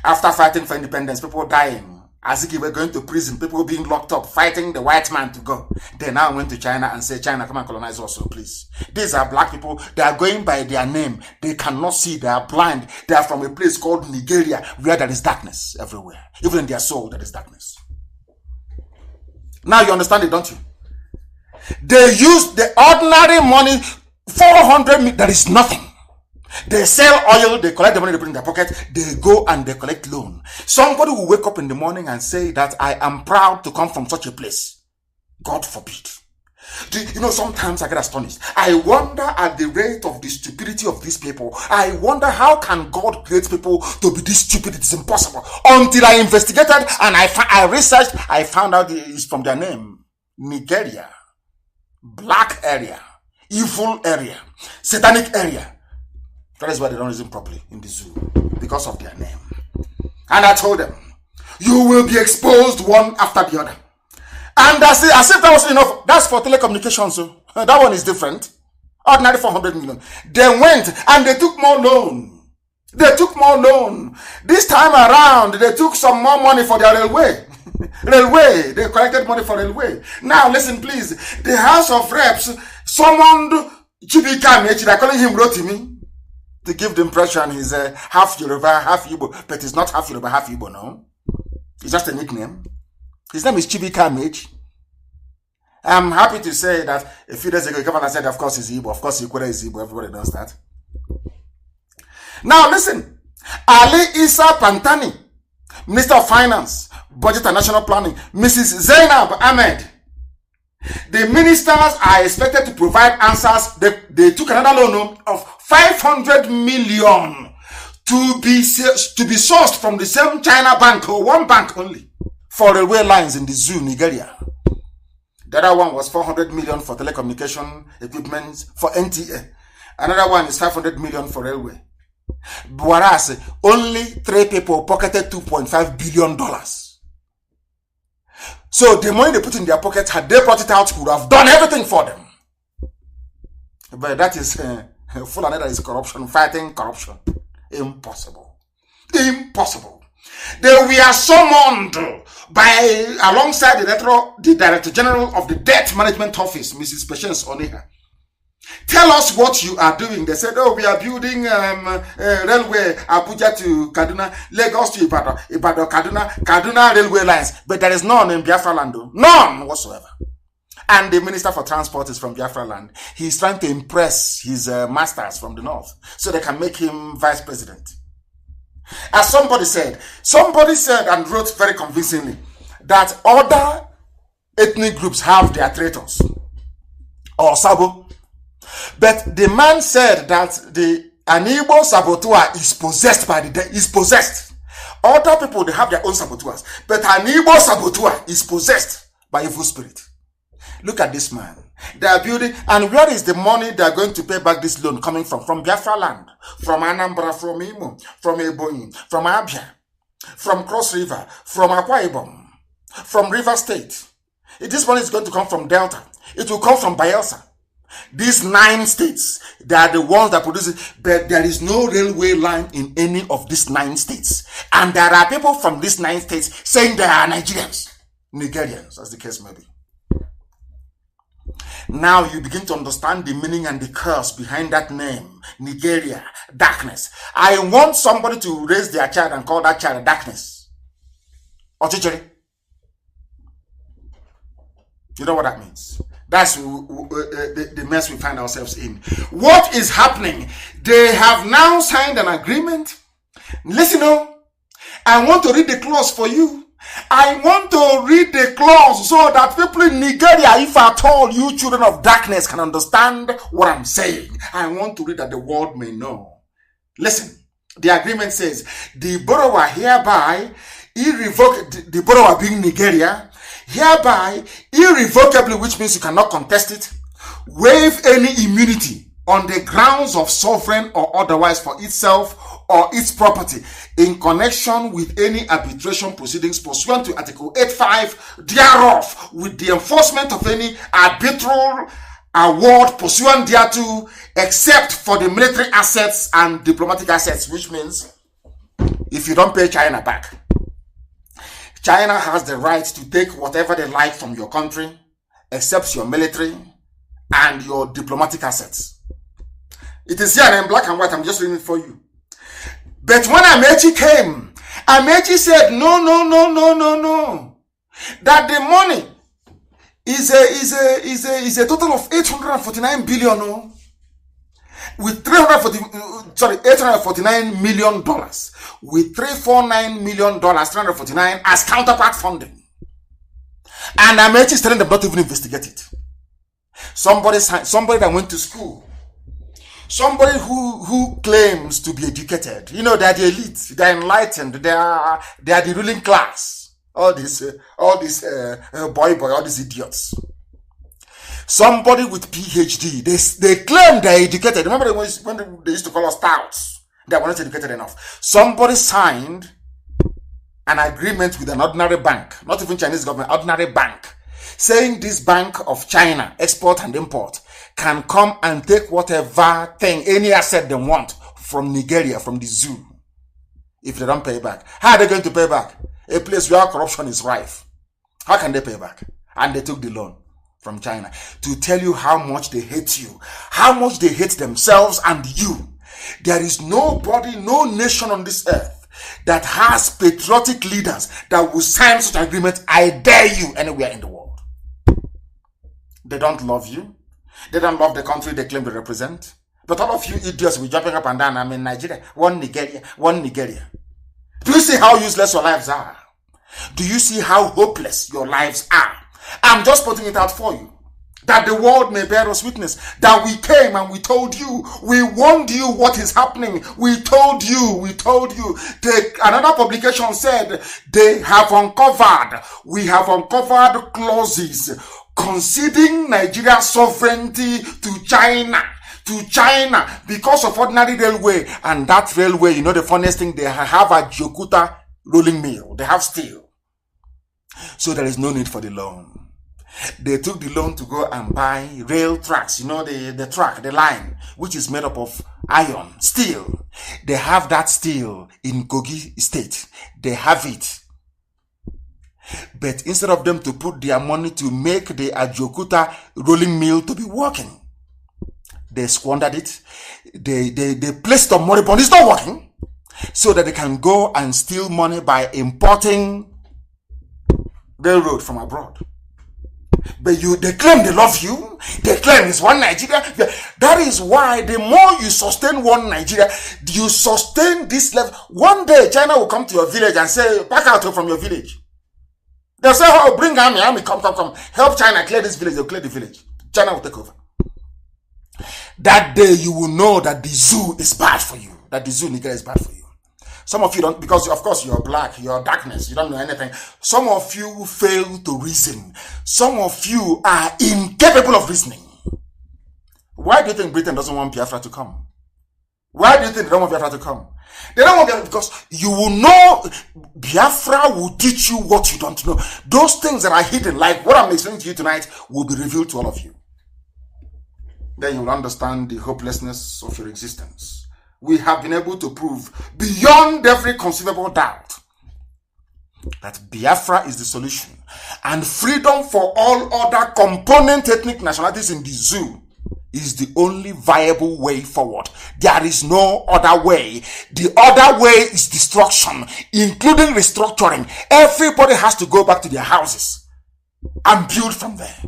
After fighting for independence, people dying. as if they were going to prison, people being locked up, fighting the white man to go. They now went to China and say, China, come and colonize also, please. These are black people. They are going by their name. They cannot see. They are blind. They are from a place called Nigeria, where there is darkness everywhere. Even in their soul, there is darkness. Now you understand it, don't you? They use the ordinary money, 400 million, there is nothing. They sell oil, they collect the money, they put in their pocket, they go and they collect loan. Somebody will wake up in the morning and say that I am proud to come from such a place. God forbid. Sometimes I get astonished. I wonder at the rate of the stupidity of these people. I wonder how can God create people to be this stupid? It's impossible. Until I investigated and I researched, I found out it's from their name. Nigeria. Black area. Evil area. Satanic area. That is why they don't reason properly in the zoo. Because of their name. And I told them, you will be exposed one after the other. And as if that was enough, that's for telecommunications. So that one is different. Ordinary 400 million. They went and they took more loan. This time around, they took some more money for their railway. They collected money for railway. Now listen please. The House of Reps summoned Chibika Mechi, they're calling him Rotimi, to give the impression he's half Yoruba, half Igbo, but he's not half Yoruba, half Igbo, no. It's just a nickname. His name is Chibika Mechi. I'm happy to say that a few days ago, he came and said, of course he's Igbo, of course Ikwere is Igbo, everybody knows that. Now listen, Ali Isa Pantani, Minister of Finance, Budget and National Planning, Mrs. Zainab Ahmed. The ministers are expected to provide answers. They took another loan of 500 million to be sourced from the same China bank, or one bank only, for railway lines in the zoo, Nigeria. The other one was 400 million for telecommunication equipment for NTA. Another one is 500 million for railway. Whereas only 3 people pocketed $2.5 billion. So the money they put in their pocket, had they brought it out, would have done everything for them. But that is full and that is corruption, fighting corruption. Impossible. They were summoned alongside the Director General of the Debt Management Office, Mrs. Patience Oniha. Tell us what you are doing. They said, we are building railway Abuja to Kaduna, Lagos to Ibadan, Kaduna railway lines. But there is none in Biafra land. None whatsoever. And the Minister for Transport is from Biafra land. He's trying to impress his masters from the north so they can make him vice president. As somebody said and wrote very convincingly that other ethnic groups have their traitors or sabo. But the man said that an Igbo saboteur is possessed by is possessed. Other people, they have their own saboteurs. But an Igbo saboteur is possessed by evil spirit. Look at this man. They are building, and where is the money they are going to pay back this loan coming from? From Biafra land, from Anambra, from Imo, from Ebonyi, from Abia, from Cross River, from Akwa Ibom, from River State. This money is going to come from Delta. It will come from Bayelsa. These 9 states, they are the ones that produce it, but there is no railway line in any of these 9 states. And there are people from these 9 states saying they are Nigerians, as the case may be. Now you begin to understand the meaning and the curse behind that name, Nigeria, darkness. I want somebody to raise their child and call that child darkness. Ochichiri. You know what that means? That's the mess we find ourselves in. What is happening? They have now signed an agreement. Listen, I want to read the clause for you. I want to read the clause so that people in Nigeria, if at all you children of darkness can understand what I'm saying. I want to read that the world may know. Listen, the agreement says, the borrower hereby, the borrower being Nigeria, hereby, irrevocably, which means you cannot contest it, waive any immunity on the grounds of sovereign or otherwise for itself or its property in connection with any arbitration proceedings pursuant to Article 85 thereof, with the enforcement of any arbitral award pursuant thereto, except for the military assets and diplomatic assets, which means if you don't pay China back. China has the right to take whatever they like from your country, except your military and your diplomatic assets. It is here in black and white. I'm just reading it for you. But when Amechi came, Amechi said, no. That the money is a total of 849 billion, no? With $849 million, with $349 million, 349 as counterpart funding. And Amechi is telling them not to even investigate it. Somebody that went to school, somebody who claims to be educated, you know, they're the elite, they're enlightened, they are the ruling class. All these all these idiots. Somebody with PhD, they claim they're educated. Remember when they used to call us touts? They were not educated enough. Somebody signed an agreement with an ordinary bank, not even Chinese government, ordinary bank, saying this Bank of China, export and import, can come and take whatever thing, any asset they want from Nigeria, from the zoo, if they don't pay back. How are they going to pay back? A place where corruption is rife. How can they pay back? And they took the loan from China to tell you how much they hate you, how much they hate themselves and you. There is nobody, no nation on this earth that has patriotic leaders that will sign such an agreement. I dare you, anywhere in the world. They don't love you. They don't love the country they claim to represent. But all of you idiots will be jumping up and down. I'm in Nigeria, one Nigeria. Do you see how useless your lives are? Do you see how hopeless your lives are? I'm just putting it out for you, that the world may bear us witness, that we came and we told you, we warned you what is happening. We told you. Another publication said we have uncovered clauses conceding Nigeria's sovereignty to China because of ordinary railway. And that railway, you know the funniest thing, they have a Jokuta rolling mill. They have steel. So there is no need for the loan. They took the loan to go and buy rail tracks, you know, the line, which is made up of iron, steel. They have that steel in Kogi State. They have it. But instead of them to put their money to make the Ajokuta rolling mill to be working, they squandered it. They placed on moribund. It's not working. So that they can go and steal money by importing railroad from abroad. But they claim they love you. They claim it's one Nigeria. That is why the more you sustain one Nigeria, you sustain this level. One day China will come to your village and say, back out from your village. They'll say, oh, bring army, come. Help China clear this village. They'll clear the village. China will take over. That day you will know that the zoo is bad for you. That the zoo Nigeria is bad for you. Some of you don't, because of course you're black, you're darkness, you don't know anything. Some of you fail to reason. Some of you are incapable of reasoning. Why do you think Britain doesn't want Biafra to come? Why do you think they don't want Biafra to come? They don't want Biafra because you will know, Biafra will teach you what you don't know. Those things that are hidden, like what I'm explaining to you tonight, will be revealed to all of you. Then you will understand the hopelessness of your existence. We have been able to prove beyond every conceivable doubt that Biafra is the solution, and freedom for all other component ethnic nationalities in the zoo is the only viable way forward. There is no other way. The other way is destruction, including restructuring. Everybody has to go back to their houses and build from there.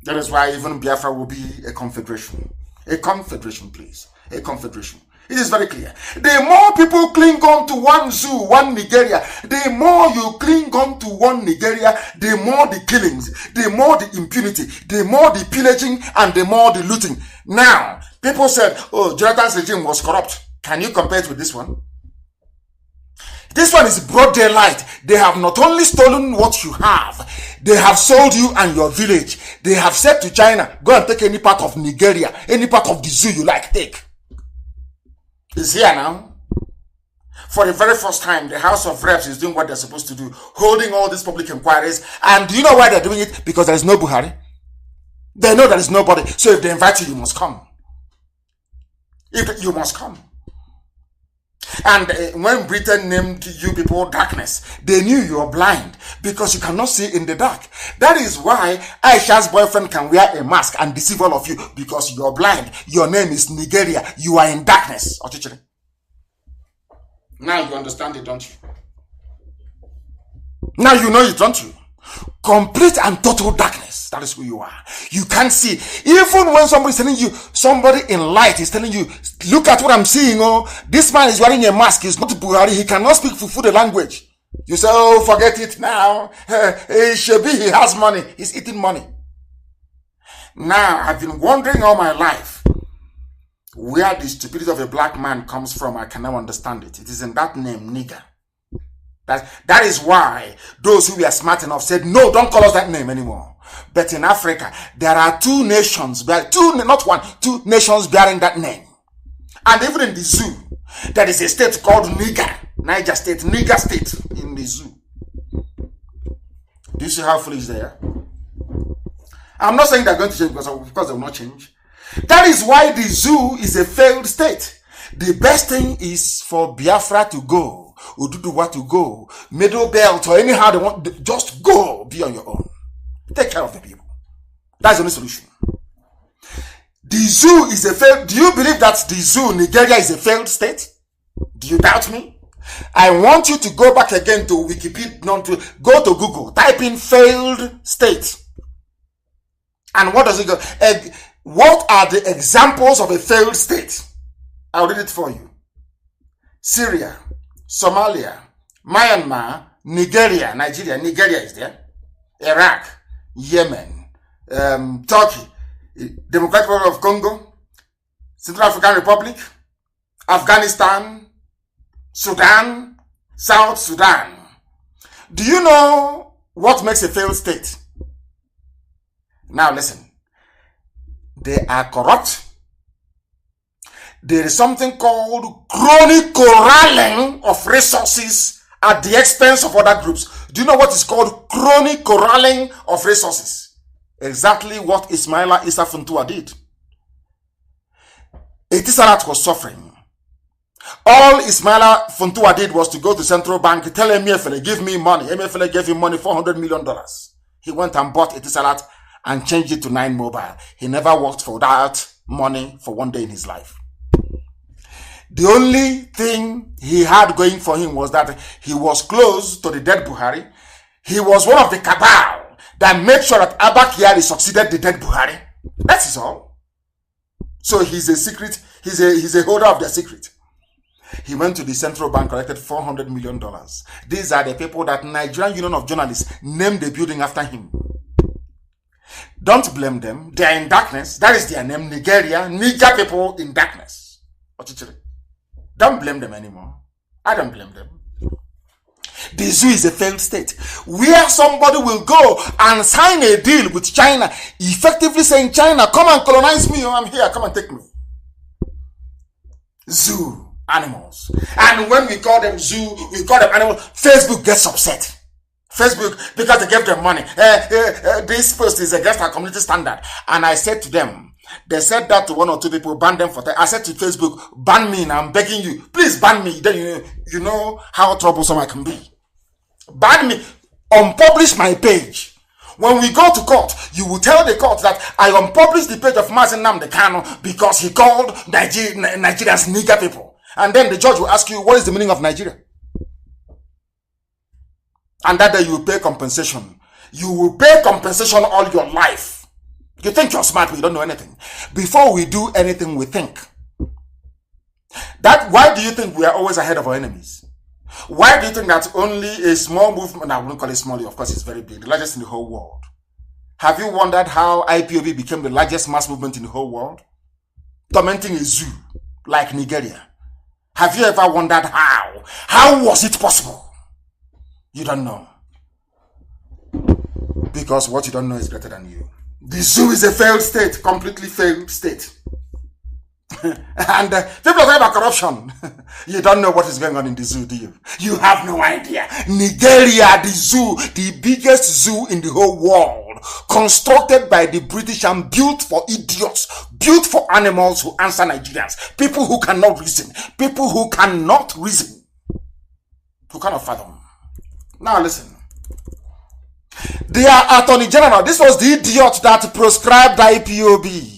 That is why even Biafra will be a confederation. A confederation, please. A confederation. It is very clear. The more people cling on to one zoo, one Nigeria, the more you cling on to one Nigeria, the more the killings, the more the impunity, the more the pillaging, and the more the looting. Now, people said, oh, Jonathan's regime was corrupt. Can you compare it with this one? This one is broad daylight. They have not only stolen what you have, they have sold you and your village. They have said to China, go and take any part of Nigeria, any part of the zoo you like, take. It's here now. For the very first time, the House of Reps is doing what they're supposed to do, holding all these public inquiries. And do you know why they're doing it? Because there is no Buhari. They know there is nobody. So if they invite you, you must come. You must come. And when Britain named you people darkness, they knew you were blind because you cannot see in the dark. That is why Aisha's boyfriend can wear a mask and deceive all of you because you're blind. Your name is Nigeria. You are in darkness. Now you understand it, don't you? Now you know it, don't you? Complete and total darkness. That is who you are. You can't see. Even when somebody is telling you, somebody in light is telling you, look at what I'm seeing. Oh, this man is wearing a mask. He's not Buhari. He cannot speak Fufu the language. You say, oh, forget it now. He has money. He's eating money. Now, I've been wondering all my life where the stupidity of a black man comes from. I can now understand it. It is in that name, nigger. That is why those who were smart enough said, no, don't call us that name anymore. But in Africa, there are two nations, not one, two nations bearing that name. And even in the zoo, there is a state called Niger, Niger State, Niger State in the zoo. Do you see how foolish they are? I'm not saying they're going to change because they will not change. That is why the zoo is a failed state. The best thing is for Biafra to go. Ududuwa to go, Middle Belt, or anyhow they want, just go, be on your own. Take care of the people. That's the only solution. The zoo is a failed, do you believe that the zoo, Nigeria, is a failed state? Do you doubt me? I want you to go back again to Wikipedia, go to Google, type in failed state. And what does it go? What are the examples of a failed state? I'll read it for you. Syria, Somalia, Myanmar, Nigeria is there, Iraq, Yemen, Turkey, Democratic Republic of Congo, Central African Republic, Afghanistan, Sudan, South Sudan. Do you know what makes a failed state? Now listen, they are corrupt. There is something called chronic corralling of resources at the expense of other groups. Do you know what is called chronic corralling of resources? Exactly what Ismaila Issa Funtua did. Etisalat was suffering. All Ismaila Funtua did was to go to central bank, tell Emefiele, give me money. Emefiele gave him money, $400 million. He went and bought Etisalat and changed it to 9 Mobile. He never worked for that money for one day in his life. The only thing he had going for him was that he was close to the dead Buhari. He was one of the cabal that made sure that Abba Kyari succeeded the dead Buhari. That is all. So he's a secret, he's a holder of the secret. He went to the central bank, collected $400 million. These are the people that Nigerian Union of Journalists named the building after him. Don't blame them. They are in darkness. That is their name, Nigeria. Niger people in darkness. Don't blame them anymore. I don't blame them. The zoo is a failed state where somebody will go and sign a deal with China, effectively saying, China, come and colonize me. I'm here. Come and take me. Zoo, animals. And when we call them zoo, we call them animals. Facebook gets upset. Facebook, because they gave them money. This post is against our community standard. And I said to them, they said that to 1 or 2 people, ban them for that. I said to Facebook, ban me now, I'm begging you. Please ban me. Then you know how troublesome I can be. Ban me. Unpublish my page. When we go to court, you will tell the court that I unpublished the page of Mazi Nnamdi Kanu because he called Nigerians nigger people. And then the judge will ask you, what is the meaning of Nigeria? And that day you will pay compensation. You will pay compensation all your life. You think you're smart, but you don't know anything. Before we do anything, we think. Why do you think we are always ahead of our enemies? Why do you think that only a small movement, I wouldn't call it small, of course it's very big, the largest in the whole world. Have you wondered how IPOB became the largest mass movement in the whole world? Tormenting a zoo like Nigeria. Have you ever wondered how? How was it possible? You don't know. Because what you don't know is greater than you. The zoo is a failed state, completely failed state. And people are talking about corruption. You don't know what is going on in the zoo, do you? You have no idea. Nigeria, the zoo, the biggest zoo in the whole world, constructed by the British and built for idiots, built for animals who answer Nigerians. People who cannot reason. People who cannot reason. Who cannot fathom. Now listen. Their Attorney General, this was the idiot that proscribed IPOB.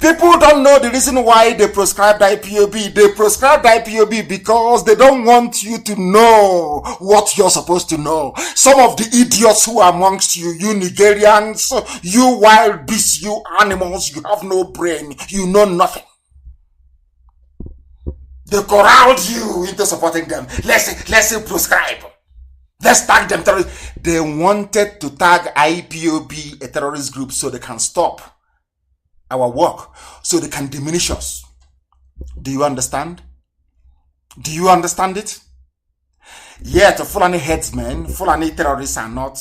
People don't know the reason why they prescribed IPOB. They prescribed IPOB because they don't want you to know what you're supposed to know. Some of the idiots who are amongst you, you Nigerians, you wild beasts, you animals, you have no brain, you know nothing. They corralled you into supporting them. Let's prescribe. Let's tag them terrorists. They wanted to tag IPOB a terrorist group so they can stop our work, so they can diminish us. Do you understand? Do you understand it? Yet Fulani headsmen, Fulani terrorists are not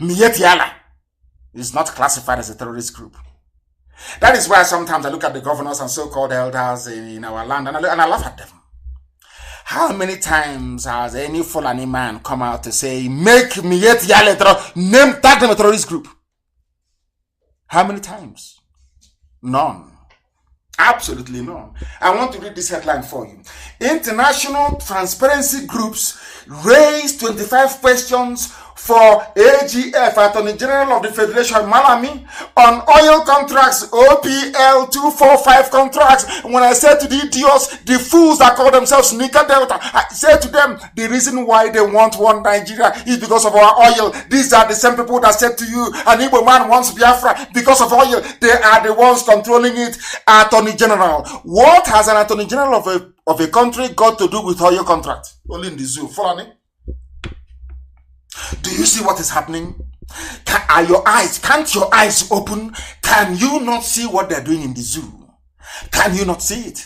Mietiala is not classified as a terrorist group. That is why sometimes I look at the governors and so-called elders in our land and I laugh at them. How many times has any Fulani man come out to say, make Mietiala tag them a terrorist group? How many times? None. Absolutely none. I want to read this headline for you. International transparency groups raised 25 questions for AGF, Attorney General of the Federation, Malami, on oil contracts, OPL 245 contracts. When I said to the idiots, the fools that call themselves Nika Delta, I said to them, the reason why they want one Nigeria is because of our oil. These are the same people that said to you, an Igbo man wants Biafra because of oil. They are the ones controlling it. Attorney General. What has an Attorney General of a country got to do with oil contract? Only in the zoo. Follow me? Do you see what is happening? Can't your eyes open? Can you not see what they're doing in the zoo? Can you not see it?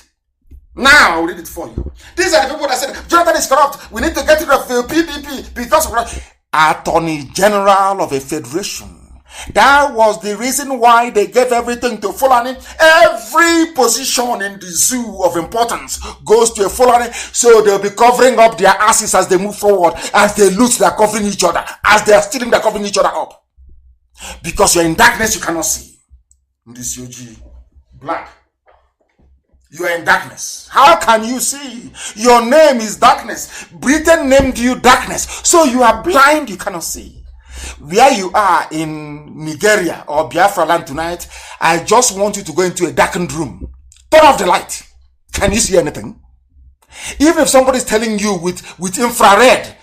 Now I'll read it for you. These are the people that said, Jonathan is corrupt. We need to get rid of the PDP because of Attorney General of a federation. That was the reason why they gave everything to Fulani. Every position in the zoo of importance goes to a Fulani, so they'll be covering up their asses as they move forward. As they loot, they're covering each other. As they're stealing, they're covering each other up. Because you're in darkness, you cannot see. In this UG, black. You are in darkness. How can you see? Your name is darkness. Britain named you darkness. So you are blind, you cannot see. Where you are in Nigeria or Biafra land tonight, I just want you to go into a darkened room. Turn off the light. Can you see anything? Even if somebody is telling you with infrared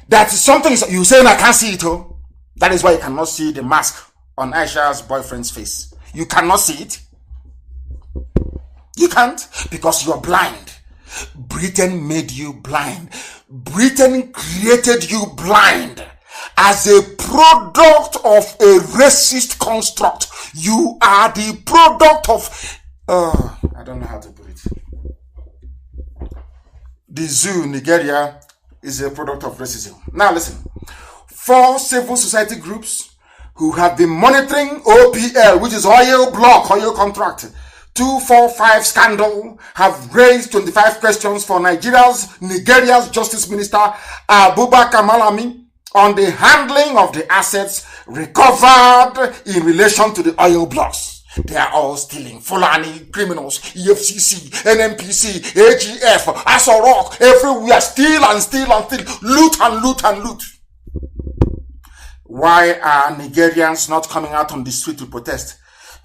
that something is, you say, I can't see it. Oh, that is why you cannot see the mask on Aisha's boyfriend's face. You cannot see it. You can't because you're blind. Britain made you blind. Britain created you blind. As a product of a racist construct, you are the product of, I don't know how to put it. The zoo, Nigeria, is a product of racism. Now listen, 4 civil society groups who have been monitoring OPL, which is oil contract, 245 scandal, have raised 25 questions for Nigeria's Justice Minister, Abubakar Malami, on the handling of the assets recovered in relation to the oil blocks. They are all stealing. Fulani, criminals, EFCC, NMPC, AGF, Asorok, everywhere. Steal and steal and steal. Loot and loot and loot. Why are Nigerians not coming out on the street to protest?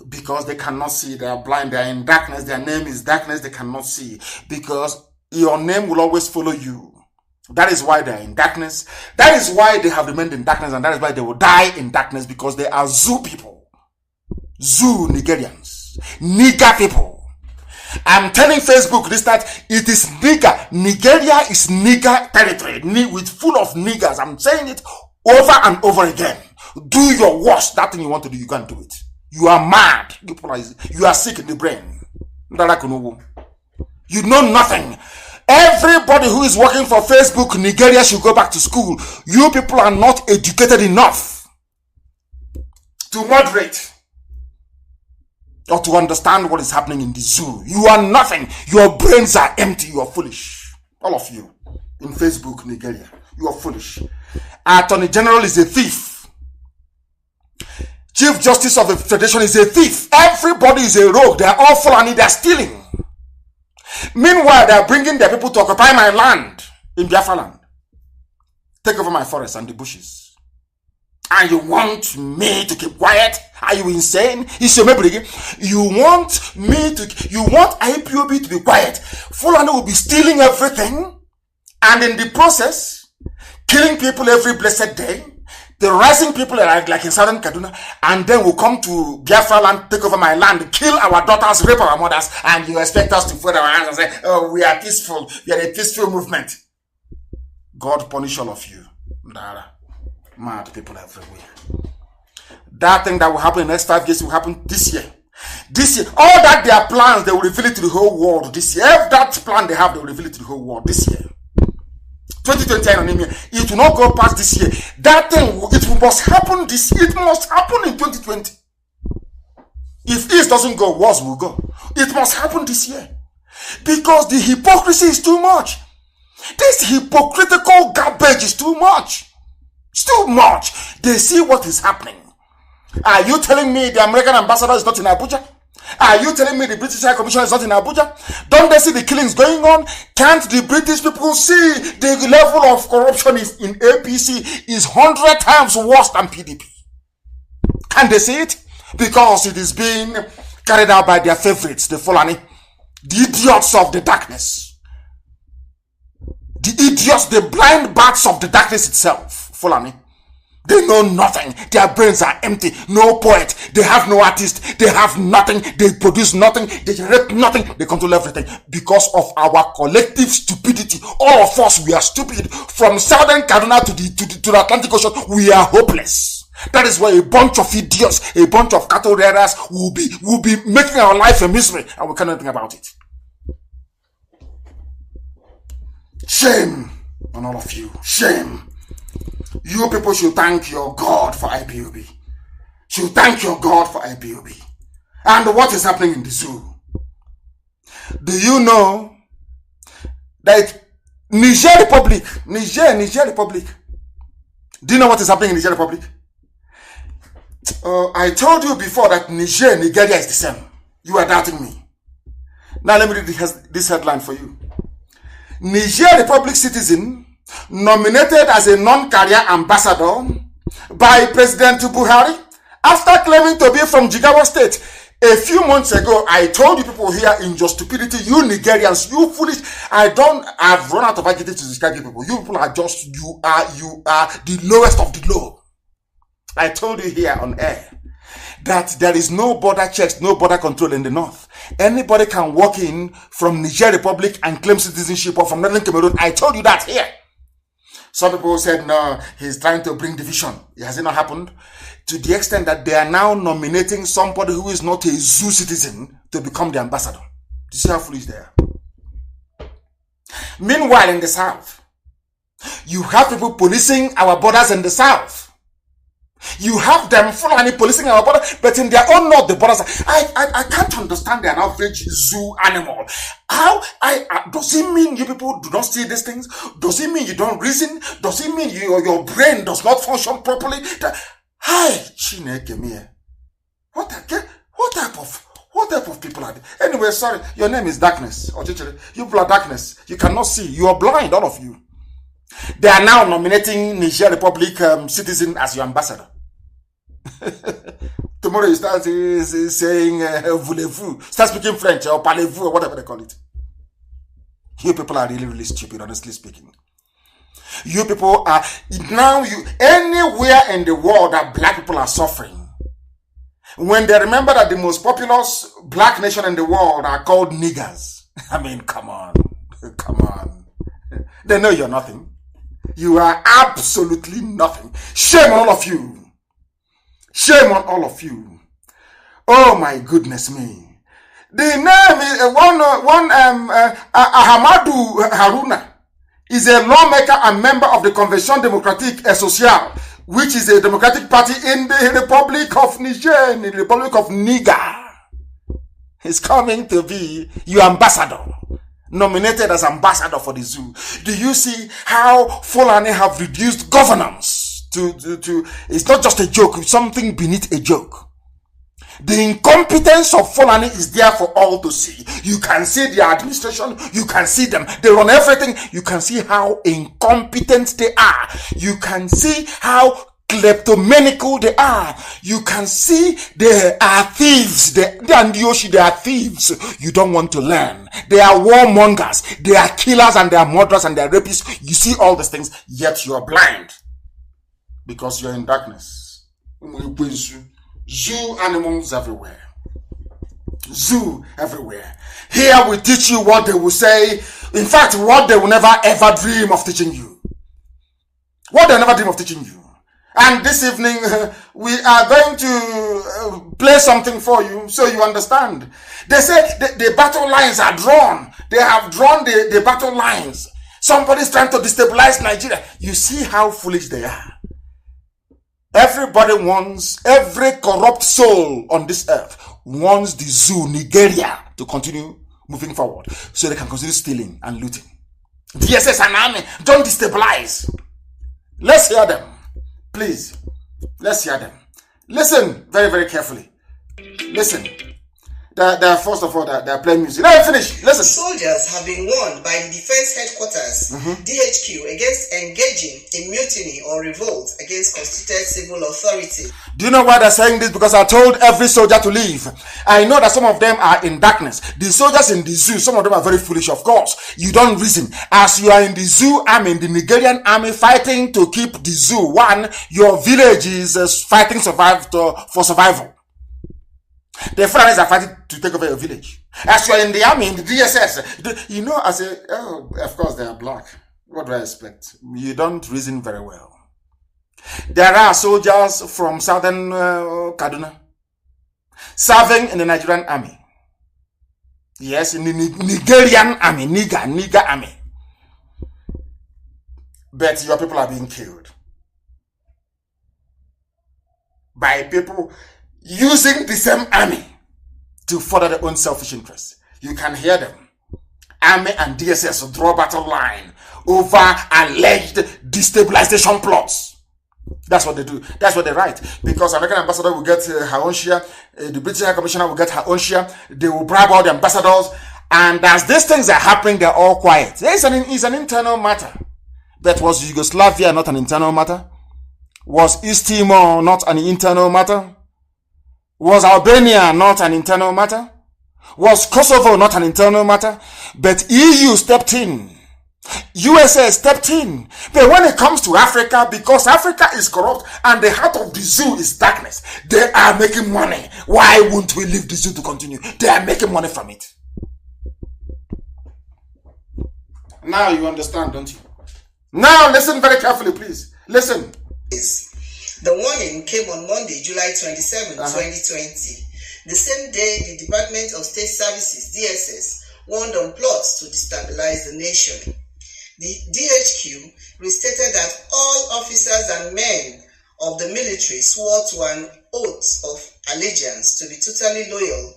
Because they cannot see. They are blind. They are in darkness. Their name is darkness. They cannot see. Because your name will always follow you. That is why they are in darkness. That is why they have remained in darkness, and that is why they will die in darkness, because they are zoo people. Zoo Nigerians. Nigger people. I'm telling Facebook this, that it is nigger. Nigeria is nigger territory, with full of niggers. I'm saying it over and over again. Do your worst. That thing you want to do, you can't do it. You are mad. You are sick in the brain. You know nothing. Everybody who is working for Facebook, Nigeria, should go back to school. You people are not educated enough to moderate or to understand what is happening in the zoo. You are nothing. Your brains are empty. You are foolish. All of you in Facebook, Nigeria, you are foolish. Attorney General is a thief. Chief Chief Justice of the Federation is a thief. Everybody is a rogue. They are all Fulani. They are stealing. Meanwhile, they are bringing their people to occupy my land in Biafra land. Take over my forests and the bushes. And you want me to keep quiet? Are you insane? You want IPOB to be quiet? Fulani will be stealing everything, and in the process, killing people every blessed day, terrorizing people like in southern Kaduna, and then we'll come to Biafra land, take over my land, kill our daughters, rape our mothers, and you expect us to fold our hands and say, oh, we are peaceful, we are a peaceful movement. God punish all of you. Mad people everywhere. That thing that will happen in the next 5 years will happen this year. This year. All that their plans, they will reveal it to the whole world this year. If that plan they have, they will reveal it to the whole world this year. 2020, it will not go past this year. That thing, it must happen this year. It must happen in 2020. If East doesn't go, Wars will go. It must happen this year. Because the hypocrisy is too much. This hypocritical garbage is too much. It's too much. They see what is happening. Are you telling me the American ambassador is not in Abuja? Are you telling me the British High Commissioner is not in Abuja? Don't they see the killings going on? Can't the British people see the level of corruption in APC is 100 times worse than PDP? Can they see it? Because it is being carried out by their favorites, the Fulani, the idiots of the darkness. The idiots, the blind bats of the darkness itself, Fulani. They know nothing. Their brains are empty. No poet. They have no artist. They have nothing. They produce nothing. They generate nothing. They control everything. Because of our collective stupidity. All of us, we are stupid. From southern Kaduna to the Atlantic Ocean, we are hopeless. That is why a bunch of idiots, a bunch of cattle raiders will be making our life a misery, and we can't do anything about it. Shame on all of you. Shame. You people should thank your God for IPOB. Should thank your God for IPOB. And what is happening in the zoo? Do you know that Niger Republic, do you know what is happening in Niger Republic? I told you before that Nigeria is the same. You are doubting me. Now let me read this headline for you. Niger Republic citizen nominated as a non-career ambassador by President Buhari after claiming to be from Jigawa State. A few months ago, I told you people here in your stupidity, you Nigerians, you foolish. I've run out of adjectives to describe you people. You people are just, you are the lowest of the low. I told you here on air that there is no border checks, no border control in the north. Anybody can walk in from Niger Republic and claim citizenship, or from Northern Cameroon. I told you that here. Some people said, no, he's trying to bring division. Has it not happened? To the extent that they are now nominating somebody who is not a zoo citizen to become the ambassador. You see how foolish they are. Meanwhile, in the south, you have people policing our borders in the south. You have them Fulani policing our border, but in their own north, the borders. I can't understand an average zoo animal. How does it mean you people do not see these things? Does it mean you don't reason? Does it mean your brain does not function properly? Hi, Chineke me. What type of people are they? Anyway, sorry, your name is darkness. You people are darkness. You cannot see. You are blind, all of you. They are now nominating Niger Republic citizen as your ambassador. Tomorrow you start saying voulez-vous, start speaking French or parlez-vous or whatever they call it. You people are really, really stupid, honestly speaking. You people are now anywhere in the world that black people are suffering. When they remember that the most populous black nation in the world are called niggers. I mean, come on. They know you're nothing. You are absolutely nothing. Shame on all of you. Shame on all of you. Oh my goodness me. The name is Ahmadu Haruna is a lawmaker and member of the Convention Democratique et Sociale, which is a democratic party in the Republic of Niger, in the Republic of Niger. He's coming to be your ambassador. Nominated as ambassador for the zoo. Do you see how Fulani have reduced governance to it's not just a joke, it's something beneath a joke. The incompetence of Fulani is there for all to see. You can see their administration. You can see them. They run everything. You can see how incompetent they are. You can see how kleptomaniacal they are. You can see they are thieves. They are thieves. You don't want to learn. They are warmongers. They are killers and they are murderers and they are rapists. You see all these things, yet you are blind because you're in darkness. Zoo animals everywhere. Zoo everywhere. Here we teach you what they will say. In fact, what they will never ever dream of teaching you. What they will never dream of teaching you. And this evening, we are going to play something for you so you understand. They say the battle lines are drawn. They have drawn the battle lines. Somebody's trying to destabilize Nigeria. You see how foolish they are. Everybody wants, every corrupt soul on this earth wants the zoo, Nigeria, to continue moving forward so they can continue stealing and looting. DSS and army, don't destabilize. Let's hear them. Please, let's hear them. Listen very, very carefully. Listen. They're first of all, they're playing music. Let me finish. Listen. Soldiers have been warned by the Defense Headquarters, DHQ, against engaging in mutiny or revolt against constituted civil authority. Do you know why they're saying this? Because I told every soldier to leave. I know that some of them are in darkness. The soldiers in the zoo, some of them are very foolish, of course. You don't reason. As you are in the zoo army, in the Nigerian army, fighting to keep the zoo one, your village is fighting for survival. The Fulanis are fighting to take over your village. As you are in the army, in the DSS, you know, I say, oh, of course they are black. What do I expect? You don't reason very well. There are soldiers from southern Kaduna serving in the Nigerian army. Yes, in the Nigerian army, Niger army. But your people are being killed by people using the same army to further their own selfish interests. You can hear them. Army and DSS draw battle line over alleged destabilization plots. That's what they do. That's what they write. Because American ambassador will get her own share, the British High Commissioner will get her own share. They will bribe all the ambassadors. And as these things are happening, they're all quiet. It's an internal matter. But was Yugoslavia not an internal matter? Was East Timor not an internal matter? Was Albania not an internal matter? Was Kosovo not an internal matter? But EU stepped in. USA stepped in. But when it comes to Africa, because Africa is corrupt and the heart of the zoo is darkness, they are making money. Why wouldn't we leave the zoo to continue? They are making money from it. Now you understand, don't you? Now listen very carefully, please. Listen. The warning came on Monday, July 27, 2020. The same day, the Department of State Services, DSS, warned on plots to destabilize the nation. The DHQ restated that all officers and men of the military swore to an oath of allegiance to be totally loyal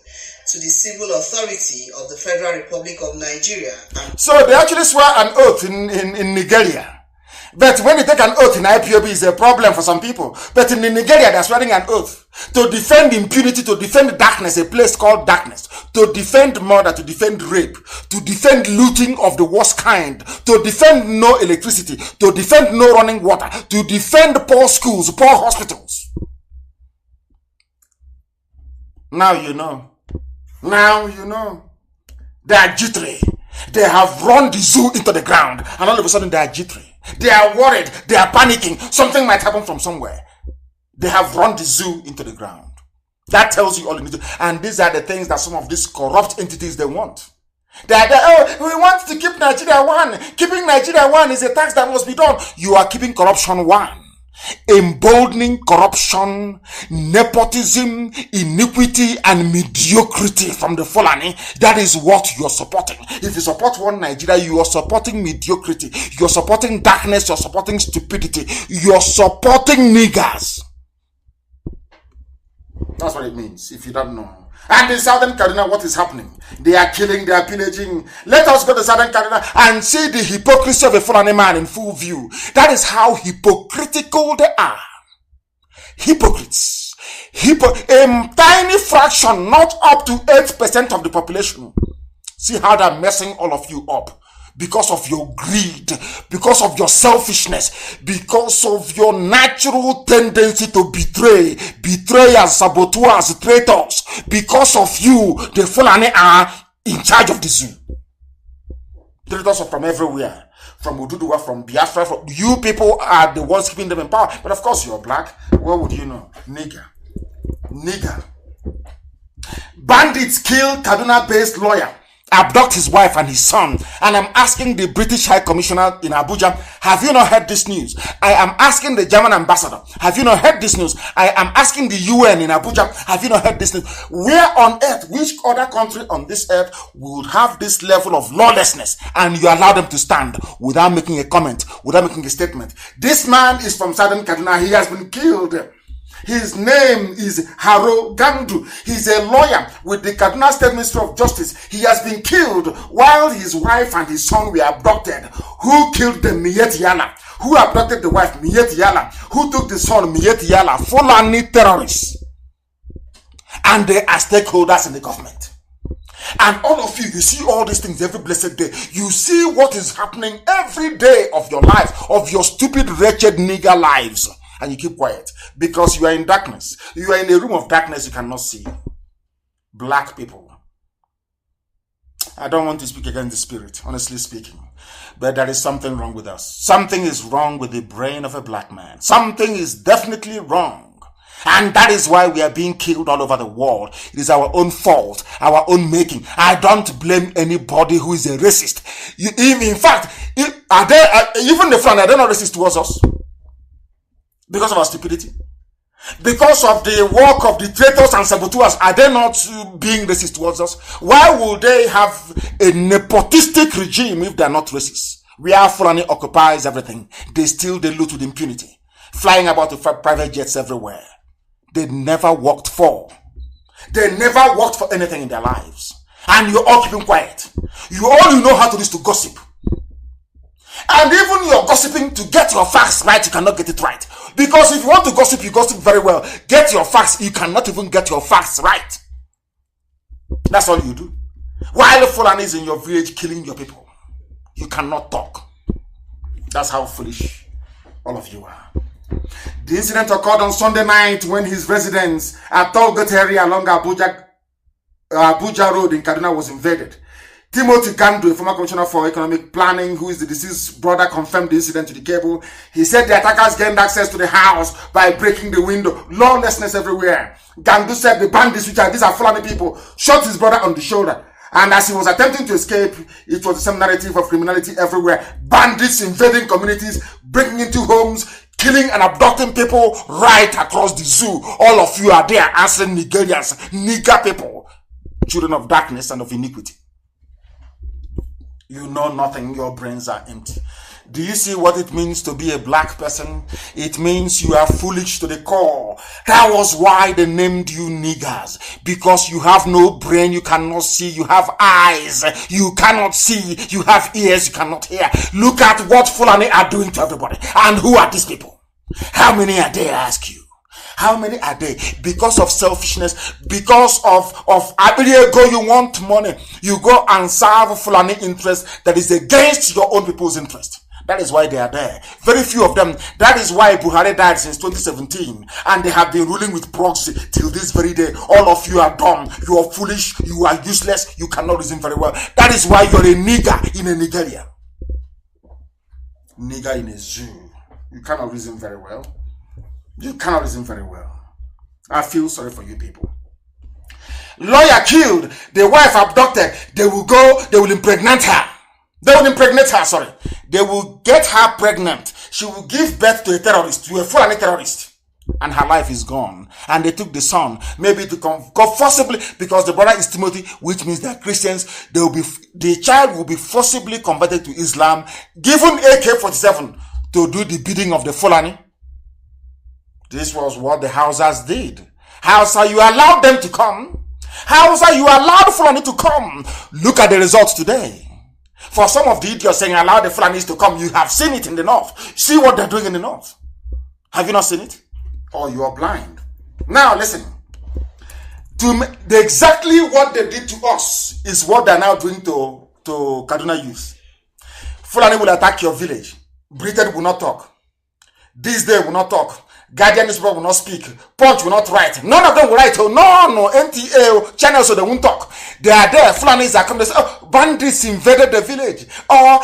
to the civil authority of the Federal Republic of Nigeria. So they actually swear an oath in Nigeria. But when you take an oath in IPOB, it's a problem for some people. But in Nigeria, they're swearing an oath to defend impunity, to defend darkness, a place called darkness, to defend murder, to defend rape, to defend looting of the worst kind, to defend no electricity, to defend no running water, to defend poor schools, poor hospitals. Now you know. Now you know. They are jittery. They have run the zoo into the ground, and all of a sudden they are jittery. They are worried. They are panicking. Something might happen from somewhere. They have run the zoo into the ground. That tells you all you need to. And these are the things that some of these corrupt entities they want. We want to keep Nigeria one. Keeping Nigeria one is a tax that must be done. You are keeping corruption one. Emboldening corruption, nepotism, iniquity, and mediocrity from the Fulani. That is what you're supporting. If you support one Nigeria, you are supporting mediocrity. You're supporting darkness. You're supporting stupidity. You're supporting niggers. That's what it means, if you don't know. And in Southern Kaduna, what is happening? They are killing, they are pillaging. Let us go to Southern Kaduna and see the hypocrisy of a Fulani man in full view. That is how hypocritical they are. Hypocrites. A tiny fraction, not up to 8% of the population. See how they're messing all of you up. Because of your greed, because of your selfishness, because of your natural tendency to betray, betrayers, saboteurs, traitors. Because of you, the Fulani are in charge of the zoo. Traitors are from everywhere. From Ududuwa, from Biafra, from you people are the ones keeping them in power. But of course you're black. What would you know? Nigger. Bandits kill Kaduna-based lawyer, abduct his wife and his son. And I'm asking the British High Commissioner in Abuja, have you not heard this news? I am asking the German ambassador, have you not heard this news? I am asking the UN in Abuja, have you not heard this news? Where on earth, which other country on this earth would have this level of lawlessness and you allow them to stand without making a comment, without making a statement? This man is from Southern Kaduna. He has been killed. His name is Haro Gandu. He's a lawyer with the Kaduna State Ministry of Justice. He has been killed while his wife and his son were abducted. Who killed them? Miyet Yala. Who abducted the wife? Miyet Yala. Who took the son? Miyet Yala. Fulani terrorists. And they are stakeholders in the government. And all of you, you see all these things every blessed day. You see what is happening every day of your life, of your stupid, wretched nigger lives. And you keep quiet because you are in darkness. You are in a room of darkness you cannot see. Black people. I don't want to speak against the spirit, honestly speaking. But there is something wrong with us. Something is wrong with the brain of a black man. Something is definitely wrong. And that is why we are being killed all over the world. It is our own fault, our own making. I don't blame anybody who is a racist. In fact, even the Fulani, are they not racist towards us? Because of our stupidity? Because of the work of the traitors and saboteurs, are they not being racist towards us? Why would they have a nepotistic regime if they are not racist? Where Fulani occupies everything. They steal, they loot with impunity. Flying about with private jets everywhere. They never worked for. They never worked for anything in their lives. And you're all keeping quiet. All you know how to do is to gossip. And even you're gossiping to get your facts right, you cannot get it right. Because if you want to gossip, you gossip very well. Get your facts, you cannot even get your facts right. That's all you do. While the Fulani is in your village killing your people, you cannot talk. That's how foolish all of you are. The incident occurred on Sunday night when his residence at Tolgot area along Abuja Road in Kaduna was invaded. Timothy Kanu, a former commissioner for economic planning, who is the deceased brother, confirmed the incident to the cable. He said the attackers gained access to the house by breaking the window. Lawlessness everywhere. Gandu said the bandits, these are Fulani people, shot his brother on the shoulder. And as he was attempting to escape, it was the same narrative of criminality everywhere. Bandits invading communities, breaking into homes, killing and abducting people right across the zoo. All of you are there answering Nigerians, nigger people, children of darkness and of iniquity. You know nothing, your brains are empty. Do you see what it means to be a black person? It means you are foolish to the core. That was why they named you niggers. Because you have no brain, you cannot see. You have eyes, you cannot see. You have ears, you cannot hear. Look at what Fulani are doing to everybody. And who are these people? How many are they, I ask you? How many are they? Because of selfishness, because of every go you want money, you go and serve Fulani interest that is against your own people's interest. That is why they are there. Very few of them. That is why Buhari died since 2017. And they have been ruling with proxy till this very day. All of you are dumb. You are foolish. You are useless. You cannot reason very well. That is why you're a nigger in a Nigeria. Nigger in a zoo. You cannot reason very well. You cannot reason very well. I feel sorry for you people. Lawyer killed. The wife abducted. They will impregnate her. They will get her pregnant. She will give birth to a terrorist, to a Fulani terrorist. And her life is gone. And they took the son, maybe to go forcibly, because the brother is Timothy, which means they're Christians. The child will be forcibly converted to Islam, given AK-47 to do the bidding of the Fulani. This was what the Hausas did. Hausa, you allowed them to come. Hausa, you allowed Fulani to come. Look at the results today. For some of the idiots saying allow the Fulanis to come, you have seen it in the north. See what they're doing in the north. Have you not seen it? Or you are blind. Now listen. Exactly what they did to us is what they're now doing to Kaduna youth. Fulani will attack your village. Britain will not talk. This day will not talk. Guardian newspaper will not speak. Punch will not write. None of them will write. Oh, no, NTA channels, so they won't talk. They are there. Fulanis are coming. They say, oh, bandits invaded the village. Or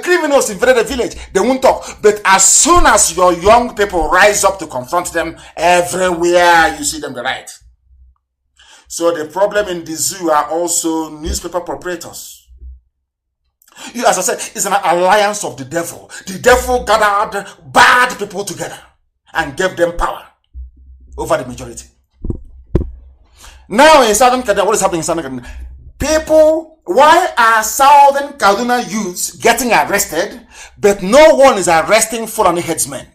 criminals invaded the village. They won't talk. But as soon as your young people rise up to confront them, everywhere you see them, they write. So the problem in the zoo are also newspaper proprietors. You, as I said, it's an alliance of the devil. The devil gathered bad people together and gave them power over the majority. Now in Southern Kaduna, what is happening in Southern Kaduna? People, why are Southern Kaduna youths getting arrested, but no one is arresting Fulani headsmen?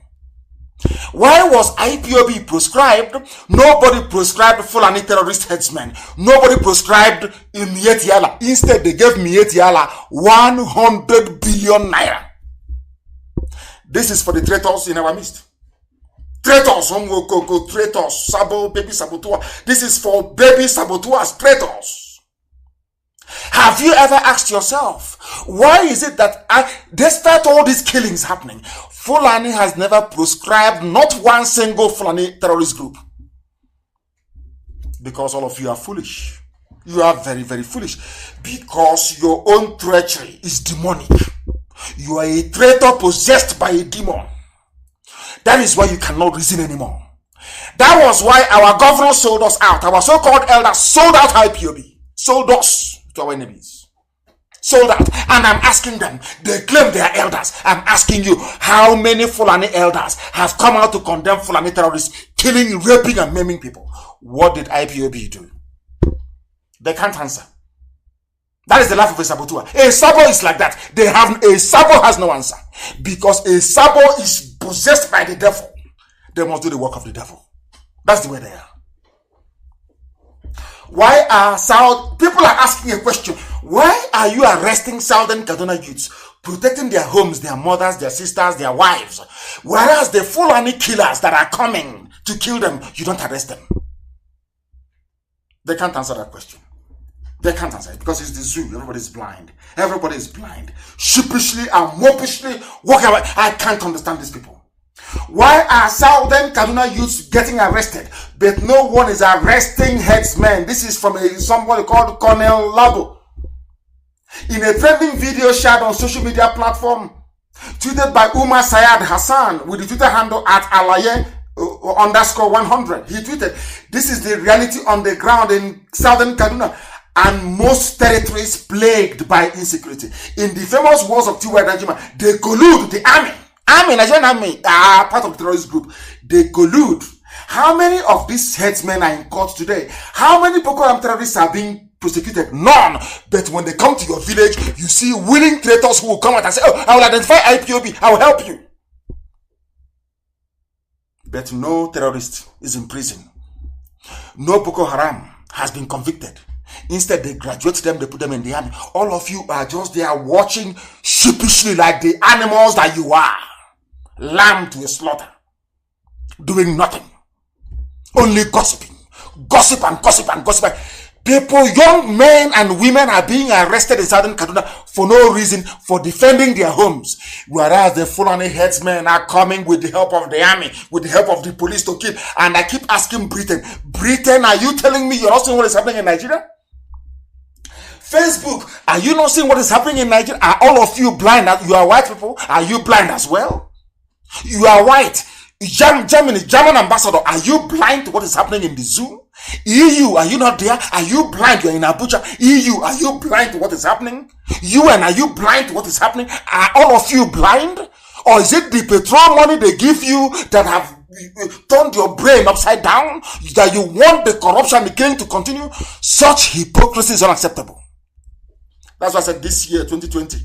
Why was IPOB proscribed? Nobody proscribed Fulani terrorist headsmen. Nobody proscribed Mieti Allah. Instead, they gave Mieti Allah 100 billion naira. This is for the traitors in our midst. Traitors, traitors, Sabo, baby saboteurs. This is for baby saboteurs, traitors. Have you ever asked yourself, why is it that despite all these killings happening, Fulani has never proscribed not one single Fulani terrorist group? Because all of you are foolish. You are very, very foolish. Because your own treachery is demonic. You are a traitor possessed by a demon. That is why you cannot reason anymore. That was why our governor sold us out. Our so-called elders sold out IPOB. Sold us to our enemies. Sold out. And I'm asking them, they claim they are elders. I'm asking you, how many Fulani elders have come out to condemn Fulani terrorists killing, raping, and maiming people? What did IPOB do? They can't answer. That is the life of a saboteur. A sabo is like that. A sabo has no answer. Because a sabo is possessed by the devil. They must do the work of the devil. That's the way they are. Why are people are asking a question. Why are you arresting Southern Kaduna youths, protecting their homes, their mothers, their sisters, their wives? Whereas the Fulani killers that are coming to kill them, you don't arrest them. They can't answer that question. They can't answer it because it's the zoo. Everybody's blind. Everybody is blind. Sheepishly and mopishly walking away. I can't understand these people. Why are Southern Kaduna youths getting arrested, but no one is arresting headsmen? This is from somebody called Colonel Lago. In a trending video shared on social media platform, tweeted by Umar Sayed Hassan with the Twitter handle at alaye_100. He tweeted, "This is the reality on the ground in Southern Kaduna and most territories plagued by insecurity. In the famous wars of Tiwa Dajima, they collude the Nigerian army, part of the terrorist group. They collude. How many of these headsmen are in court today? How many Boko Haram terrorists are being prosecuted? None. But when they come to your village, you see willing traitors who will come out and say, oh, I will identify IPOB, I will help you. But no terrorist is in prison. No Boko Haram has been convicted. Instead, they graduate them, they put them in the army. All of you are just there watching sheepishly like the animals that you are. Lamb to a slaughter. Doing nothing. Only gossiping. Gossip and gossip and gossip. People, young men and women are being arrested in Southern Kaduna for no reason, for defending their homes. Whereas the Fulani headsmen are coming with the help of the army, with the help of the police to kill. And I keep asking Britain, are you telling me you're not seeing what is happening in Nigeria? Facebook, are you not seeing what is happening in Nigeria? Are all of you blind? You are white people. Are you blind as well? You are white. German ambassador, are you blind to what is happening in the zoo? EU, are you not there? Are you blind? You're in Abuja. EU, are you blind to what is happening? UN, are you blind to what is happening? Are all of you blind? Or is it the petrol money they give you that have turned your brain upside down? That you want the corruption, the killing to continue? Such hypocrisy is unacceptable. That's why I said this year, 2020,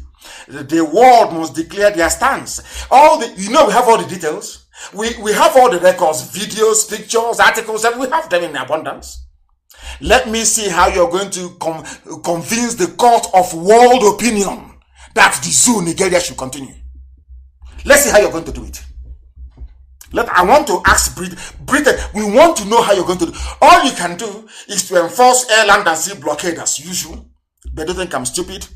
the world must declare their stance. We have all the details. We have all the records, videos, pictures, articles, and we have them in abundance. Let me see how you're going to convince the court of world opinion that the zoo Nigeria should continue. Let's see how you're going to do it. I want to ask Britain, we want to know how you're going to do. All you can do is to enforce air, land, and sea blockade as usual. But do you think I'm stupid?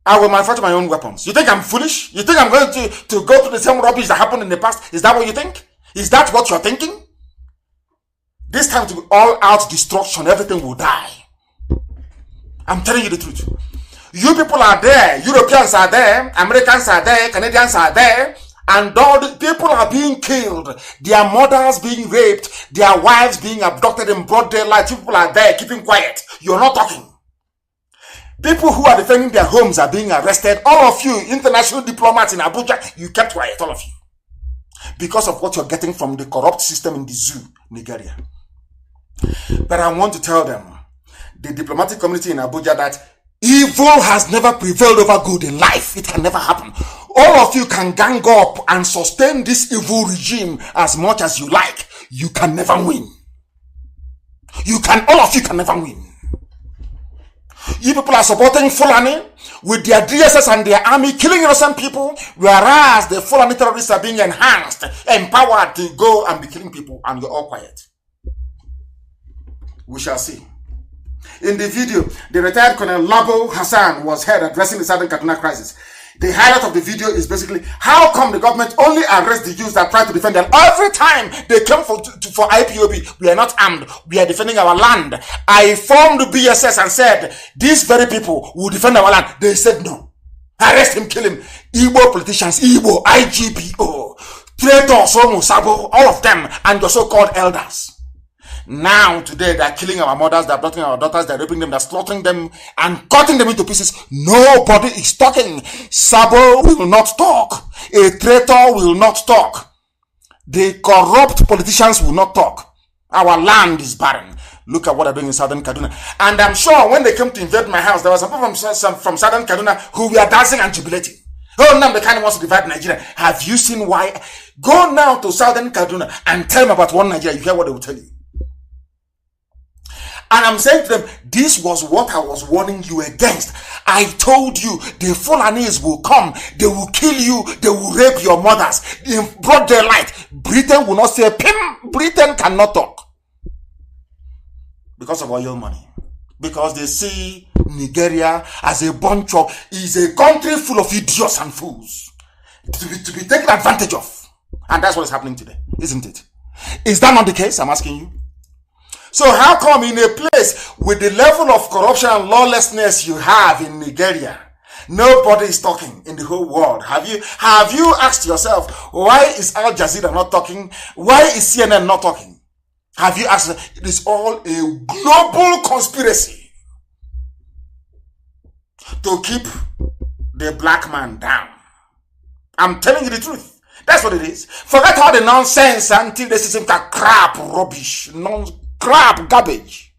I will manufacture my own weapons. You think I'm foolish? You think I'm going to go through the same rubbish that happened in the past? Is that what you think? Is that what you're thinking? This time to be all out destruction, everything will die. I'm telling you the truth. You people are there, Europeans are there, Americans are there, Canadians are there, and all the people are being killed, their mothers being raped, their wives being abducted in broad daylight. People are there keeping quiet. You're not talking. People who are defending their homes are being arrested. All of you, international diplomats in Abuja, you kept quiet, all of you. Because of what you're getting from the corrupt system in the zoo, Nigeria. But I want to tell them, the diplomatic community in Abuja, that evil has never prevailed over good in life. It can never happen. All of you can gang up and sustain this evil regime as much as you like. You can never win. All of you can never win. You people are supporting Fulani with their DSS and their army killing innocent people, whereas the Fulani terrorists are being enhanced, empowered to go and be killing people, and you're all quiet. We shall see. In the video, the retired Colonel Labo Hassan was heard addressing the Southern Kaduna crisis. The highlight of the video is basically, how come the government only arrests the youths that try to defend them? Every time they come for IPOB, we are not armed. We are defending our land. I formed BSS and said, these very people will defend our land. They said no. Arrest him, kill him. Igbo politicians, Igbo, IGBO, traitors, Somo, Sabo, all of them, and the so-called elders. Now, today, they're killing our mothers, they're abducting our daughters, they're raping them, they're slaughtering them, and cutting them into pieces. Nobody is talking. Sabo will not talk. A traitor will not talk. The corrupt politicians will not talk. Our land is barren. Look at what they're doing in Southern Kaduna. And I'm sure when they came to invade my house, there was some people from Southern Kaduna who were dancing and jubilating. Oh, Nnamdi kind of wants to divide Nigeria. Have you seen why? Go now to Southern Kaduna and tell them about one Nigeria. You hear what they will tell you. And I'm saying to them, this was what I was warning you against. I told you, the Fulanis will come, they will kill you, they will rape your mothers in broad daylight. Britain will not say, Pim, Britain cannot talk. Because of oil money. Because they see Nigeria as a bunch of, is a country full of idiots and fools. To be taken advantage of. And that's what is happening today, isn't it? Is that not the case? I'm asking you. So how come in a place with the level of corruption and lawlessness you have in Nigeria, nobody is talking in the whole world? Have you asked yourself, why is Al Jazeera not talking? Why is CNN not talking? Have you asked? It is all a global conspiracy to keep the black man down. I'm telling you the truth. That's what it is. Forget all the nonsense, anti-racism, crap, rubbish, crap, garbage.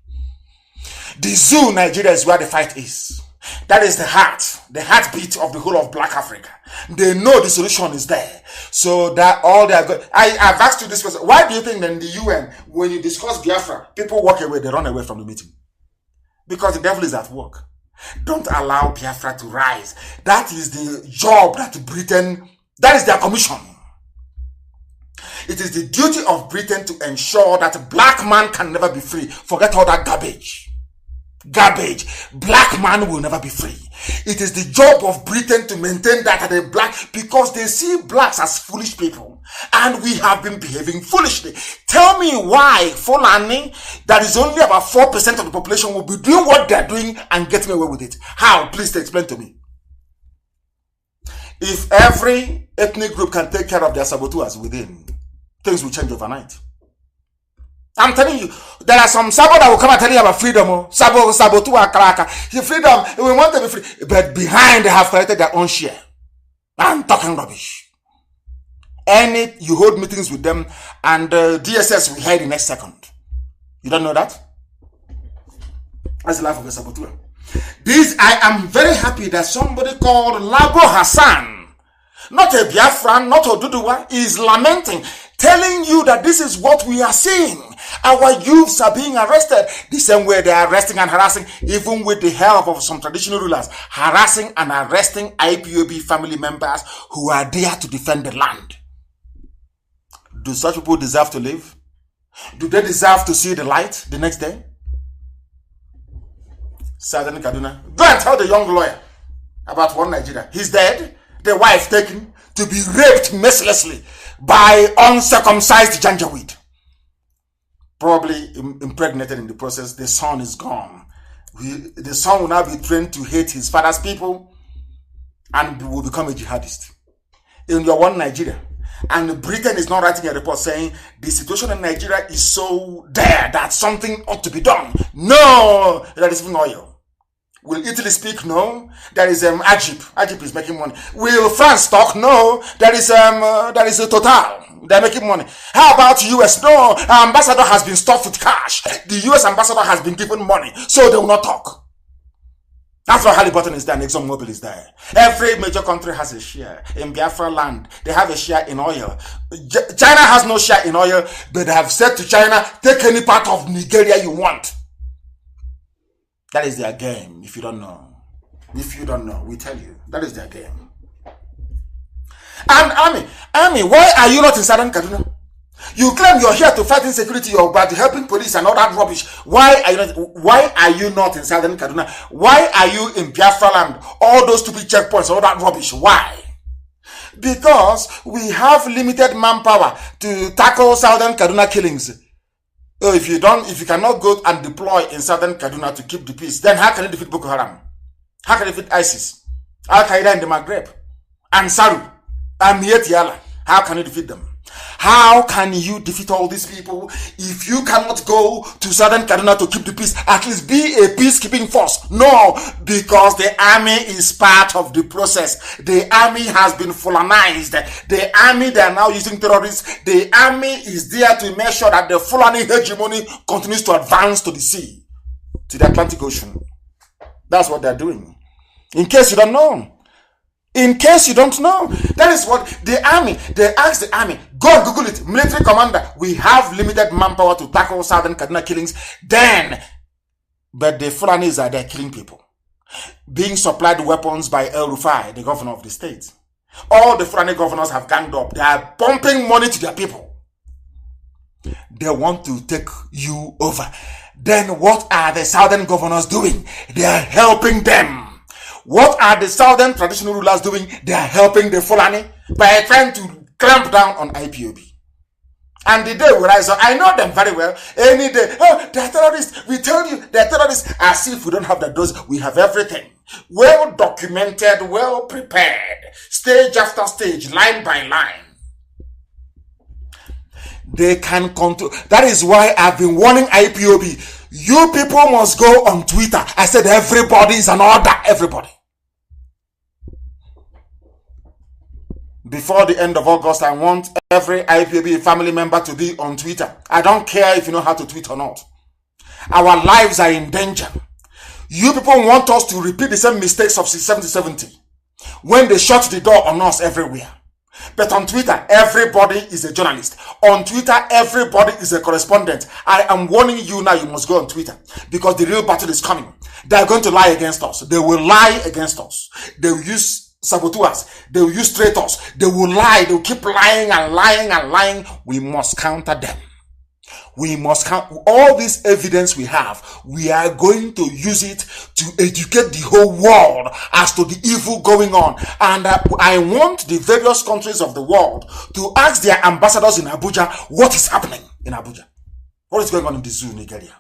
The zoo, Nigeria, is where the fight is. That is the heartbeat of the whole of Black Africa. They know the solution is there. So that all they are good. I've asked you this question. Why do you think that in the UN, when you discuss Biafra, people walk away, they run away from the meeting? Because the devil is at work. Don't allow Biafra to rise. That is the job that Britain, that is their commission. It is the duty of Britain to ensure that black man can never be free. Forget all that garbage. Garbage. Black man will never be free. It is the job of Britain to maintain that at the black, because they see blacks as foolish people. And we have been behaving foolishly. Tell me why Fulani, that is only about 4% of the population, will be doing what they're doing and getting away with it. How? Please explain to me. If every ethnic group can take care of their saboteurs within, things will change overnight. I'm telling you, there are some Sabo that will come and tell you about freedom. Sabo to Akaraka. Freedom, we want to be free. But behind, they have collected their own share. I'm talking rubbish. You hold meetings with them, and DSS will hide the next second. You don't know that? That's the life of a saboteur. I am very happy that somebody called Labo Hassan, not a Biafran, not a Duduwa, is lamenting, telling you that this is what we are seeing. Our youths are being arrested the same way they are arresting and harassing, even with the help of some traditional rulers, harassing and arresting IPOB family members who are there to defend the land. Do such people deserve to live? Do they deserve to see the light the next day? Southern Kaduna. Go and tell the young lawyer about one Nigeria. He's dead, the wife taken to be raped mercilessly by uncircumcised Janjaweed. Probably impregnated in the process. The son is gone. The son will now be trained to hate his father's people and will become a jihadist. In your one Nigeria. And Britain is not writing a report saying the situation in Nigeria is so dire that something ought to be done. No, there is even oil. Will Italy speak? No. There is Egypt is making money. Will France talk? No. There is a Total. They're making money. How about US? No. Ambassador has been stuffed with cash. The US ambassador has been given money, so they will not talk. After Halliburton is there, ExxonMobil is there. Every major country has a share. In Biafra land, they have a share in oil. China has no share in oil, but they have said to China, take any part of Nigeria you want. That is their game, if you don't know. If you don't know, we tell you. That is their game. And Army, why are you not in Southern Kaduna? You claim you're here to fight insecurity, you're about helping police and all that rubbish. Why are you not in Southern Kaduna? Why are you in Biafra land? All those stupid checkpoints, all that rubbish. Why? Because we have limited manpower to tackle Southern Kaduna killings. If you cannot go and deploy in Southern Kaduna to keep the peace, then how can you defeat Boko Haram? How can you defeat ISIS? Al-Qaeda in the Maghreb? Ansaru? And Yala? How can you defeat them? How can you defeat all these people if you cannot go to Southern Kaduna to keep the peace? At least be a peacekeeping force. No, because the army is part of the process. The army has been Fulanized. The army, they are now using terrorists. The army is there to make sure that the Fulani hegemony continues to advance to the sea, to the Atlantic Ocean. That's what they're doing. In case you don't know. In case you don't know, that is what the army, they ask the army, go and Google it, military commander, we have limited manpower to tackle Southern Kaduna killings, but the Fulanis are there killing people, being supplied weapons by El Rufai, the governor of the state. All the Fulani governors have ganged up, they are pumping money to their people. They want to take you over. Then what are the Southern governors doing? They are helping them. What are the Southern traditional rulers doing? They are helping the Fulani by trying to clamp down on IPOB. And the day we rise up, I know them very well. Any day, oh, they're terrorists. We tell you, they're terrorists. As if we don't have the dose, we have everything. Well documented, well prepared. Stage after stage, line by line. They can control. That is why I've been warning IPOB. You people must go on Twitter. I said everybody is an order. Everybody. Before the end of August, I want every IPOB family member to be on Twitter. I don't care if you know how to tweet or not. Our lives are in danger. You people want us to repeat the same mistakes of 70 when they shut the door on us everywhere. But on Twitter, everybody is a journalist. On Twitter, everybody is a correspondent. I am warning you now, you must go on Twitter. Because the real battle is coming. They are going to lie against us. They will lie against us. They will use saboteurs. They will use traitors. They will lie. They will keep lying and lying and lying. We must counter them. We must count all this evidence we have. We are going to use it to educate the whole world as to the evil going on. And I want the various countries of the world to ask their ambassadors in Abuja what is happening in Abuja. What is going on in the zoo, Nigeria?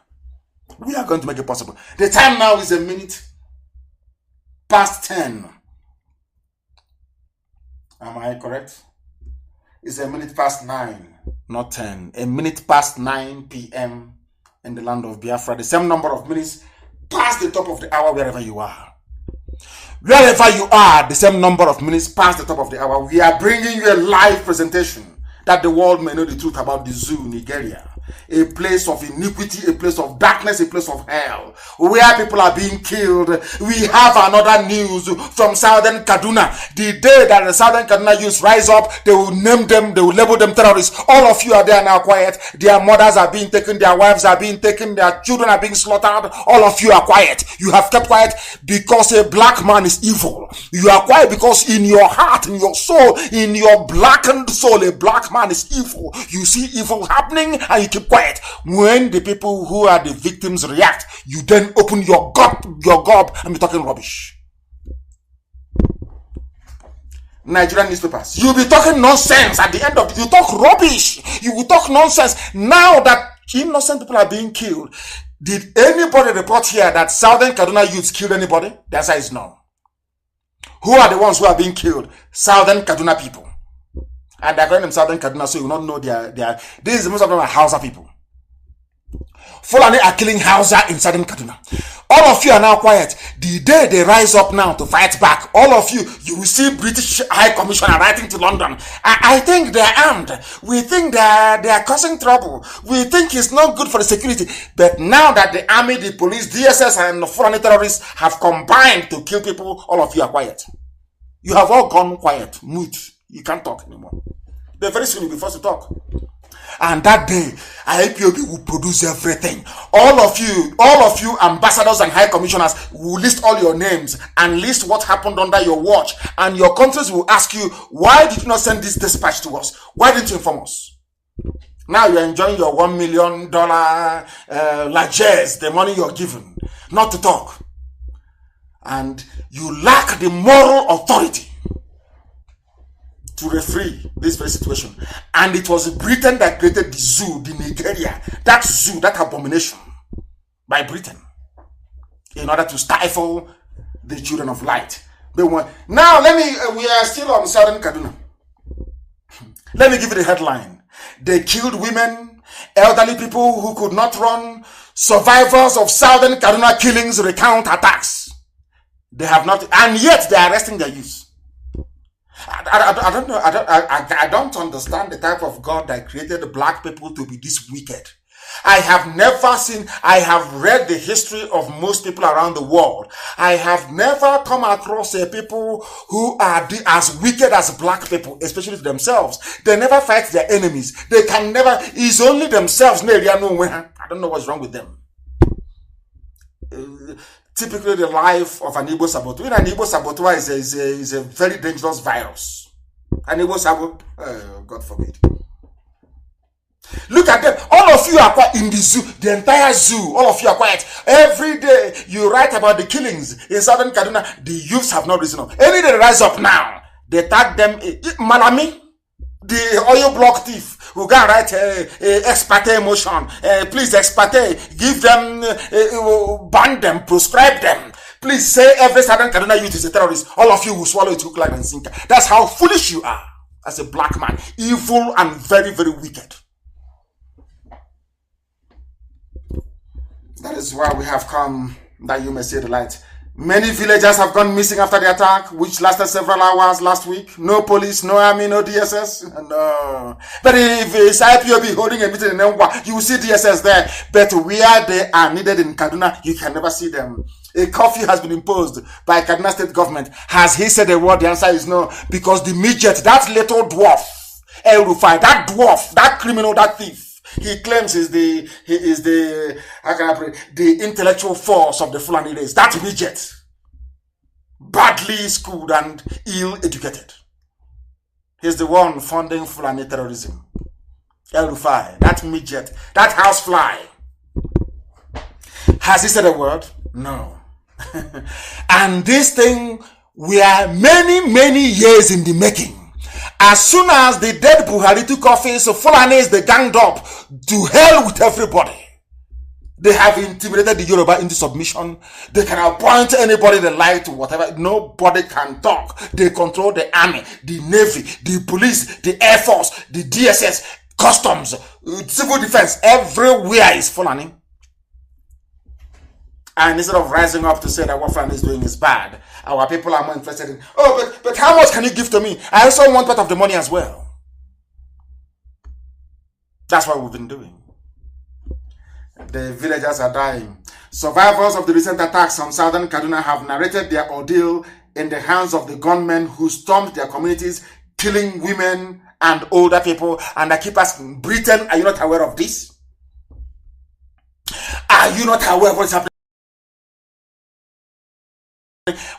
We are going to make it possible. The time now is 10:01 PM. Am I correct? It's 9:01, not 10. 9:01 PM in the land of Biafra. The same number of minutes past the top of the hour wherever you are. Wherever you are, the same number of minutes past the top of the hour. We are bringing you a live presentation that the world may know the truth about the zoo, Nigeria. a place of iniquity, a place of darkness, a place of hell, where people are being killed. We have another news from Southern Kaduna. The day that the Southern Kaduna youth rise up, they will name them, they will label them terrorists. All of you are there now quiet. Their mothers are being taken, their wives are being taken, their children are being slaughtered. All of you are quiet. You have kept quiet because a black man is evil. You are quiet because in your heart, in your soul, in your blackened soul, a black man is evil. You see evil happening and you keep quiet. When the people who are the victims react, you then open your gob and be talking rubbish. Nigerian newspapers, you'll be talking nonsense at the end of it. You talk rubbish. You will talk nonsense. Now that innocent people are being killed, did anybody report here that Southern Kaduna youths killed anybody? The answer is no. Who are the ones who are being killed? Southern Kaduna people. And they're calling them Southern Kaduna, so you will not know this is most of them are Hausa people. Fulani are killing Hausa in Southern Kaduna. All of you are now quiet. The day they rise up now to fight back, all of you will see British High Commissioner writing to London. I think they're armed. We think they are causing trouble. We think it's not good for the security. But now that the army, the police, DSS, and the Fulani terrorists have combined to kill people, all of you are quiet. You have all gone quiet, mute. You can't talk anymore. But very soon you'll be forced to talk. And that day, IPOB will produce everything. All of you ambassadors and high commissioners will list all your names and list what happened under your watch. And your countries will ask you, why did you not send this dispatch to us? Why didn't you inform us? Now you're enjoying your $1 million largesse, the money you're given, not to talk. And you lack the moral authority to referee this very situation. And it was Britain that created the zoo, the Nigeria, that zoo, that abomination by Britain, in order to stifle the children of light. Now we are still on Southern Kaduna. Let me give you the headline. They killed women, elderly people who could not run. Survivors of Southern Kaduna killings recount attacks. They have not, and yet they are arresting their youth. I don't know. I don't understand the type of God that created black people to be this wicked. I have read the history of most people around the world. I have never come across a people who are as wicked as black people, especially to themselves. They never fight their enemies. They can never, it's only themselves. I don't know what's wrong with them. Typically the life of an Igbo saboteur. An Igbo saboteur is a very dangerous virus. An Igbo saboteur, God forbid. Look at them. All of you are quiet in the zoo, the entire zoo. All of you are quiet. Every day you write about the killings in Southern Kaduna. The youths have not risen up. Any day they rise up now, they tag them. Malami, the oil block thief, who go and write expate motion. Please expate, give them, ban them, proscribe them. Please say every Southern Kaduna youth is a terrorist. All of you will swallow it hook, line, and sinker. That's how foolish you are as a black man. Evil and very, very wicked. That is why we have come, that you may see the light. Many villagers have gone missing after the attack, which lasted several hours last week. No police, no army, no DSS. No. But if it's IPOB holding a meeting in Nwa, you will see DSS there. But where they are needed in Kaduna, you can never see them. A curfew has been imposed by Kaduna state government. Has he said a word? The answer is no. Because the midget, that little dwarf, El Rufai, that dwarf, that criminal, that thief, he claims the intellectual force of the Fulani race. That midget, badly schooled and ill-educated. He's the one funding Fulani terrorism. El Rufai, that midget, that housefly. Has he said a word? No. And this thing, we are many, many years in the making. As soon as the dead Buhari took office, Fulanis, they ganged up to hell with everybody. They have intimidated the Yoruba into submission. They can appoint anybody they like to whatever. Nobody can talk. They control the army, the navy, the police, the air force, the DSS, customs, civil defense. Everywhere is Fulani. And instead of rising up to say that what Fulani is doing is bad, our people are more interested in, but how much can you give to me? I also want part of the money as well. That's what we've been doing. The villagers are dying. Survivors of the recent attacks on southern Kaduna have narrated their ordeal in the hands of the gunmen who stormed their communities, killing women and older people. And I keep asking, Britain, are you not aware of this? Are you not aware of what's happening?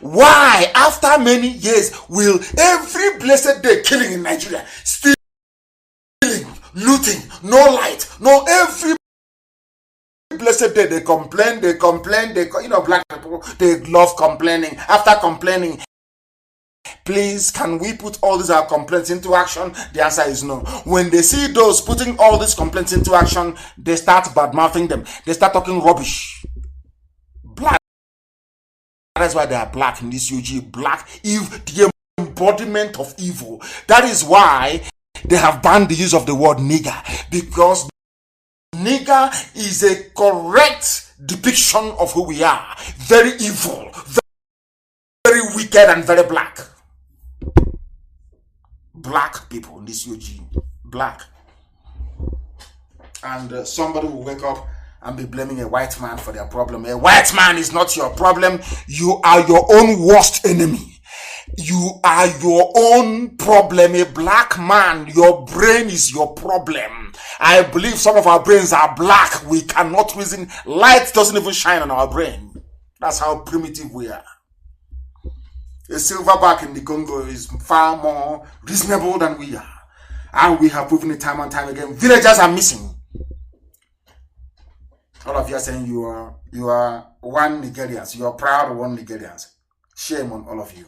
Why, after many years, will every blessed day killing in Nigeria, stealing, looting, no light, no every blessed day they complain, black people, they love complaining. After complaining, please, can we put all these our complaints into action? The answer is no. When they see those putting all these complaints into action, they start bad-mouthing them. They start talking rubbish. Black. That's why they are black in this UG. Black, the embodiment of evil. That is why they have banned the use of the word nigger. Because nigger is a correct depiction of who we are. Very evil, very wicked, and very black. Black people in this UG. Black. And somebody will wake up and be blaming a white man for their problem. A white man is not your problem. You are your own worst enemy. You are your own problem. A black man, your brain is your problem. I believe some of our brains are black. We cannot reason. Light doesn't even shine on our brain. That's how primitive we are. A silverback in the Congo is far more reasonable than we are. And we have proven it time and time again. Villagers are missing. All of you are saying you are one Nigerians. You are proud of one Nigerians. Shame on all of you.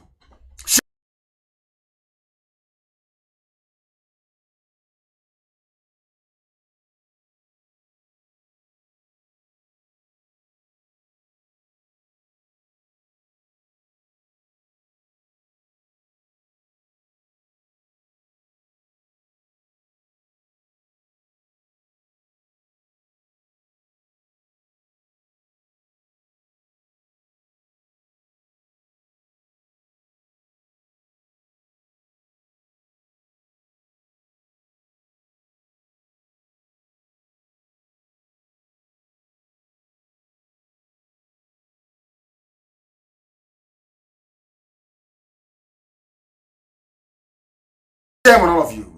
Shame on all of you.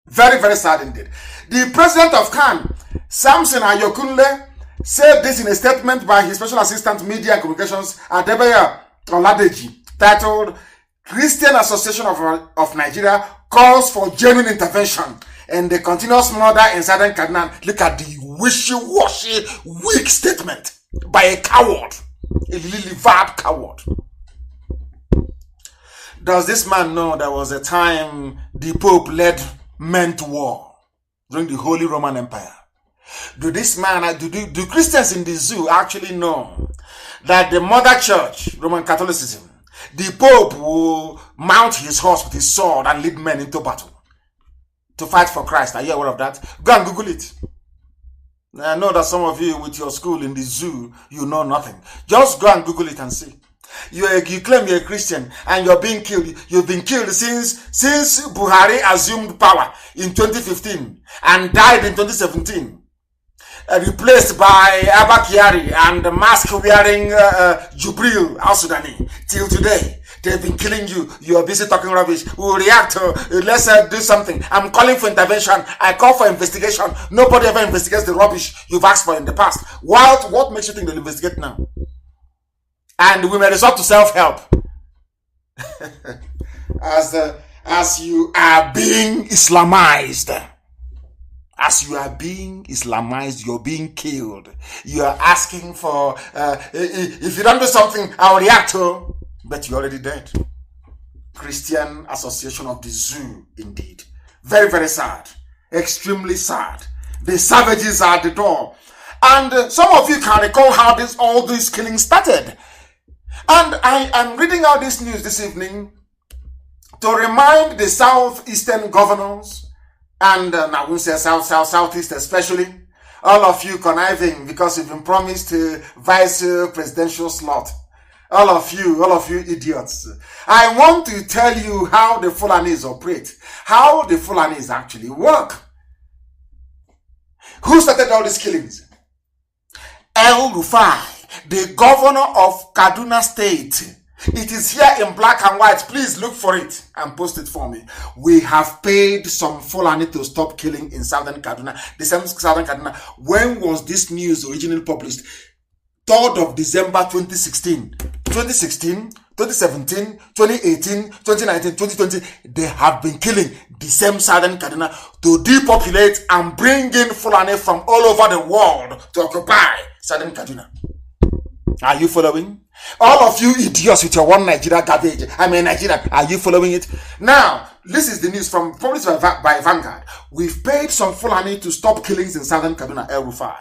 Very, very sad indeed. The president of Kanu, Samson Ayokunle, said this in a statement by his special assistant media and communications, Adebaya Oladeji, titled Christian Association of Nigeria calls for genuine intervention and the continuous murder in southern Kaduna. Look at the wishy-washy, weak statement by a coward, a liver coward. Does this man know there was a time the Pope led men to war during the Holy Roman Empire? Do Christians in the zoo actually know that the mother church, Roman Catholicism, the Pope will mount his horse with his sword and lead men into battle to fight for Christ? Are you aware of that? Go and Google it. I know that some of you with your school in the zoo, you know nothing. Just go and Google it and see. You claim you're a Christian and you're being killed. You've been killed since Buhari assumed power in 2015 and died in 2017. Replaced by Abba Kyari and the mask-wearing Jubril al-Sudani. Till today, they've been killing you. You are busy talking rubbish. We'll react. Let's do something. I'm calling for intervention. I call for investigation. Nobody ever investigates the rubbish you've asked for in the past. What makes you think they'll investigate now? And we may resort to self-help. as you are being Islamized. as you are being Islamized, you're being killed. You are asking for, if you don't do something, I'll react to, but you're already dead. Christian Association of the Zoo, indeed. Very, very sad. Extremely sad. The savages are at the door. And some of you can recall how all this killing started. And I am reading out this news this evening to remind the southeastern governors, and I won't say southeast especially, all of you conniving because you've been promised a vice presidential slot. All of you idiots. I want to tell you how the Fulanis operate, how the Fulanis actually work. Who started all these killings? El Rufai, the governor of Kaduna State. It is here in black and white. Please look for it and post it for me. We have paid some Fulani to stop killing in southern Kaduna. The same southern Kaduna. When was this news originally published? 3rd of December 2016. 2016, 2017, 2018, 2019, 2020. They have been killing the same southern Kaduna to depopulate and bring in Fulani from all over the world to occupy southern Kaduna. Are you following? All of you idiots with your one Nigeria garbage. I mean Nigerian. Are you following it? Now, this is the news from published by Vanguard. We've paid some Fulani to stop killings in southern Kaduna, El Rufai.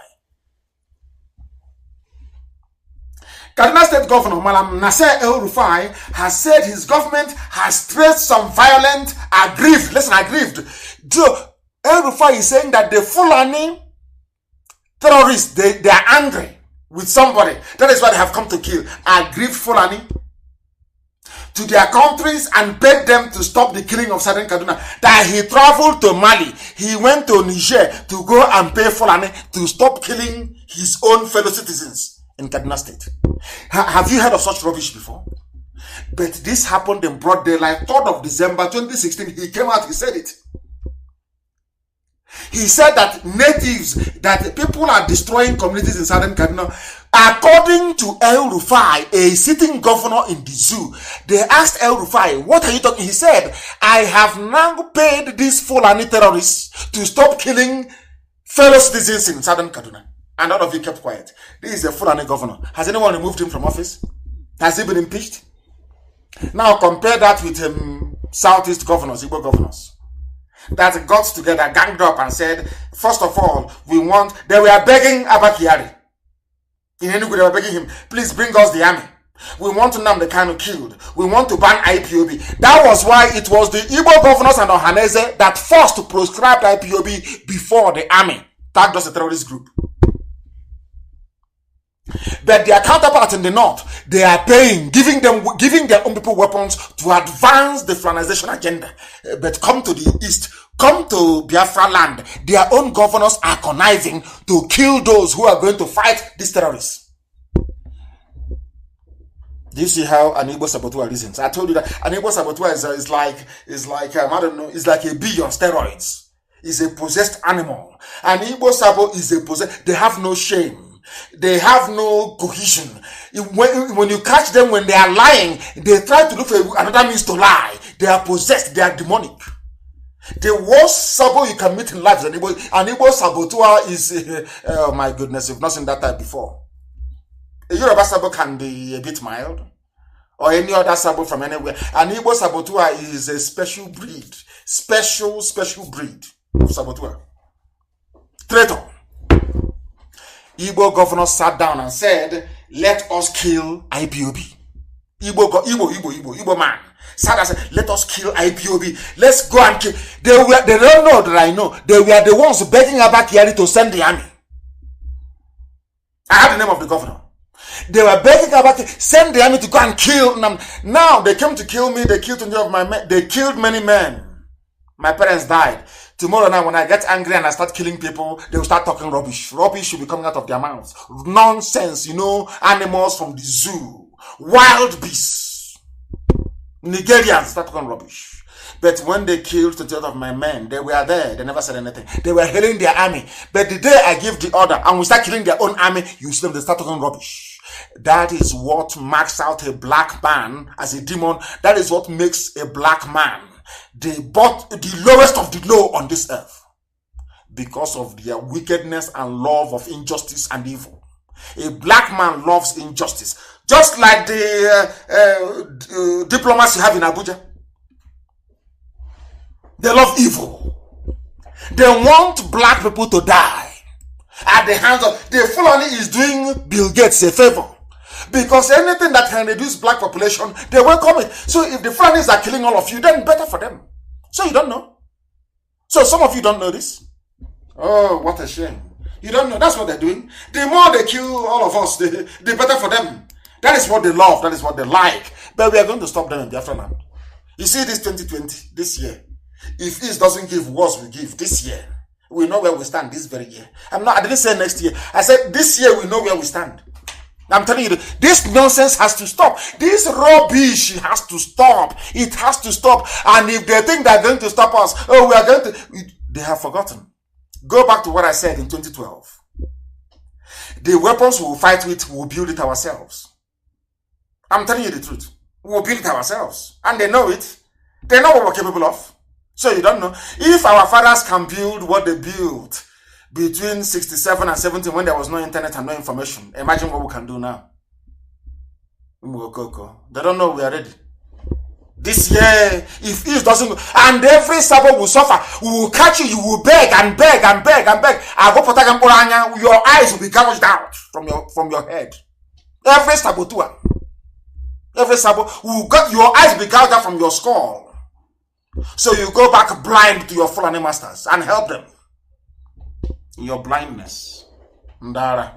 Kaduna State Governor Malam Nasser El Rufai has said his government has traced some violent, aggrieved. El Rufai is saying that the Fulani terrorists, they are angry with somebody. That is why they have come to kill. Aggrieved Fulani to their countries and beg them to stop the killing of southern Kaduna. That he traveled to Mali. He went to Niger to go and pay Fulani to stop killing his own fellow citizens in Kaduna State. Have you heard of such rubbish before? But this happened in broad daylight, 3rd of December 2016. He came out, he said it. He said that that people are destroying communities in southern Kaduna. According to El Rufai, a sitting governor in the zoo, they asked El Rufai, what are you talking? He said, I have now paid these Fulani terrorists to stop killing fellow citizens in southern Kaduna. And all of you kept quiet. This is a Fulani governor. Has anyone removed him from office? Has he been impeached? Now compare that with Southeast governors, Igbo governors, that got together, ganged up and said, first of all, they were begging Abba Kyari. In Enugu, they were begging him, please bring us the army. We want to Nnamdi Kanu killed. We want to ban IPOB. That was why it was the Igbo governors and Ohanese that first proscribed IPOB before the army tagged us a terrorist group. But their counterparts in the north, they are paying, giving their own people weapons to advance the Fulanization agenda. But come to the east, come to Biafra land, their own governors are conniving to kill those who are going to fight these terrorists. Do you see how an Igbo saboteur reasons? I told you that an Igbo saboteur is like I don't know, it's like a bee on steroids. It's a possessed animal. An Igbo sabo is a possessed. They have no shame. They have no cohesion. When you catch them when they are lying, they try to look for another means to lie. They are possessed. They are demonic. The worst sabo you can meet in life is an Igbo saboteur is, oh my goodness, you've not seen that type before. A Yoruba sabo can be a bit mild, or any other sabo from anywhere. An Igbo saboteur is a special breed, special breed of saboteur. Traitor. Igbo governor sat down and said, let us kill IPOB. Igbo man sat and said, let us kill IPOB. Let's go and kill. They don't know that I know. They were the ones begging Abba Kyari to send the army. I have the name of the governor. They were begging Abba Kyari, send the army to go and kill them. Now they came to kill me. They killed 20 of my men. They killed many men. My parents died. Tomorrow night, when I get angry and I start killing people, they will start talking rubbish. Rubbish should be coming out of their mouths. Nonsense, animals from the zoo. Wild beasts. Nigerians start talking rubbish. But when they killed 20 of my men, they were there. They never said anything. They were hailing their army. But the day I give the order and we start killing their own army, you see them, they start talking rubbish. That is what marks out a black man as a demon. That is what makes a black man the lowest of the low on this earth. because of their wickedness and love of injustice and evil. A black man loves injustice, just like the diplomats you have in Abuja. They love evil. They want black people to die at the hands of the Fulani. Is doing Bill Gates a favor, because anything that can reduce black population, they welcome it. So if the Fulanis are killing all of you, then better for them. So you don't know. So some of you don't know this. Oh, what a shame. You don't know. That's what they're doing. The more they kill all of us, the better for them. That is what they love. That is what they like. But we are going to stop them in Biafra land. You see this 2020, this year. If East doesn't give, worse we give this year. We know where we stand this very year. I didn't say next year. I said this year we know where we stand. I'm telling you, this nonsense has to stop. This rubbish has to stop. It has to stop. And if they think they're going to stop us, oh, we are going to... They have forgotten. Go back to what I said in 2012. The weapons we will fight with, we will build it ourselves. I'm telling you the truth. We will build it ourselves. And they know it. They know what we're capable of. So you don't know. If our fathers can build what they built between 67 and 70 when there was no internet and no information, imagine what we can do now. They don't know we are ready. This year, if East doesn't go, and every Sabo will suffer, we will catch you, you will beg and beg and beg and beg. Your eyes will be gouged out from your head. Every Sabotua. Every Sabo, your eyes will be gouged out from your skull. So you go back blind to your Fulani masters and help them. In your blindness. Ndara.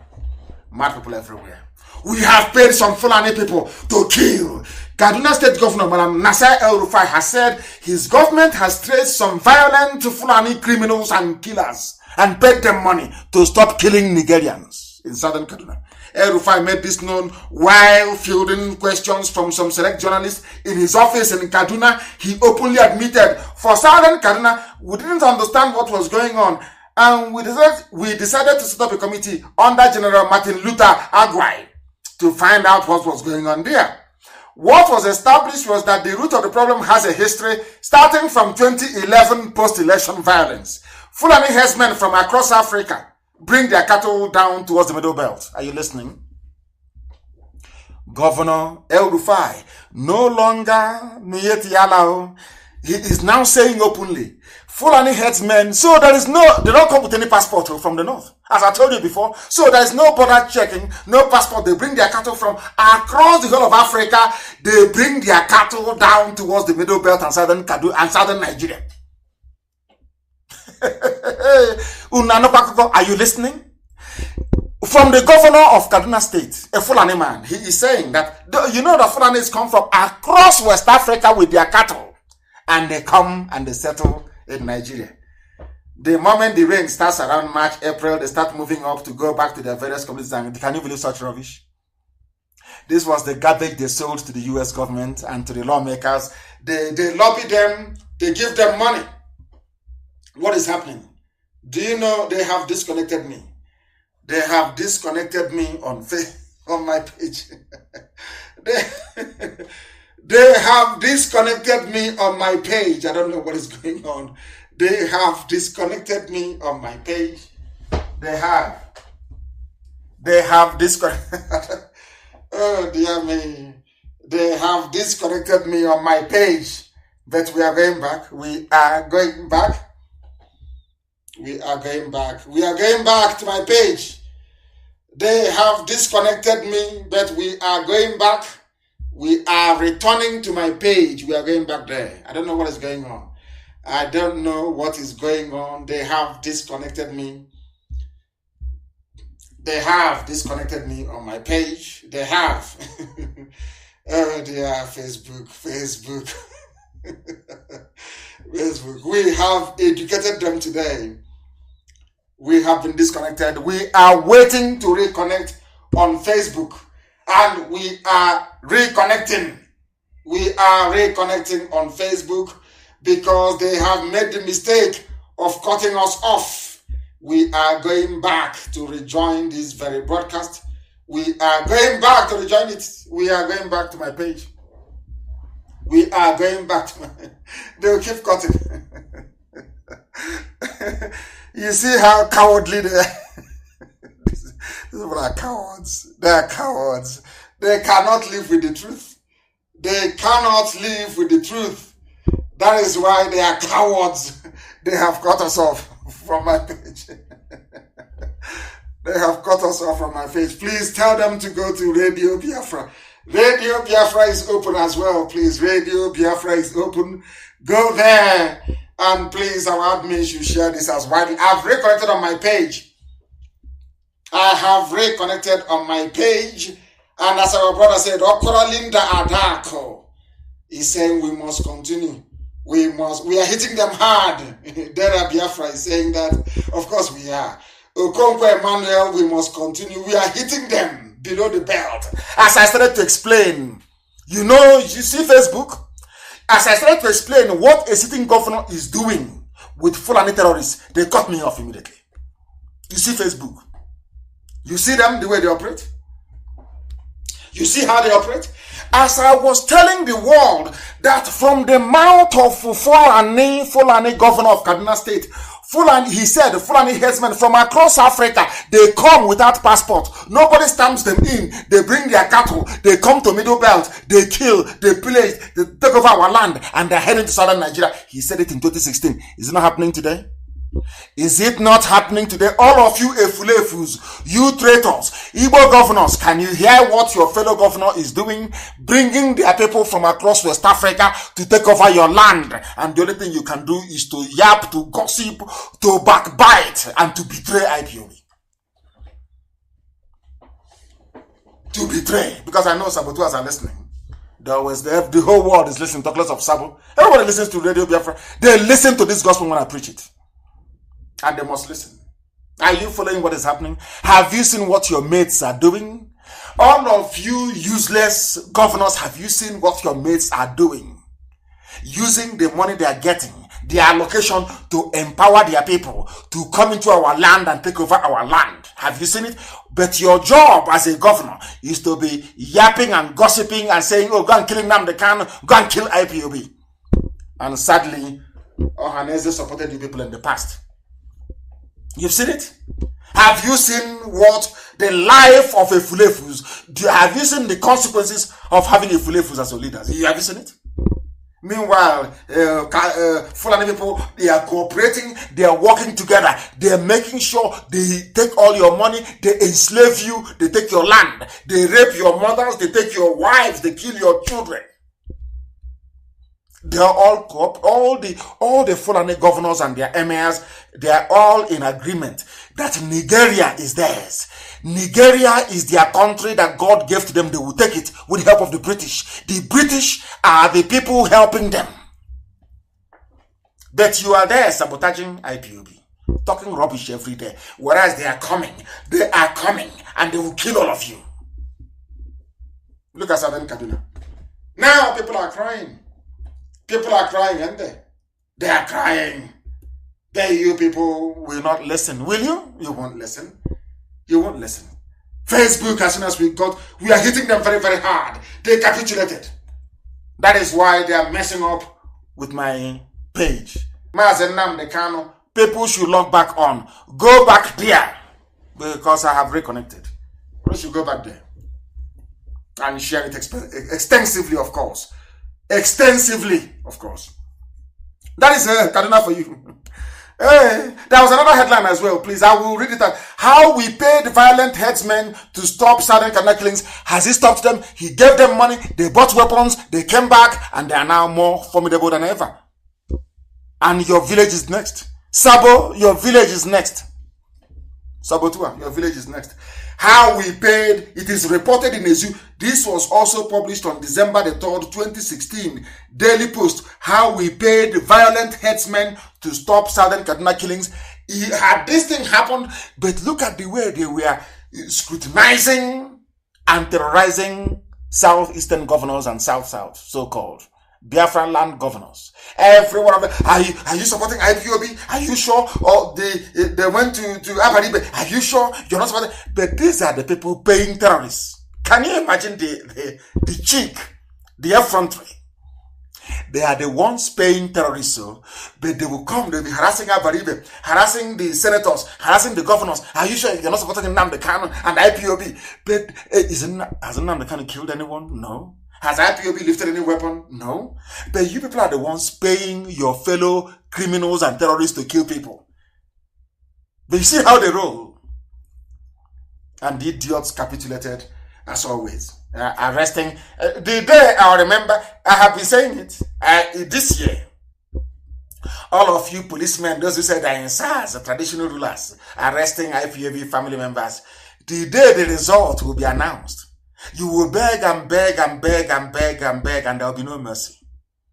Mad people everywhere. We have paid some Fulani people to kill. Kaduna State Governor Madam Nasser El-Rufai has said his government has traced some violent Fulani criminals and killers and paid them money to stop killing Nigerians in southern Kaduna. El-Rufai made this known while fielding questions from some select journalists in his office in Kaduna. He openly admitted, for southern Kaduna, we didn't understand what was going on, and we decided to set up a committee under General Martin Luther Agwai to find out what was going on there. What was established was that the root of the problem has a history starting from 2011 post-election violence. Fulani herdsmen from across Africa bring their cattle down towards the Middle Belt. Are you listening? Governor El-Rufai, no longer Niyeti Alao, he is now saying openly, Fulani herdsmen, so they don't come with any passport from the north, as I told you before. So there is no border checking, no passport. They bring their cattle from across the whole of Africa. They bring their cattle down towards the Middle Belt and southern Kadu and southern Nigeria. Are you listening? From the governor of Kaduna State, a Fulani man, he is saying that, you know, the Fulanis come from across West Africa with their cattle, and they come and they settle in Nigeria. The moment the rain starts around March, April, they start moving up to go back to their various communities. And can you believe such rubbish? This was the garbage they sold to the US government and to the lawmakers. They lobby them, they give them money. What is happening? Do you know they have disconnected me? They have disconnected me on my page. They have disconnected me on my page. I don't know what is going on. They have disconnected me on my page. They have disconnected. Oh dear me. They have disconnected me on my page. But we are going back. We are going back. We are going back. We are going back to my page. They have disconnected me, but we are going back. We are returning to my page. We are going back there. I don't know what is going on. I don't know what is going on. They have disconnected me. They have disconnected me on my page. They have. Oh dear, Facebook. Facebook. We have educated them today. We have been disconnected. We are waiting to reconnect on Facebook. And we are reconnecting. We are reconnecting on Facebook because they have made the mistake of cutting us off. We are going back to rejoin this very broadcast. We are going back to rejoin it. We are going back to my page. We are going back to my... They'll keep cutting. You see how cowardly they are. These people are cowards. They are cowards. They cannot live with the truth. They cannot live with the truth. That is why they are cowards. They have cut us off from my page. They have cut us off from my page. Please tell them to go to Radio Biafra. Radio Biafra is open as well. Please, Radio Biafra is open. Go there. And please, our admin should share this as widely. I've reconnected on my page. I have reconnected on my page. And as our brother said, Okora Linda Adako is saying we must continue. We are hitting them hard. Dera Biafra is saying that. Of course we are. Okonkwo Emmanuel, we must continue. We are hitting them below the belt. As I started to explain, you see Facebook? As I started to explain what a sitting governor is doing with Fulani terrorists, they cut me off immediately. You see Facebook? You see them, the way they operate? You see how they operate? As I was telling the world that from the mouth of Fulani governor of Kaduna State, he said, Fulani headsmen from across Africa, they come without passport. Nobody stamps them in. They bring their cattle. They come to Middle Belt. They kill. They pillage. They take over our land. And they're heading to southern Nigeria. He said it in 2016. Is it not happening today? Is it not happening today? All of you Efulefus, you traitors, Igbo governors, can you hear what your fellow governor is doing? Bringing their people from across West Africa to take over your land. And the only thing you can do is to yap, to gossip, to backbite, and to betray IPOB. To betray. Because I know saboteurs are listening. The whole world is listening, talk less of Sabo. Everybody listens to Radio Biafra. They listen to this gospel when I preach it. And they must listen. Are you following what is happening? Have you seen what your mates are doing? All of you useless governors, have you seen what your mates are doing? Using the money they are getting, their allocation to empower their people to come into our land and take over our land. Have you seen it? But your job as a governor is to be yapping and gossiping and saying, oh, go and kill Nnamdi Kanu, go and kill IPOB. And sadly, Ohaneze supported you people in the past. You've seen it? Have you seen what the life of a Fulefus? Have you seen the consequences of having a Fulefus as your leaders? Have you seen it? Meanwhile, Fulani people, they are cooperating, they are working together, they are making sure they take all your money, they enslave you, they take your land, they rape your mothers, they take your wives, they kill your children. They are all the Fulani governors and their emirs, they are all in agreement that Nigeria is theirs. Nigeria is their country that God gave to them. They will take it with the help of the British. The British are the people helping them. But you are there sabotaging IPOB, talking rubbish every day. Whereas they are coming, and they will kill all of you. Look at Southern Kaduna. Now people are crying. People are crying, aren't they? They are crying. You people will not listen, will you? You won't listen. You won't listen. Facebook, as soon as we are hitting them very, very hard. They capitulated. That is why they are messing up with my page. Mazi Nnamdi Kanu, people should log back on. Go back there. Because I have reconnected. You should go back there. And share it extensively, of course. Extensively, of course. That is Kaduna for you. Hey, there was another headline as well, please. I will read it out. How we paid violent headsmen to stop Southern Kaduna killings. Has he stopped them? He gave them money. They bought weapons. They came back. And they are now more formidable than ever. And your village is next. Sabo, your village is next. Sabotua, your village is next. How we paid, it is reported in a zoo. This was also published on December the 3rd, 2016. Daily Post. How we paid violent headsmen to stop Southern Kaduna killings. Had this thing happened, but look at the way they were scrutinizing and terrorizing southeastern governors and south-south, so-called Biafran land governors. Every one of them. Are you supporting IPOB? Are you sure? Or they went to Abaribe. Are you sure you're not supporting? But these are the people paying terrorists. Can you imagine the cheek, the effrontery? They are the ones paying terrorists, so, but they will come, they'll be harassing Abaribe, harassing the senators, harassing the governors. Are you sure you're not supporting Nnamdi Kanu and IPOB? But has Nnamdi Kanu killed anyone? No. Has IPOB lifted any weapon? No. But you people are the ones paying your fellow criminals and terrorists to kill people. But you see how they roll. And the idiots capitulated as always. Arresting. The day I remember, I have been saying it this year. All of you policemen, those who said are in SARS, the traditional rulers, arresting IPOB family members. The day the result will be announced, you will beg and beg and beg and beg and beg, and there will be no mercy.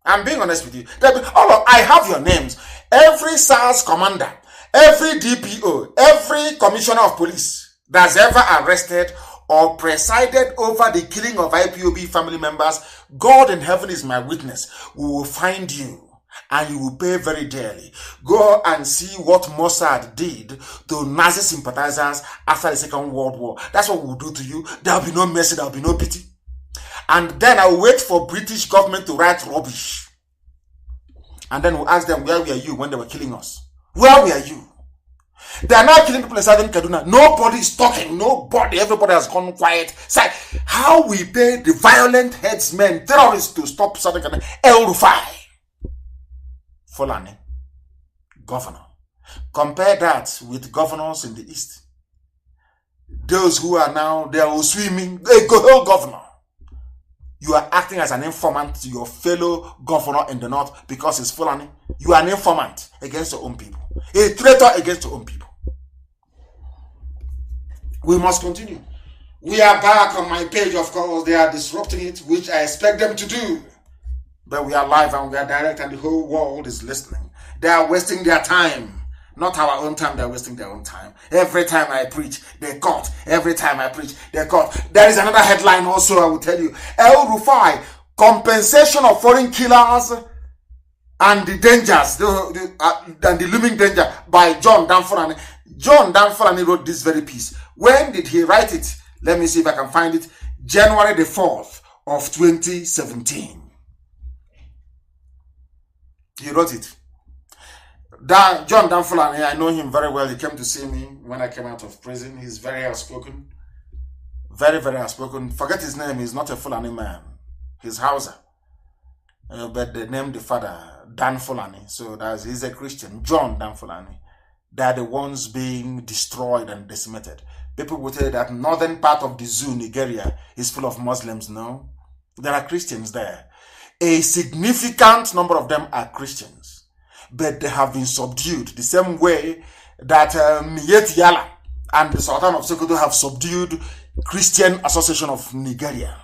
I'm being honest with you. I have your names. Every SARS commander, every DPO, every commissioner of police that's ever arrested or presided over the killing of IPOB family members, God in heaven is my witness. We will find you and you will pay very dearly. Go and see what Mossad did to Nazi sympathizers after the Second World War. That's what we'll do to you. There will be no mercy, there will be no pity. And then I'll wait for British government to write rubbish. And then we'll ask them, where were you when they were killing us? Where were you? They are now killing people in Southern Kaduna. Nobody is talking. Nobody. Everybody has gone quiet. It's like how we pay the violent headsmen, terrorists to stop Southern Kaduna. El Rufai. Fulani. Governor. Compare that with governors in the East. Those who are now, they are swimming. They go, governor. You are acting as an informant to your fellow governor in the north because it's Fulani. You are an informant against your own people. A traitor against your own people. We must continue. We are back on my page, of course. They are disrupting it, which I expect them to do. But we are live and we are direct and the whole world is listening. They are wasting their time. Not our own time, they are wasting their own time. Every time I preach, they cut. Every time I preach, they cut. There is another headline also, I will tell you. El Rufai, compensation of foreign killers and the dangers, and the looming danger by John Danforani. John Danforani wrote this very piece. When did he write it? Let me see if I can find it. January the 4th of 2017. He wrote it. John Danforani, I know him very well. He came to see me when I came out of prison. He's very outspoken. Very, very outspoken. Forget his name. He's not a Fulani man. He's Hausa. But they named the father Dan Fulani. So he's a Christian. John Dan Fulani. They are the ones being destroyed and decimated. People will tell you that northern part of the zoo, Nigeria, is full of Muslims. No. There are Christians there. A significant number of them are Christians. But they have been subdued the same way that Miet Yala and the Sultan of Sokoto have subdued Christian Association of Nigeria.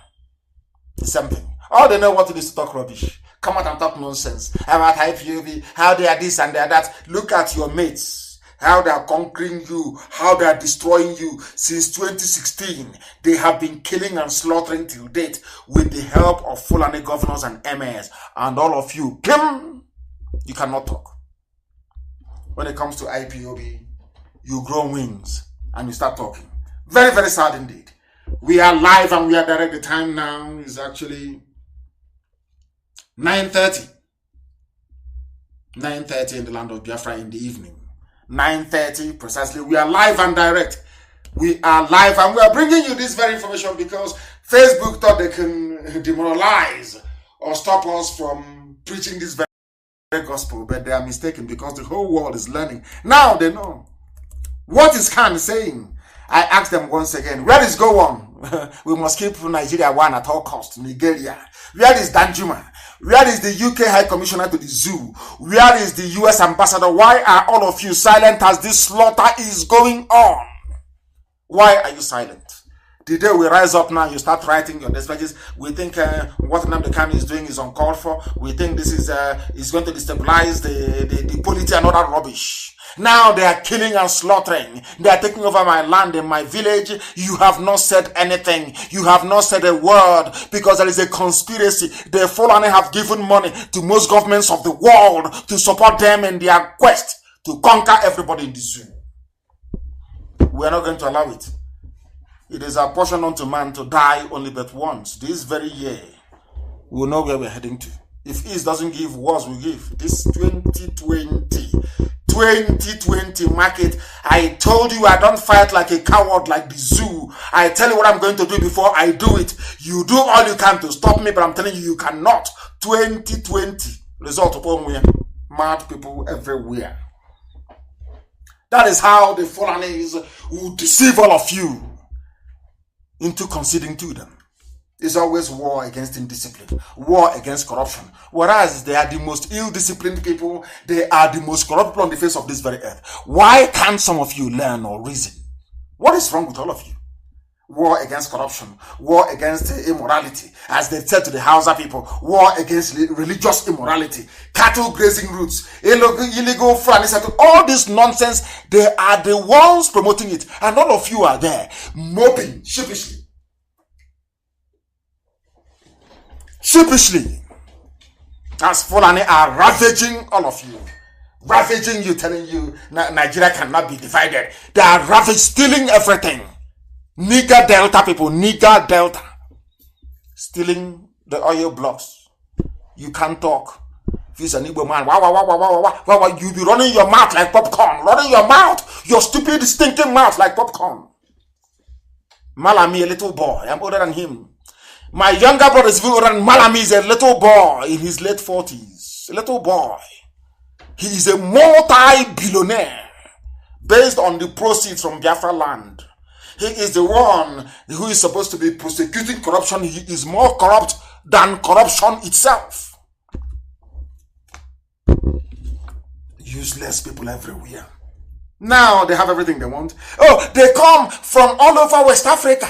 The same thing. All they know what it is to talk rubbish. Come out and talk nonsense about IPOB, how they are this and they are that. Look at your mates, how they are conquering you, how they are destroying you. Since 2016, they have been killing and slaughtering till date with the help of Fulani governors and MAs. And all of you, you cannot talk. When it comes to IPOB, you grow wings and you start talking. Very, very sad indeed. We are live and we are direct. The time now is actually 9:30. 9:30 in the land of Biafra in the evening. 9:30 precisely. We are live and direct. We are live and we are bringing you this very information because Facebook thought they can demoralize or stop us from preaching this very gospel, but they are mistaken because the whole world is learning. Now they know. What is Khan saying? I asked them once again, where is Go On? We must keep Nigeria one at all costs. Nigeria. Where is Danjuma? Where is the UK High Commissioner to the zoo? Where is the US Ambassador? Why are all of you silent as this slaughter is going on? Why are you silent? The day we rise up now, you start writing your dispatches. We think what Nnamdi Kanu is doing is uncalled for. We think this is going to destabilize the polity and other rubbish. Now they are killing and slaughtering. They are taking over my land and my village. You have not said anything. You have not said a word because there is a conspiracy. The Fulani have given money to most governments of the world to support them in their quest to conquer everybody in the zoo. We are not going to allow it. It is our portion unto man to die only but once. This very year, we will know where we're heading to. If East doesn't give, Wars will give. This 2020 market, I told you I don't fight like a coward like the zoo. I tell you what I'm going to do before I do it. You do all you can to stop me, but I'm telling you, you cannot. 2020, result upon me. Mad people everywhere. That is how the Fulanis will deceive all of you into conceding to them. It's always war against indiscipline, war against corruption. Whereas they are the most ill-disciplined people, they are the most corrupt people on the face of this very earth. Why can't some of you learn or reason? What is wrong with all of you? War against corruption, war against immorality, as they said to the Hausa people, war against religious immorality, cattle grazing routes, illegal Fulani, all this nonsense, they are the ones promoting it. And all of you are there, moping sheepishly. Sheepishly, as Fulani are ravaging all of you, ravaging you, telling you Nigeria cannot be divided. They are ravaging, stealing everything. Niger Delta people, Niger Delta, stealing the oil blocks. You can't talk. If he's an Igbo man, you be running your mouth like popcorn, running your mouth, your stupid, stinking mouth like popcorn. Malami, a little boy, I'm older than him. My younger brother is even older than Malami, is a little boy in his late 40s. A little boy. He is a multi-billionaire based on the proceeds from Biafra land. He is the one who is supposed to be prosecuting corruption. He is more corrupt than corruption itself. Useless people everywhere. Now they have everything they want. Oh, they come from all over West Africa.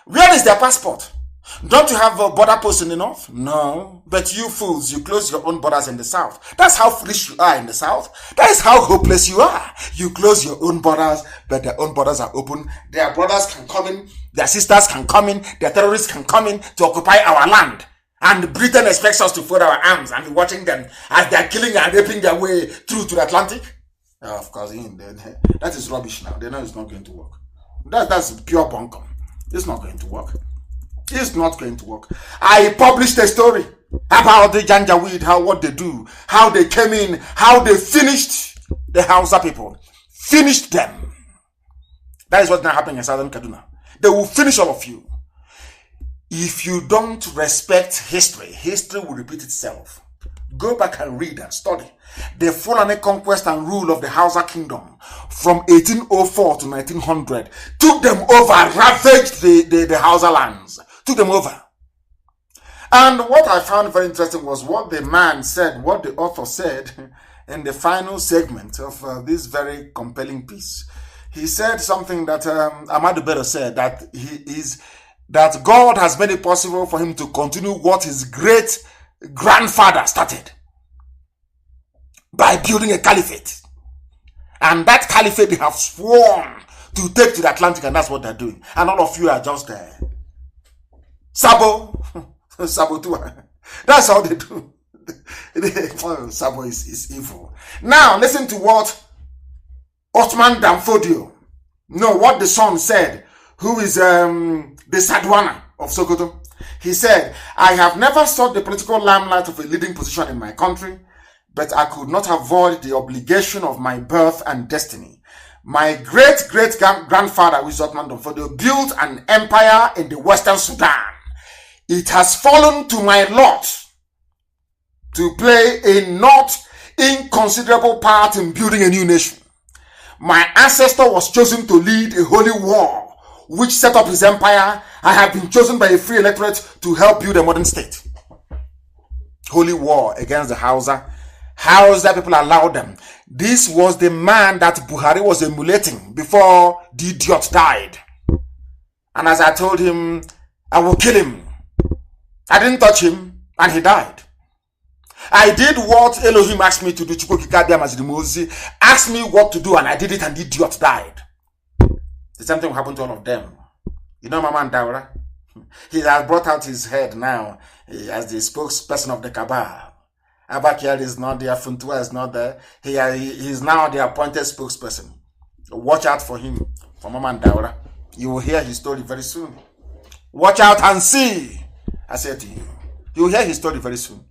Where is their passport? Don't you have a border post in the north? No. But you fools, you close your own borders in the south. That's how foolish you are in the south. That is how hopeless you are. You close your own borders, but their own borders are open. Their brothers can come in, their sisters can come in, their terrorists can come in to occupy our land. And Britain expects us to fold our arms and be watching them as they are killing and raping their way through to the Atlantic. Of course, that is rubbish now. They know it's not going to work. That's pure bunkum. It's not going to work. It's not going to work. I published a story about the Janjaweed, what they do, how they came in, how they finished the Hausa people. Finished them. That is what's now happening in Southern Kaduna. They will finish all of you. If you don't respect history, history will repeat itself. Go back and read and study. The Fulani conquest and rule of the Hausa kingdom from 1804 to 1900 took them over, ravaged the Hausa lands, took them over. And what I found very interesting was what the man said, what the author said in the final segment of this very compelling piece. He said something that Ahmadu Bello said, that God has made it possible for him to continue what his great grandfather started by building a caliphate. And that caliphate they have sworn to take to the Atlantic, and that's what they're doing. And all of you are just there. Sabo too. That's how they do. Sabo is evil. Now listen to what Othman Danfodio, what the son said, who is the Sadwana of Sokoto. He said, I have never sought the political limelight of a leading position in my country, but I could not avoid the obligation of my birth and destiny. My great-great-grandfather, who is Othman Danfodio, built an empire in the Western Sudan. It has fallen to my lot to play a not inconsiderable part in building a new nation. My ancestor was chosen to lead a holy war, which set up his empire. I have been chosen by a free electorate to help build a modern state. Holy war against the Hausa. Hausa people allowed them. This was the man that Buhari was emulating before the idiot died. And as I told him, I will kill him. I didn't touch him, and he died. I did what Elohim asked me to do. Mazi asked me what to do, and I did it, and the idiot died. The same thing will happen to all of them. You know Mama Daura? He has brought out his head now as the spokesperson of the Kabah. Abakiel is not there, Funtua is not there. He is now the appointed spokesperson. Watch out for him, for Mama Daura. You will hear his story very soon. Watch out and see. I said to you, you will hear his story very soon.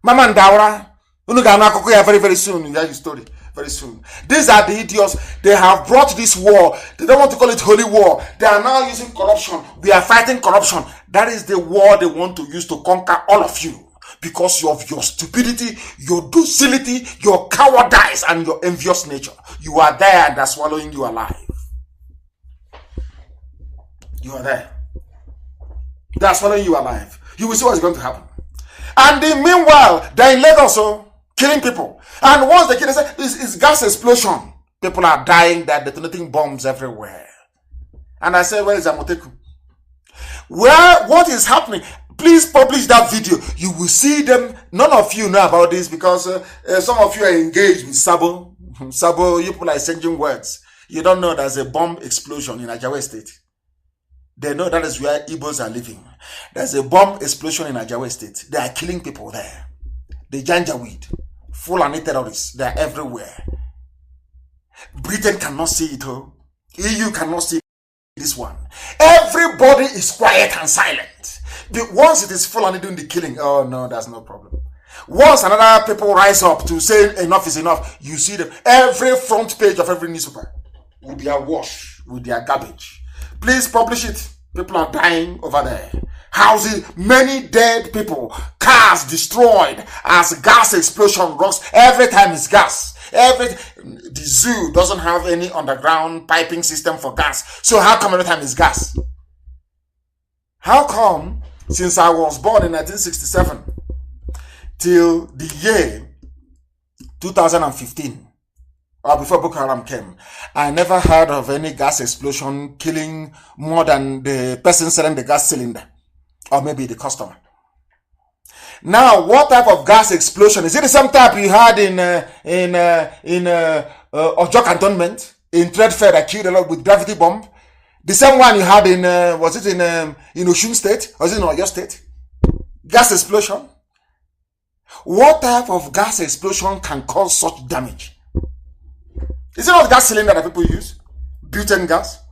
Mama and Daura, very, very soon. You hear your story very soon. These are the idiots. They have brought this war. They don't want to call it holy war. They are now using corruption. We are fighting corruption. That is the war they want to use to conquer all of you. Because of your stupidity, your docility, your cowardice, and your envious nature. You are there and they're swallowing you alive. You are there. They're swallowing you alive. You will see what's going to happen. And meanwhile, they're in Lagos, killing people. And once they kill, they say, it's gas explosion. People are dying, they're detonating bombs everywhere. And I say, where is Amoteku? What is happening? Please publish that video. You will see them. None of you know about this because some of you are engaged with Sabo. Sabo, you people are exchanging words. You don't know there's a bomb explosion in Ajawa State. They know that is where Igbos are living. There's a bomb explosion in Ajawa State. They are killing people there. The Janjaweed, Fulani terrorists, they are everywhere. Britain cannot see it. EU cannot see this one. Everybody is quiet and silent. Once it is Fulani doing the killing, oh no, that's no problem. Once another people rise up to say enough is enough, you see them. Every front page of every newspaper will be awash with their garbage. Please publish it. People are dying over there. Houses, many dead people, cars destroyed as gas explosion rocks. Every time it's gas. The zoo doesn't have any underground piping system for gas. So how come every time it's gas? How come since I was born in 1967 till the year 2015, or before Boko Haram came, I never heard of any gas explosion killing more than the person selling the gas cylinder, or maybe the customer. Now, what type of gas explosion? Is it the same type you had in Ojo Cantonment, in Trade Fair that killed a lot with gravity bomb? The same one you had in, was it in Osun State? Or was it in Oyo State? Gas explosion? What type of gas explosion can cause such damage? Is it not gas cylinder that people use? Butane gas?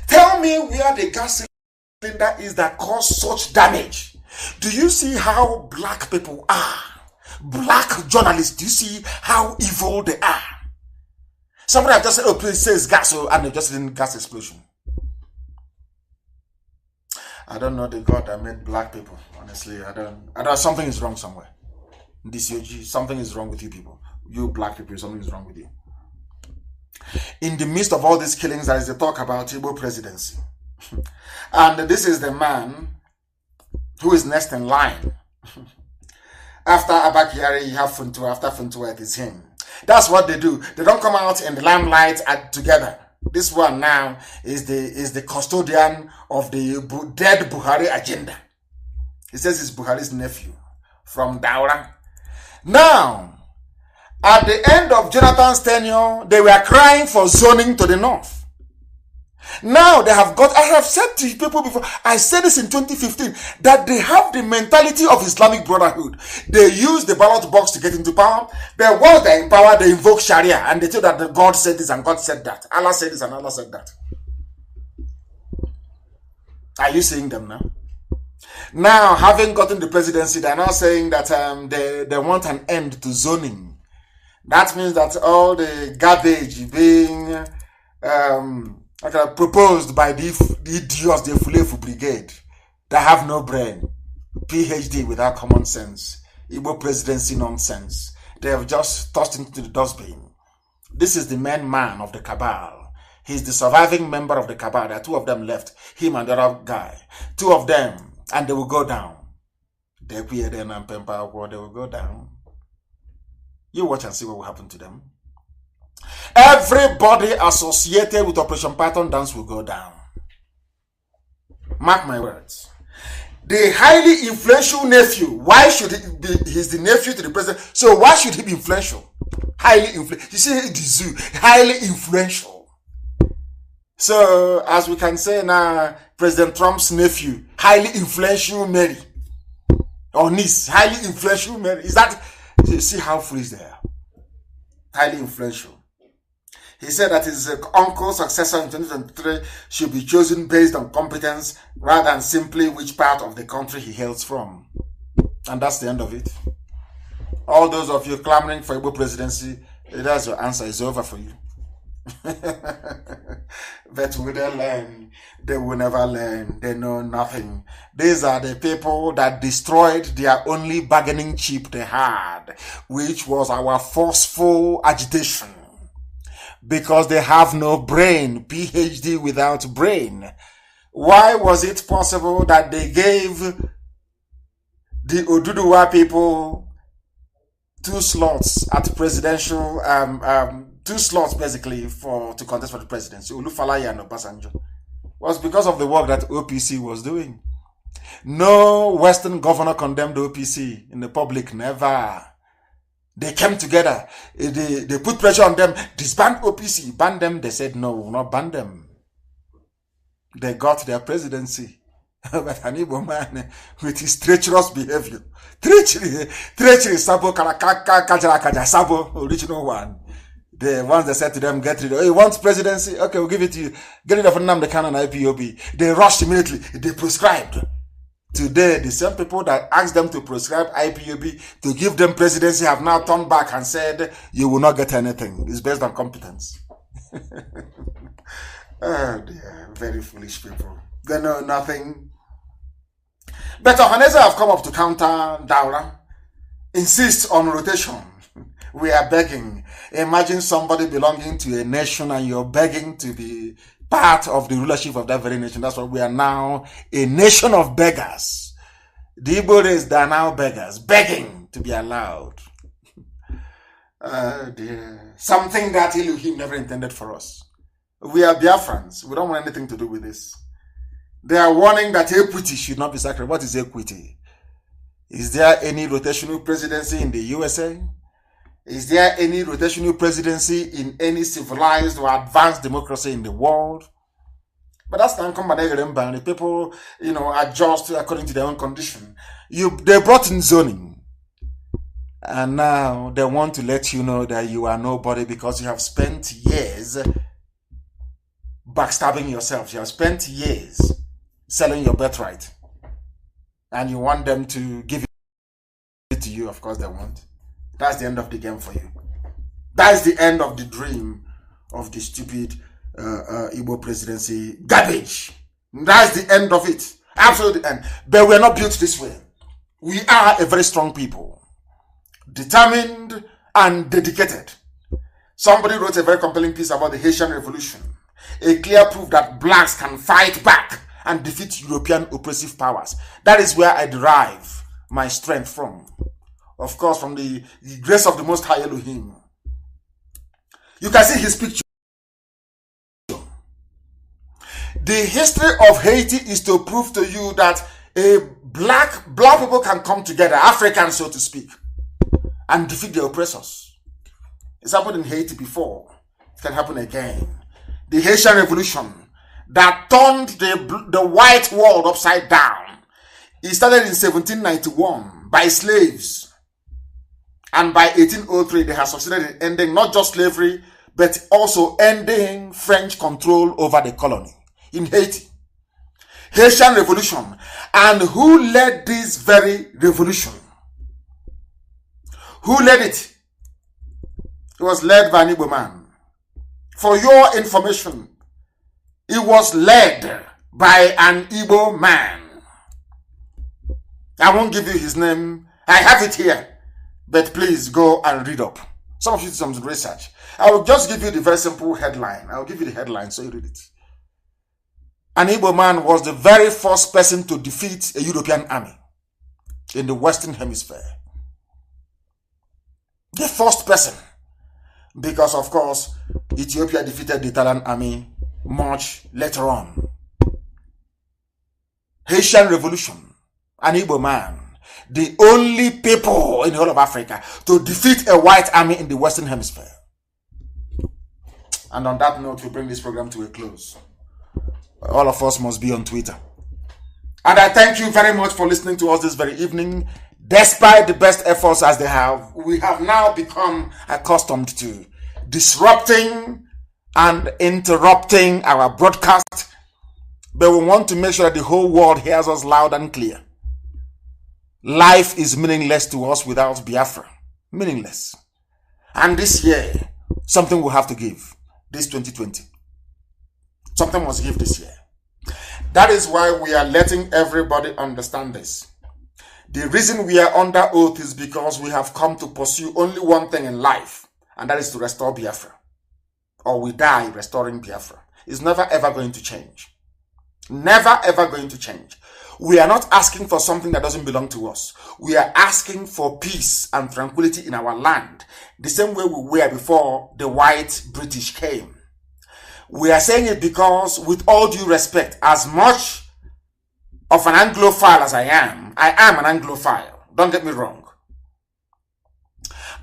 Tell me where the gas cylinder is that cause such damage. Do you see how black people are? Black journalists, do you see how evil they are? Somebody have just said, oh, please say it's gas, and they just didn't gas explosion. I don't know the God that made black people. Honestly, I don't. Something is wrong somewhere. DCOG, something is wrong with you people. You black people, something is wrong with you. In the midst of all these killings, there is a talk about IGBO presidency. And this is the man who is next in line. After Abakari, you have Funtua. After Funtua, it is him. That's what they do. They don't come out in the limelight together. This one now is the custodian of the dead Buhari agenda. He says it's Buhari's nephew from Daura. Now, at the end of Jonathan's tenure, they were crying for zoning to the north. Now they have got, I have said to people before, I said this in 2015, that they have the mentality of Islamic Brotherhood. They use the ballot box to get into power. But once they're in power, they invoke Sharia and they tell that the God said this and God said that. Allah said this and Allah said that. Are you seeing them now? Now, having gotten the presidency, they're now saying that they want an end to zoning. That means that all the garbage being proposed by the idiots, the Fulefu Brigade, that have no brain, PhD without common sense, Igbo presidency nonsense, they have just tossed into the dustbin. This is the main man of the cabal. He's the surviving member of the cabal. There are two of them left, him and the other guy. Two of them, and they will go down. They will go down. You watch and see what will happen to them. Everybody associated with Operation Python Dance will go down. Mark my words. The highly influential nephew, why should he be? He's the nephew to the president, so why should he be influential? Highly influential. You see the zoo, highly influential. So, as we can say now, President Trump's nephew, highly influential Mary, or niece, highly influential Mary. Is that, you see how foolish they are? Highly influential. He said that his uncle's successor in 2023 should be chosen based on competence rather than simply which part of the country he hails from. And that's the end of it. All those of you clamoring for Igbo presidency, that's your answer. It's over for you. But will they learn? They will never learn. They know nothing. These are the people that destroyed their only bargaining chip they had, which was our forceful agitation. Because they have no brain, PhD without brain. Why was it possible that they gave the Oduduwa people 2 slots at presidential, 2 slots basically to contest for the presidency, Olufalaye and Obasanjo? Was because of the work that OPC was doing. No Western governor condemned OPC in the public, never. They came together, they put pressure on them, disband OPC, ban them. They said, no, we will not ban them. They got their presidency. But an Igbo man with his treacherous behavior, treachery, Sabo, Kaja, Sabo, original one. Once they said to them, get rid of, you want presidency? Okay, we'll give it to you. Get rid of Nnamdi, Kanu and IPOB. They rushed immediately. They prescribed. Today, the same people that asked them to prescribe IPOB to give them presidency have now turned back and said, you will not get anything. It's based on competence. Oh dear, very foolish people. They know nothing. But Ohaneze have come up to counter Daura, insist on rotation. We are begging. Imagine somebody belonging to a nation and you're begging to be part of the rulership of that very nation. That's why we are now a nation of beggars. The Igbos are now beggars, begging to be allowed. Oh dear. Something that Elohim never intended for us. We are Biafrans. We don't want anything to do with this. They are warning that equity should not be sacred. What is equity? Is there any rotational presidency in the USA? Is there any rotational presidency in any civilized or advanced democracy in the world? But that's not come by the people, adjust according to their own condition. They brought in zoning. And now they want to let you know that you are nobody because you have spent years backstabbing yourself. You have spent years selling your birthright. And you want them to give it to you. Of course they won't. That's the end of the game for you. That's the end of the dream of the stupid Igbo presidency garbage. That's the end of it. Absolutely end. But we're not built this way. We are a very strong people. Determined and dedicated. Somebody wrote a very compelling piece about the Haitian Revolution. A clear proof that blacks can fight back and defeat European oppressive powers. That is where I derive my strength from. Of course, from the grace of the Most High Elohim. You can see his picture. The history of Haiti is to prove to you that black people can come together, Africans so to speak, and defeat the oppressors. It's happened in Haiti before. It can happen again. The Haitian Revolution that turned the white world upside down. It started in 1791 by slaves. And by 1803, they have succeeded in ending not just slavery, but also ending French control over the colony in Haiti. Haitian Revolution. And who led this very revolution? Who led it? It was led by an Igbo man. For your information, it was led by an Igbo man. I won't give you his name. I have it here. But please go and read up. Some of you do some research. I will just give you the very simple headline. I will give you the headline so you read it. An Igbo man was the very first person to defeat a European army in the Western Hemisphere. The first person. Because, of course, Ethiopia defeated the Italian army much later on. Haitian Revolution. An Igbo man. The only people in the whole of Africa to defeat a white army in the Western Hemisphere. And on that note, we bring this program to a close. All of us must be on Twitter. And I thank you very much for listening to us this very evening. Despite the best efforts as they have, we have now become accustomed to disrupting and interrupting our broadcast. But we want to make sure that the whole world hears us loud and clear. Life is meaningless to us without Biafra. Meaningless. And this year, something will have to give. This 2020. Something must give this year. That is why we are letting everybody understand this. The reason we are under oath is because we have come to pursue only one thing in life, and that is to restore Biafra. Or we die restoring Biafra. It's never ever going to change. Never ever going to change. We are not asking for something that doesn't belong to us. We are asking for peace and tranquility in our land, the same way we were before the white British came. We are saying it because, with all due respect, as much of an Anglophile as I am an Anglophile. Don't get me wrong.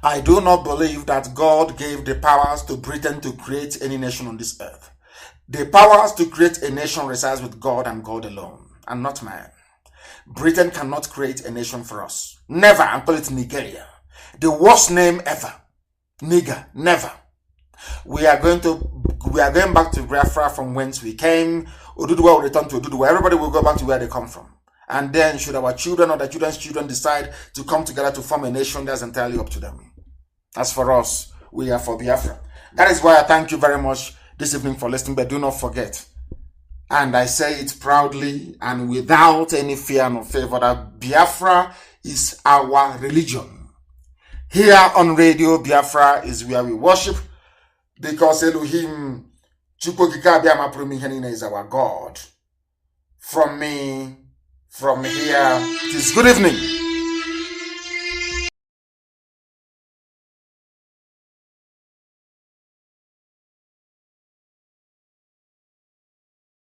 I do not believe that God gave the powers to Britain to create any nation on this earth. The powers to create a nation resides with God and God alone, and not man. Britain cannot create a nation for us. Never, and call it Nigeria. The worst name ever. Nigger, never. We are going back to Biafra from whence we came. Oduduwa will return to Oduduwa. Everybody will go back to where they come from. And then should our children or their children's children decide to come together to form a nation, that's entirely up to them. As for us, we are for Biafra. That is why I thank you very much this evening for listening, but do not forget, and I say it proudly and without any fear nor favor, that Biafra is our religion. Here on Radio Biafra is where we worship, because Elohim is our God. From me, from here, it is good evening.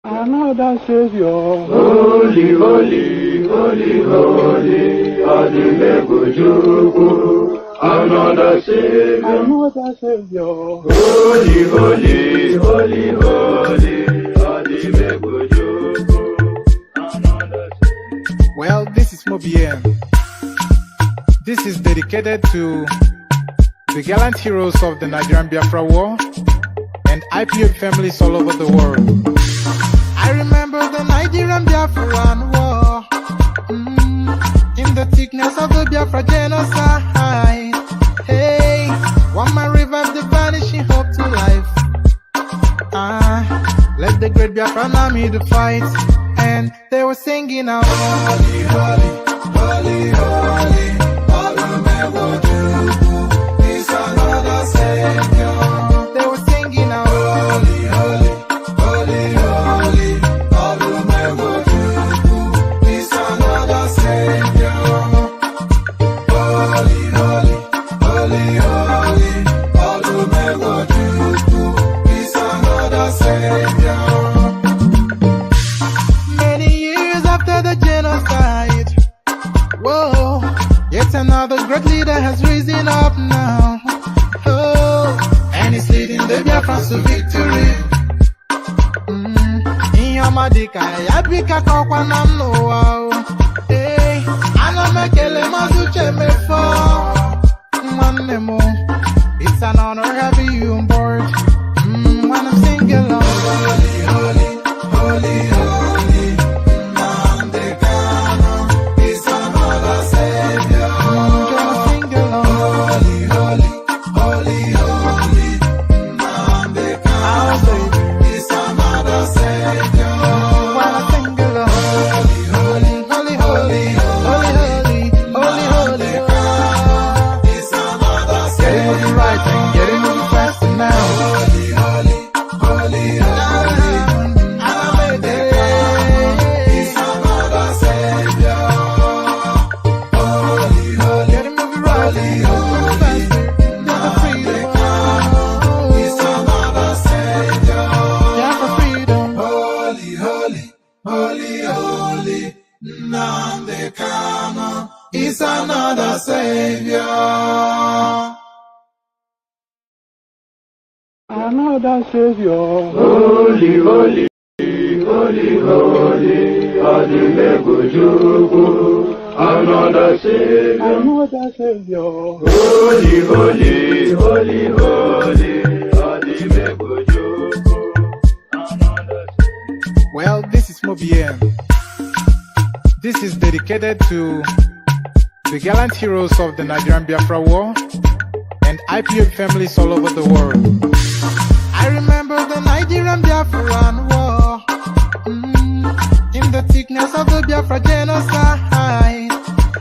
Another Savior. Holy, holy, holy, holy, Adimebujuku. Another Savior. Another Savior. Holy, holy, holy, holy, Adimebujuku. Another Savior. Well, this is MAOBI N. This is dedicated to the gallant heroes of the Nigerian Biafra War and Ipob families all over the world. I remember the Nigerian Biafran war, in the thickness of the Biafra genocide. Hey, one man revived the vanishing hope to life. Let the great Biafran army to fight, and they were singing out, holy, holy, holy, holy, Olumewojuku is another Savior. They were singing out, holy, holy, holy, holy, Olumewojuku is another Savior. Holy, holy, holy, holy, Olumewojuku is another Savior. Many years after the genocide, whoa, yet another great leader has risen up now. Oh, and he's leading the Biafrans to victory. Inyamadika yabika kwa namno. Hey, anamekele mazuche mefo. Mwanemo, it's an honor having you on board. When I'm singing along, holy, holy, holy, holy, Nnamdi Kanu is another Savior. Sing along, holy, holy, holy, holy, Nnamdi Kanu is another Savior. When I sing along, holy, holy, holy, holy, holy, holy, holy, is another Savior. Getting moving right and getting moving faster now. Holy, holy, holy, holy, Nnamdi is another Savior. Holy, holy, getting moving right and moving faster. There's a freedom. Is another Savior. Yeah, for freedom. Holy, holy, holy, holy, Nnamdi Kanu is another Savior. Another Savior. Holy, holy, holy, holy, Adimebujuku. Another Savior. Another Savior. Holy, holy, holy, holy, Adimebujuku. Another Savior. Well, this is MAOBI N. This is dedicated to the gallant heroes of the Nigerian Biafra War and IPOB families all over the world. I remember the Nigerian Biafran war, in the thickness of the Biafra genocide.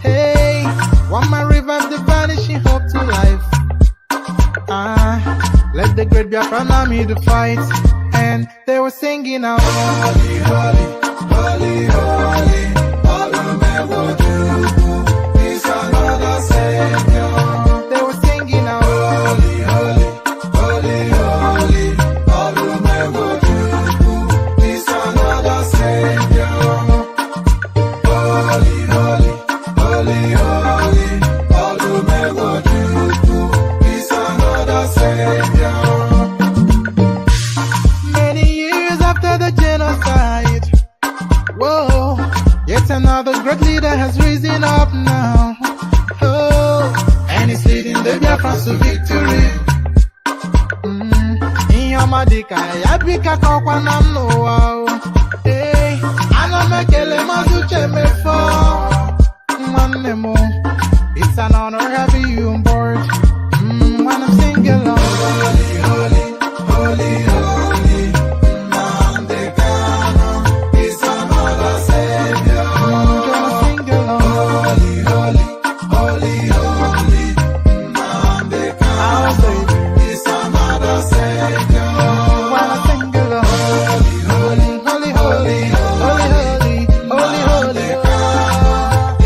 Hey, one man revived the vanishing hope to life. Let the great Biafran army to fight, and they were singing out, holy, holy, holy, holy, all the men will do is another Savior. They were singing out, holy, holy, holy, holy, all the men will do is another Savior. Holy, holy, holy, holy, all the men will do is another Savior. Many years after the genocide, whoa, yet another great leader has risen up now. Oh, and he's leading the Biafrans to victory. Inyamadika, yabika kwa namno. Hey, anamekele mazuche mefo. Manemo, it's an honor having you on board. When I'm singing along, holy, holy, holy, holy, Nnamdi Kanu is another Savior. Gonna sing along, holy, holy, holy, holy, Nnamdi Kanu is another Savior. When I sing along, holy, holy, holy, holy, holy, holy, holy, holy,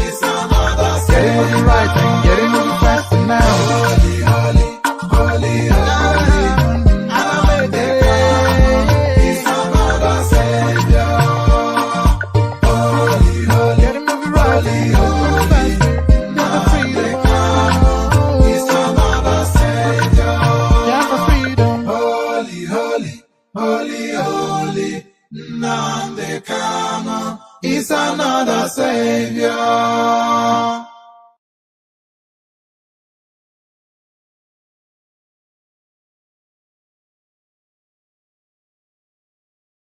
is another Savior. Getting moving right and getting moving faster now. Holy, holy, holy, holy, is another Savior. Holy, holy, getting moving right, moving faster, get the freedom. Is another Savior. Yeah, for freedom. Holy, holy, holy, holy, Nnamdi Kanu is another Savior.